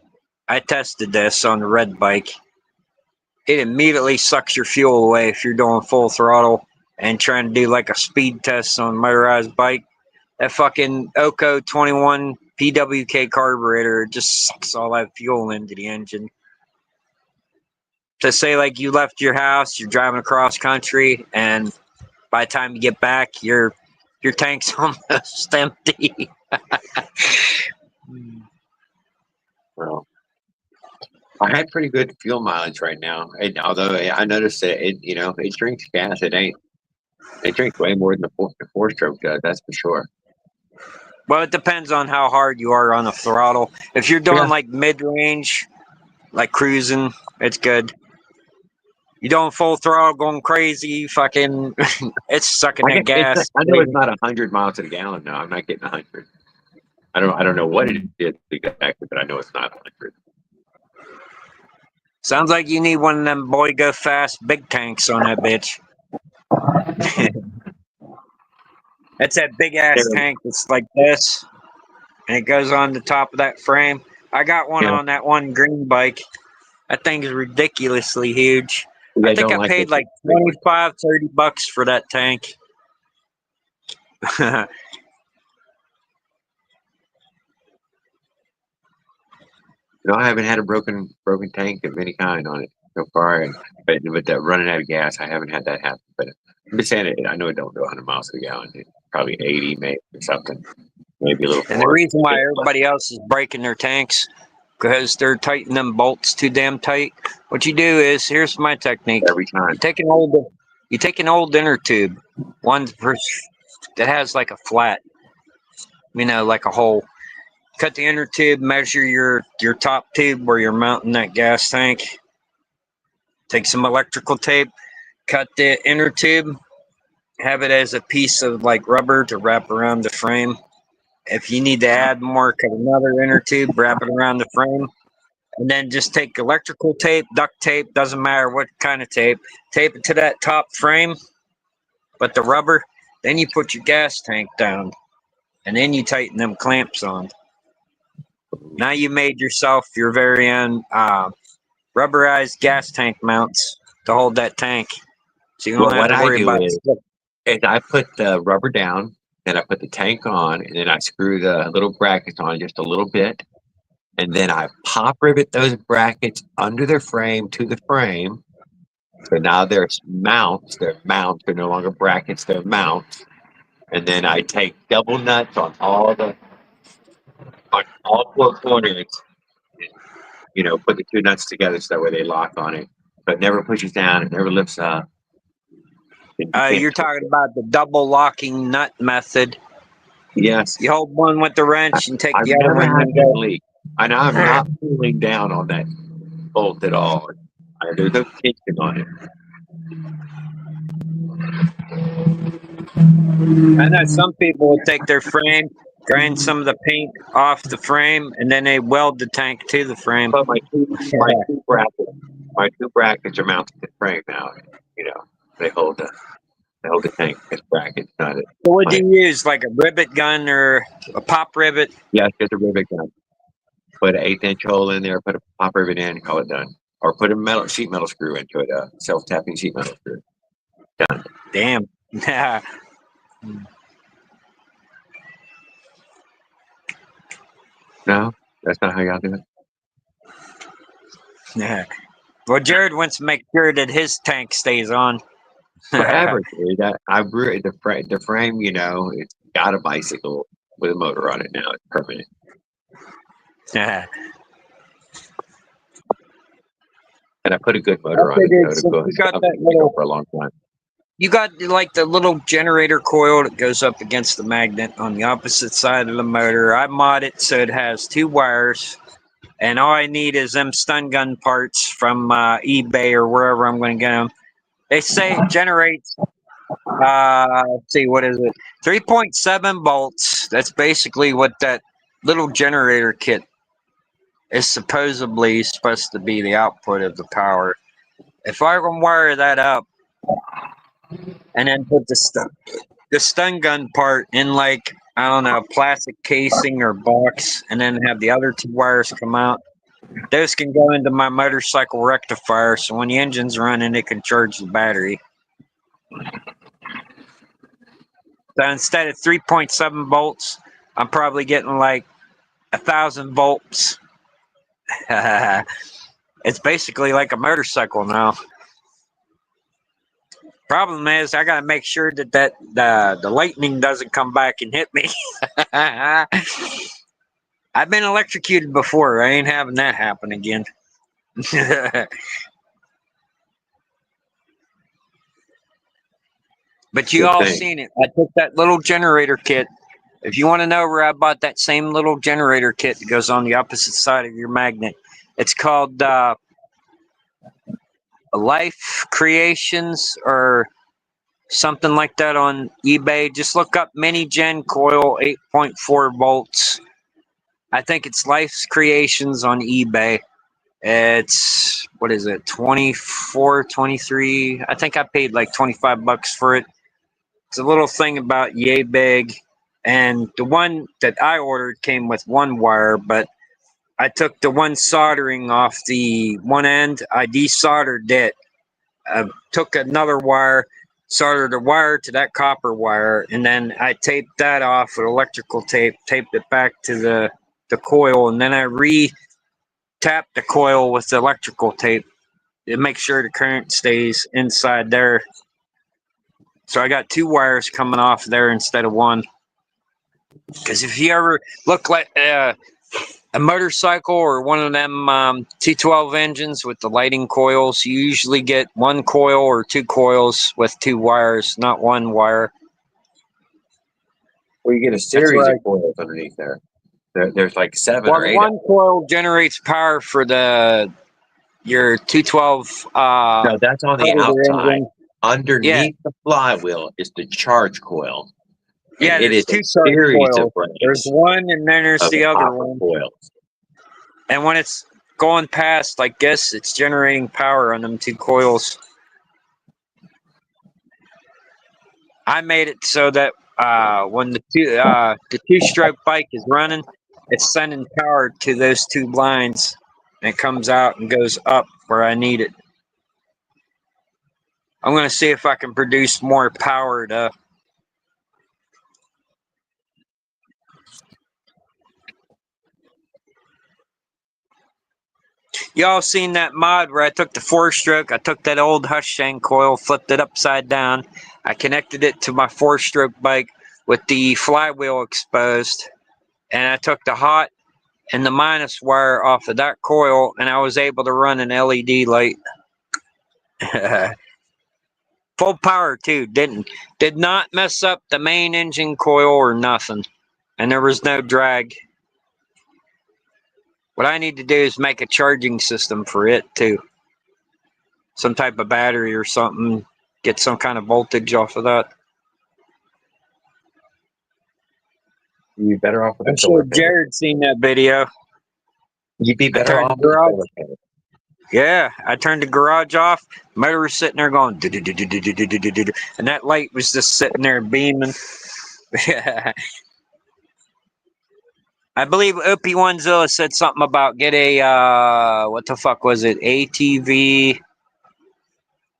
I tested this on the red bike. It immediately sucks your fuel away if you're doing full throttle and trying to do like a speed test on a motorized bike. That fucking OCO 21 PWK carburetor just sucks all that fuel into the engine. To say like you left your house, you're driving across country, and By the time you get back, your tank's almost empty. Well, I had pretty good fuel mileage right now. And although I noticed that it drinks gas, it drinks way more than the four stroke does. That's for sure. Well, it depends on how hard you are on the throttle. If you're doing Yeah. like mid-range, like cruising, it's good. You doing full throttle, going crazy, fucking, it's sucking that gas. I know it's not 100 miles to the gallon. No, I'm not getting 100. I don't know what it is exactly, but I know it's not 100. Sounds like you need one of them boy go fast big tanks on that bitch. That's that big ass tank that's like this, and it goes on the top of that frame. I got one on that one green bike. That thing is ridiculously huge. I think I paid like $25, $30 for that tank. No, I haven't had a broken tank of any kind on it so far. But with that running out of gas, I haven't had that happen. But I'm just saying it. I know it don't go 100 miles to the gallon. It's probably 80, maybe or something, maybe a little. And the reason why everybody else is breaking their tanks because they're tightening them bolts too damn tight. What you do is, here's my technique. Every time. You take an old inner tube, one that has like a flat, like a hole. Cut the inner tube, measure your top tube where you're mounting that gas tank. Take some electrical tape, cut the inner tube, have it as a piece of like rubber to wrap around the frame. If you need to add more, cut another inner tube, wrap it around the frame. And then just take electrical tape, duct tape, doesn't matter what kind of tape it to that top frame, but the rubber. Then you put your gas tank down, and then you tighten them clamps on. Now you made yourself your very own rubberized gas tank mounts to hold that tank. So you don't have to worry about it. I put the rubber down, then I put the tank on, and then I screw the little brackets on just a little bit. And then I pop rivet those brackets under the frame to the frame. So now there's mounts. They're mounts. They're no longer brackets. They're mounts. And then I take double nuts on all four corners. Put the two nuts together so that way they lock on it. But it never pushes down. It never lifts up. You're talking about the double locking nut method. Yes. You hold one with the wrench and take the other one and go. I know I'm not pulling down on that bolt at all. There's no tension on it. I know some people will take their frame, grind some of the paint off the frame, and then they weld the tank to the frame. But my two brackets are mounted to the frame now. They hold the tank as brackets, not it. So what do you use, like a rivet gun or a pop rivet? Yeah, it's just a rivet gun. Put an 1/8-inch hole in there, put a pop rivet in, call it done. Or put a sheet metal screw into it, a self-tapping sheet metal screw. Done. Damn. No, that's not how y'all do it. Yeah. Well, Jared wants to make sure that his tank stays on. Forever, dude. The frame, it's got a bicycle with a motor on it now. It's permanent. Yeah. And I put a good motor on it to go for a long time. You got like the little generator coil that goes up against the magnet on the opposite side of the motor. I mod it so it has 2 wires, and all I need is them stun gun parts from eBay or wherever I'm going to get them. They say it generates, let's see, what is it? 3.7 volts. That's basically what that little generator kit is supposedly supposed to be, the output of the power. If I can wire that up and then put the stun gun part in, like, I don't know, plastic casing or box, and then have the other 2 wires come out, those can go into my motorcycle rectifier, so when the engine's running, it can charge the battery. So instead of 3.7 volts, I'm probably getting like 1,000 volts. It's basically like a motorcycle now. Problem is, I gotta make sure that the lightning doesn't come back and hit me. I've been electrocuted before. I ain't having that happen again. But you Good all thing. seen it. I took that little generator kit. If you want to know where I bought that same little generator kit that goes on the opposite side of your magnet, it's called Life Creations or something like that on eBay. Just look up mini gen coil 8.4 volts. I think it's Life's Creations on eBay. It's, what is it, 24, 23? I think I paid like $25 for it. It's a little thing about yay big. And the one that I ordered came with one wire, but I took the one soldering off the one end. I desoldered it. I took another wire, soldered a wire to that copper wire, and then I taped that off with electrical tape, taped it back to the coil, and then I tapped the coil with the electrical tape to make sure the current stays inside there. So I got two wires coming off there instead of one. Because if you ever look like a motorcycle or one of them T12 engines with the lighting coils, you usually get one coil or two coils with two wires, not one wire. Well, you get a series of coils underneath there. There's like 7 Well, or 8. one coil generates power for your 212. No, that's on the carburetor outside. engine. Underneath the flywheel is the charge coil. Yeah, And it there's is a two charge series coils. of rings There's one, and then there's of the other copper one. coils. And when it's going past like this, it's generating power on them two coils. I made it so that when the two-stroke bike is running, it's sending power to those two lines, and it comes out and goes up where I need it. I'm going to see if I can produce more power to. Y'all seen that mod where I took the 4-stroke, I took that old Hushang coil, flipped it upside down, I connected it to my 4-stroke bike with the flywheel exposed, and I took the hot and the minus wire off of that coil, and I was able to run an LED light. Full power too, did not mess up the main engine coil or nothing, and there was no drag. What I need to do is make a charging system for it too. Some type of battery or something. Get some kind of voltage off of that. You'd be better off with I'm a solar sure panel. Jared's seen that video. You'd be better turned off the with a garage- solar panel. Yeah, I turned the garage off. Motor was sitting there going, "Do-do-do-do-do-do-do-do-do," and that light was just sitting there beaming. I believe Opie Onezilla said something about get a what the fuck was it? ATV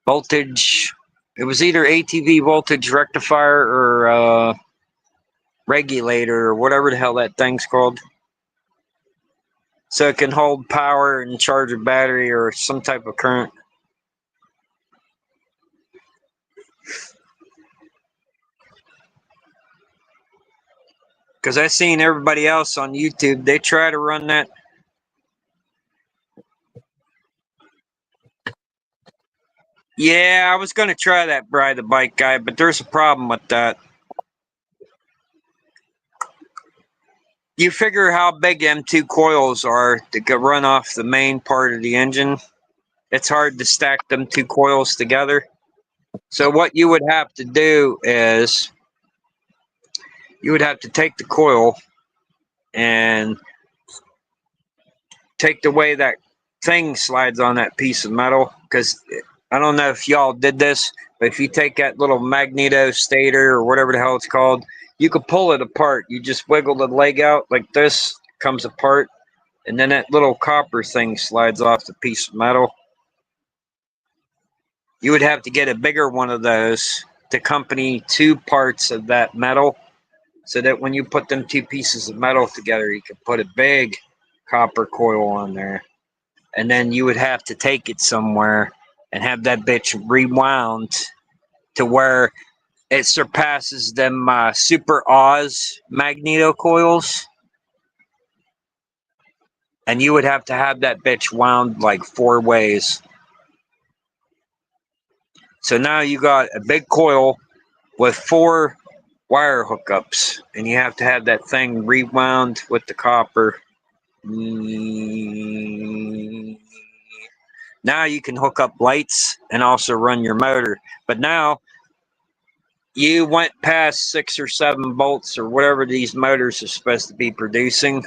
voltage. It was either ATV voltage rectifier or regulator or whatever the hell that thing's called. So it can hold power and charge a battery or some type of current. Because I've seen everybody else on YouTube, they try to run that. Yeah, I was going to try that Ride the Bike guy, but there's a problem with that. You figure how big them two coils are that could run off the main part of the engine. It's hard to stack them two coils together. So what you would have to do is you would have to take the coil and take the way that thing slides on that piece of metal, because I don't know if y'all did this, but if you take that little magneto stator or whatever the hell it's called, you could pull it apart. You just wiggle the leg out like this, comes apart, and then that little copper thing slides off the piece of metal. You would have to get a bigger one of those to accompany two parts of that metal, so that when you put them two pieces of metal together, you could put a big copper coil on there. And then you would have to take it somewhere and have that bitch rewound to where it surpasses them Super Oz magneto coils. And you would have to have that bitch wound like 4 ways. So now you got a big coil with 4 wire hookups, and you have to have that thing rewound with the copper. Now you can hook up lights and also run your motor. But now you went past 6 or 7 volts or whatever these motors are supposed to be producing.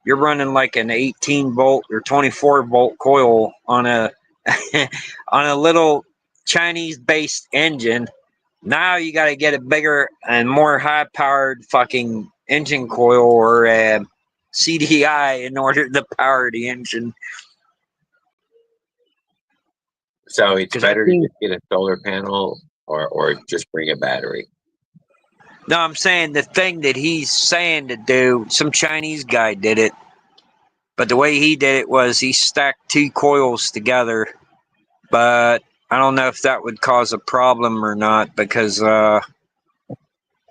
You're running like an 18 volt or 24 volt coil on a on a little Chinese based engine. Now you got to get a bigger and more high powered fucking engine coil or a CDI in order to power the engine. So it's 'Cause I better to think- just get a solar panel or just bring a battery. No, I'm saying the thing that he's saying to do, some Chinese guy did it. But the way he did it was he stacked 2 coils together. But I don't know if that would cause a problem or not because what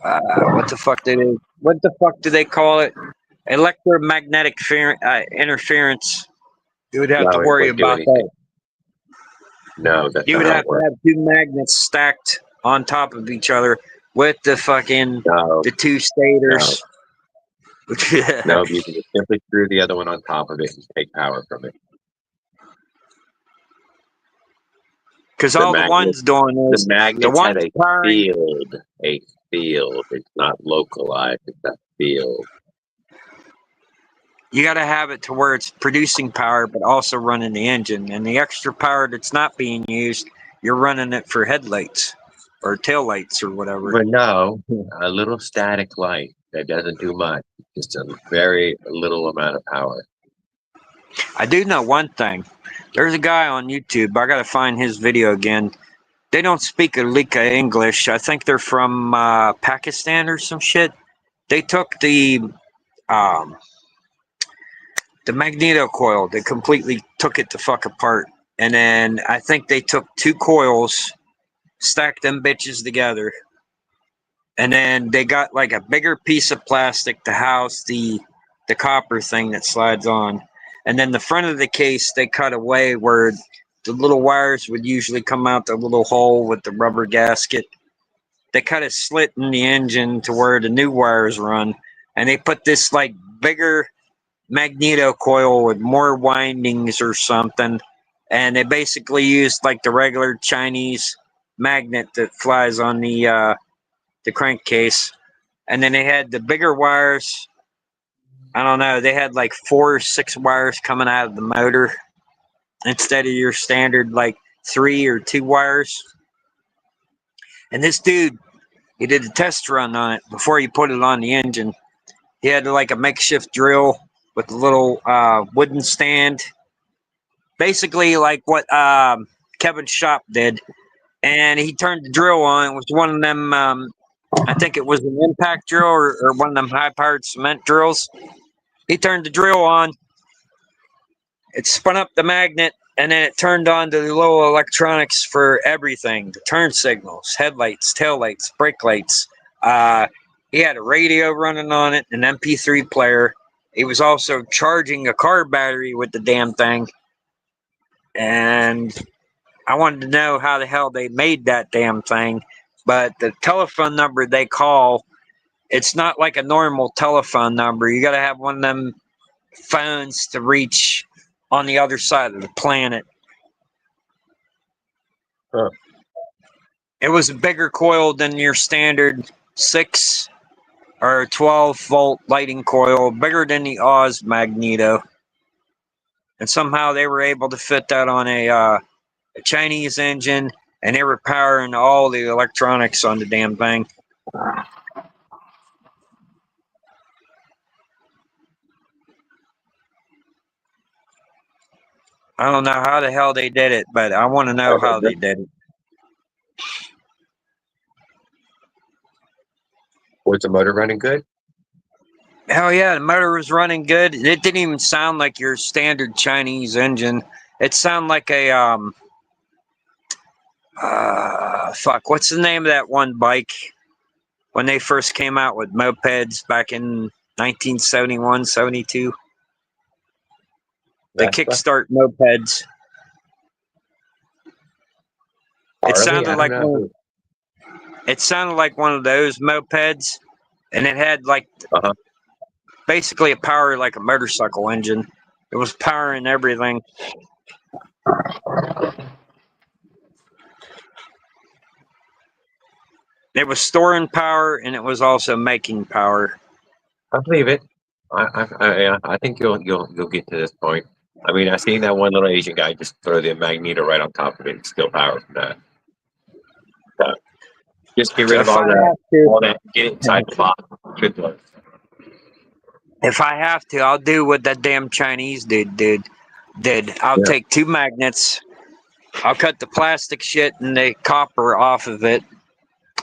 the fuck do they call it? Electromagnetic interference. You would have to No, it worry wouldn't do about anything. that. No, that's You not would how have it to works. have 2 magnets stacked on top of each other with the fucking No, the 2 stators. no, you can just simply screw the other one on top of it and take power from it. Because The all the magnet- one's doing The is the magnets one's had a powering. field. It's not localized. It's a field. You got to have it to where it's producing power, but also running the engine. And the extra power that's not being used, you're running it for headlights or taillights or whatever. But no, a little static light that doesn't do much. Just a very little amount of power. I do know one thing. There's a guy on YouTube. I got to find his video again. They don't speak a lick of English. I think they're from Pakistan or some shit. They took the magneto coil. They completely took it the fuck apart. And then I think they took 2 coils, stacked them bitches together. And then they got like a bigger piece of plastic to house the copper thing that slides on. And then the front of the case, they cut away where the little wires would usually come out the little hole with the rubber gasket. They cut a slit in the engine to where the new wires run. And they put this like bigger magneto coil with more windings or something. And they basically used like the regular Chinese magnet that flies on the crankcase. And then they had the bigger wires. I don't know. They had like 4 or 6 wires coming out of the motor instead of your standard like 3 or 2 wires. And this dude, he did a test run on it before he put it on the engine. He had like a makeshift drill with a little wooden stand, basically like what Kevin Shop did. And he turned the drill on. It was one of them. I think it was an impact drill or one of them high-powered cement drills. He turned the drill on. It spun up the magnet, and then it turned on to the little electronics for everything: the turn signals, headlights, taillights, brake lights. He had a radio running on it, an MP3 player. He was also charging a car battery with the damn thing. And I wanted to know how the hell they made that damn thing. But the telephone number they call, it's not like a normal telephone number. You got to have one of them phones to reach on the other side of the planet. Huh. It was a bigger coil than your standard 6 or 12 volt lighting coil, bigger than the Oz magneto. And somehow they were able to fit that on a Chinese engine, and they were powering all the electronics on the damn thing. I don't know how the hell they did it, but I want to know how they did it. Was the motor running good? Hell yeah, the motor was running good. It didn't even sound like your standard Chinese engine. It sounded like a fuck, what's the name of that one bike when they first came out with mopeds back in 1971, 72? The Vespa? kickstart mopeds. It Harley? sounded I don't like know. it sounded like one of those mopeds, and it had like Uh-huh. basically a power like a motorcycle engine. It was powering everything. It was storing power, and it was also making power. I believe it. Yeah, I think you'll get to this point. I mean, I seen that one little Asian guy just throw the magneto right on top of it and still power from that. So, just get rid of all that. Get it inside the box. Good luck. If I have to, I'll do what that damn Chinese dude did. I'll Yeah. take 2 magnets. I'll cut the plastic shit and the copper off of it, You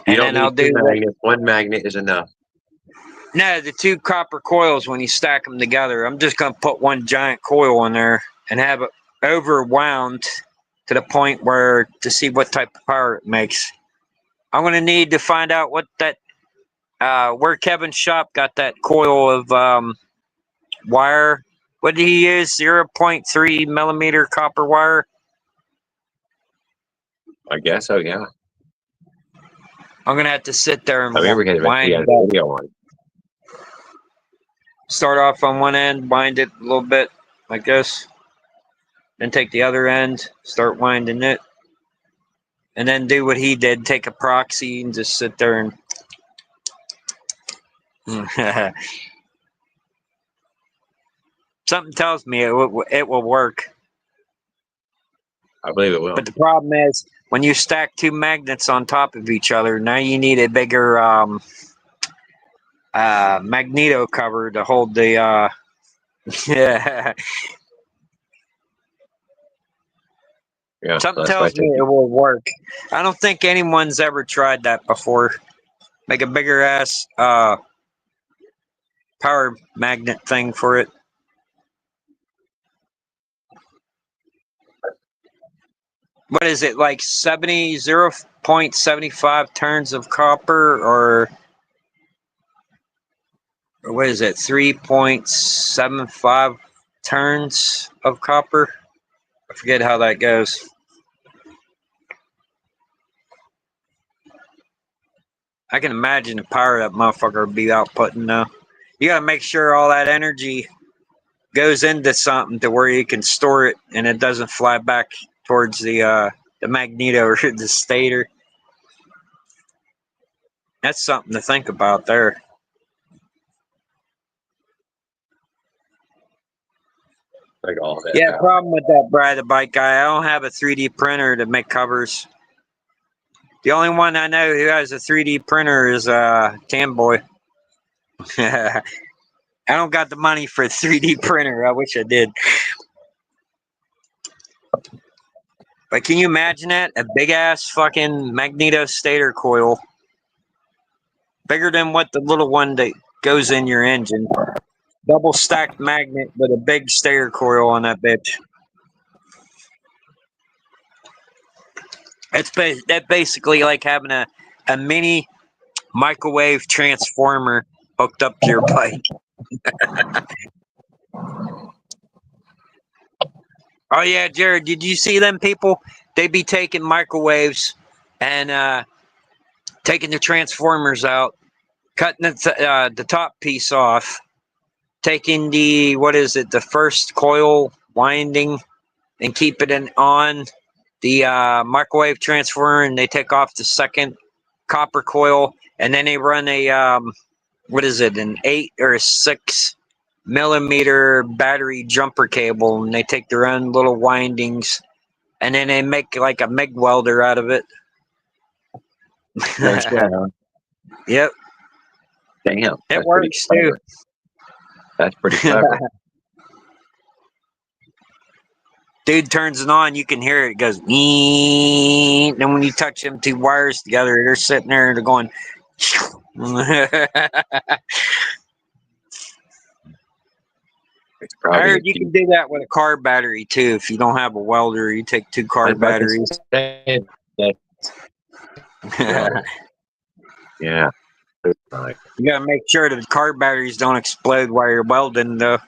and don't then need I'll do two magnets. One magnet is enough. no the 2 copper coils when you stack them together. I'm just gonna put one giant coil in there and have it overwound to the point where to see what type of power it makes. I'm gonna need to find out what that where Kevin's shop got that coil of wire. What did he use? 0.3 millimeter copper wire. I guess so. Yeah. I'm gonna have to sit there and I remember he wind had it a up. video on. Start off on one end, wind it a little bit like this, then take the other end, start winding it, and then do what he did: take a proxy and just sit there and. Something tells me it will work. I believe it will. But the problem is when you stack 2 magnets on top of each other, now you need a bigger magneto cover to hold the Yeah. something That's why I tells me think it will work. I don't think anyone's ever tried that before. Make a bigger ass power magnet thing for it. What is it, like 0.75 turns of copper, or what is it, 3.75 turns of copper? I forget how that goes. I can imagine the power that motherfucker would be outputting though. You gotta make sure all that energy goes into something to where you can store it and it doesn't fly back towards the magneto or the stator. That's something to think about there. like all that. Yeah, problem with that Brad the bike guy, I don't have a 3D printer to make covers. The only one I know who has a 3D printer is Tamboy. I don't got the money for a 3D printer. I wish I did. But can you imagine that? A big ass fucking magneto stator coil. Bigger than what the little one that goes in your engine. Double stacked magnet with a big stator coil on that bitch. That's basically like having a mini microwave transformer hooked up to your bike. Oh yeah, Jared, did you see them people? They be taking microwaves and taking the transformers out, cutting the top piece off, taking the the first coil winding, and keep it on the microwave transformer, and they take off the second copper coil, and then they run a an 8 or a 6 millimeter battery jumper cable, and they take their own little windings, and then they make like a MIG welder out of it. That's right, huh? Yep, Damn. it works too. That's pretty clever. Dude turns it on, you can hear it. It goes, and then when you touch them 2 wires together, they're sitting there and they're going. It's I probably heard you can do that with a car battery too. If you don't have a welder, you take 2 car batteries. Yeah. Right. You gotta make sure that the car batteries don't explode while you're welding, though.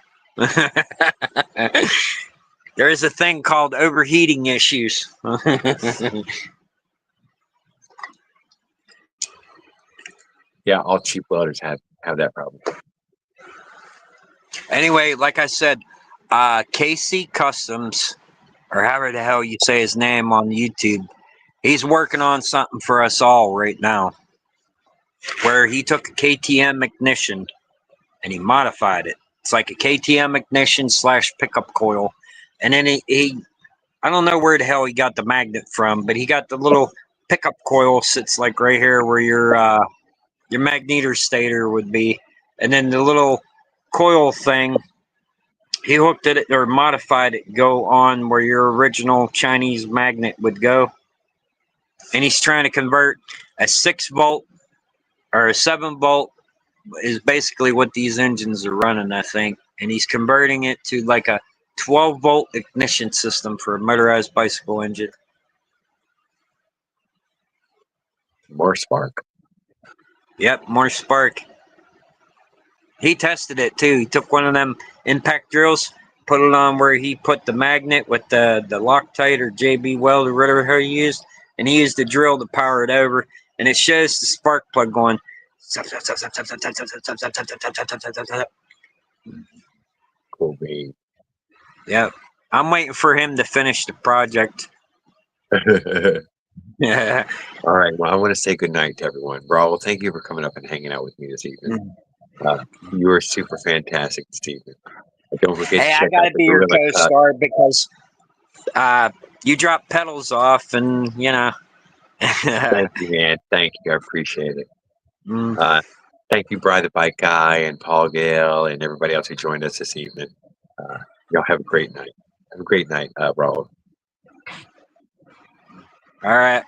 There is a thing called overheating issues. Yeah, all cheap welders have that problem. Anyway, like I said, KC Customs, or however the hell you say his name on YouTube, he's working on something for us all right now. Where he took a KTM ignition and he modified it. It's like a KTM ignition / pickup coil. And then he I don't know where the hell he got the magnet from, but he got the little pickup coil sits like right here where your magnetor stator would be. And then the little coil thing, he hooked it or modified it go on where your original Chinese magnet would go. And he's trying to convert a 6-volt or a 7-volt is basically what these engines are running, I think. And he's converting it to like a 12-volt ignition system for a motorized bicycle engine. More spark. Yep, more spark. He tested it too. He took one of them impact drills, put it on where he put the magnet with the Loctite or JB Weld or whatever he used, and he used the drill to power it over, and it shows the spark plug going. Cool bean. Yep. I'm waiting for him to finish the project. Yeah. All right. Well, I want to say good night to everyone. Raul, thank you for coming up and hanging out with me this evening. You were super fantastic this evening. Don't forget Hey, to I check gotta out the be your Gorilla Cut. co-star because you drop pedals off, and you know. Thank you, man. Thank you. I appreciate it. Mm. Thank you, Brian the Bike Guy and Paul Gale and everybody else who joined us this evening. Y'all have a great night. Have a great night, Raul. All right.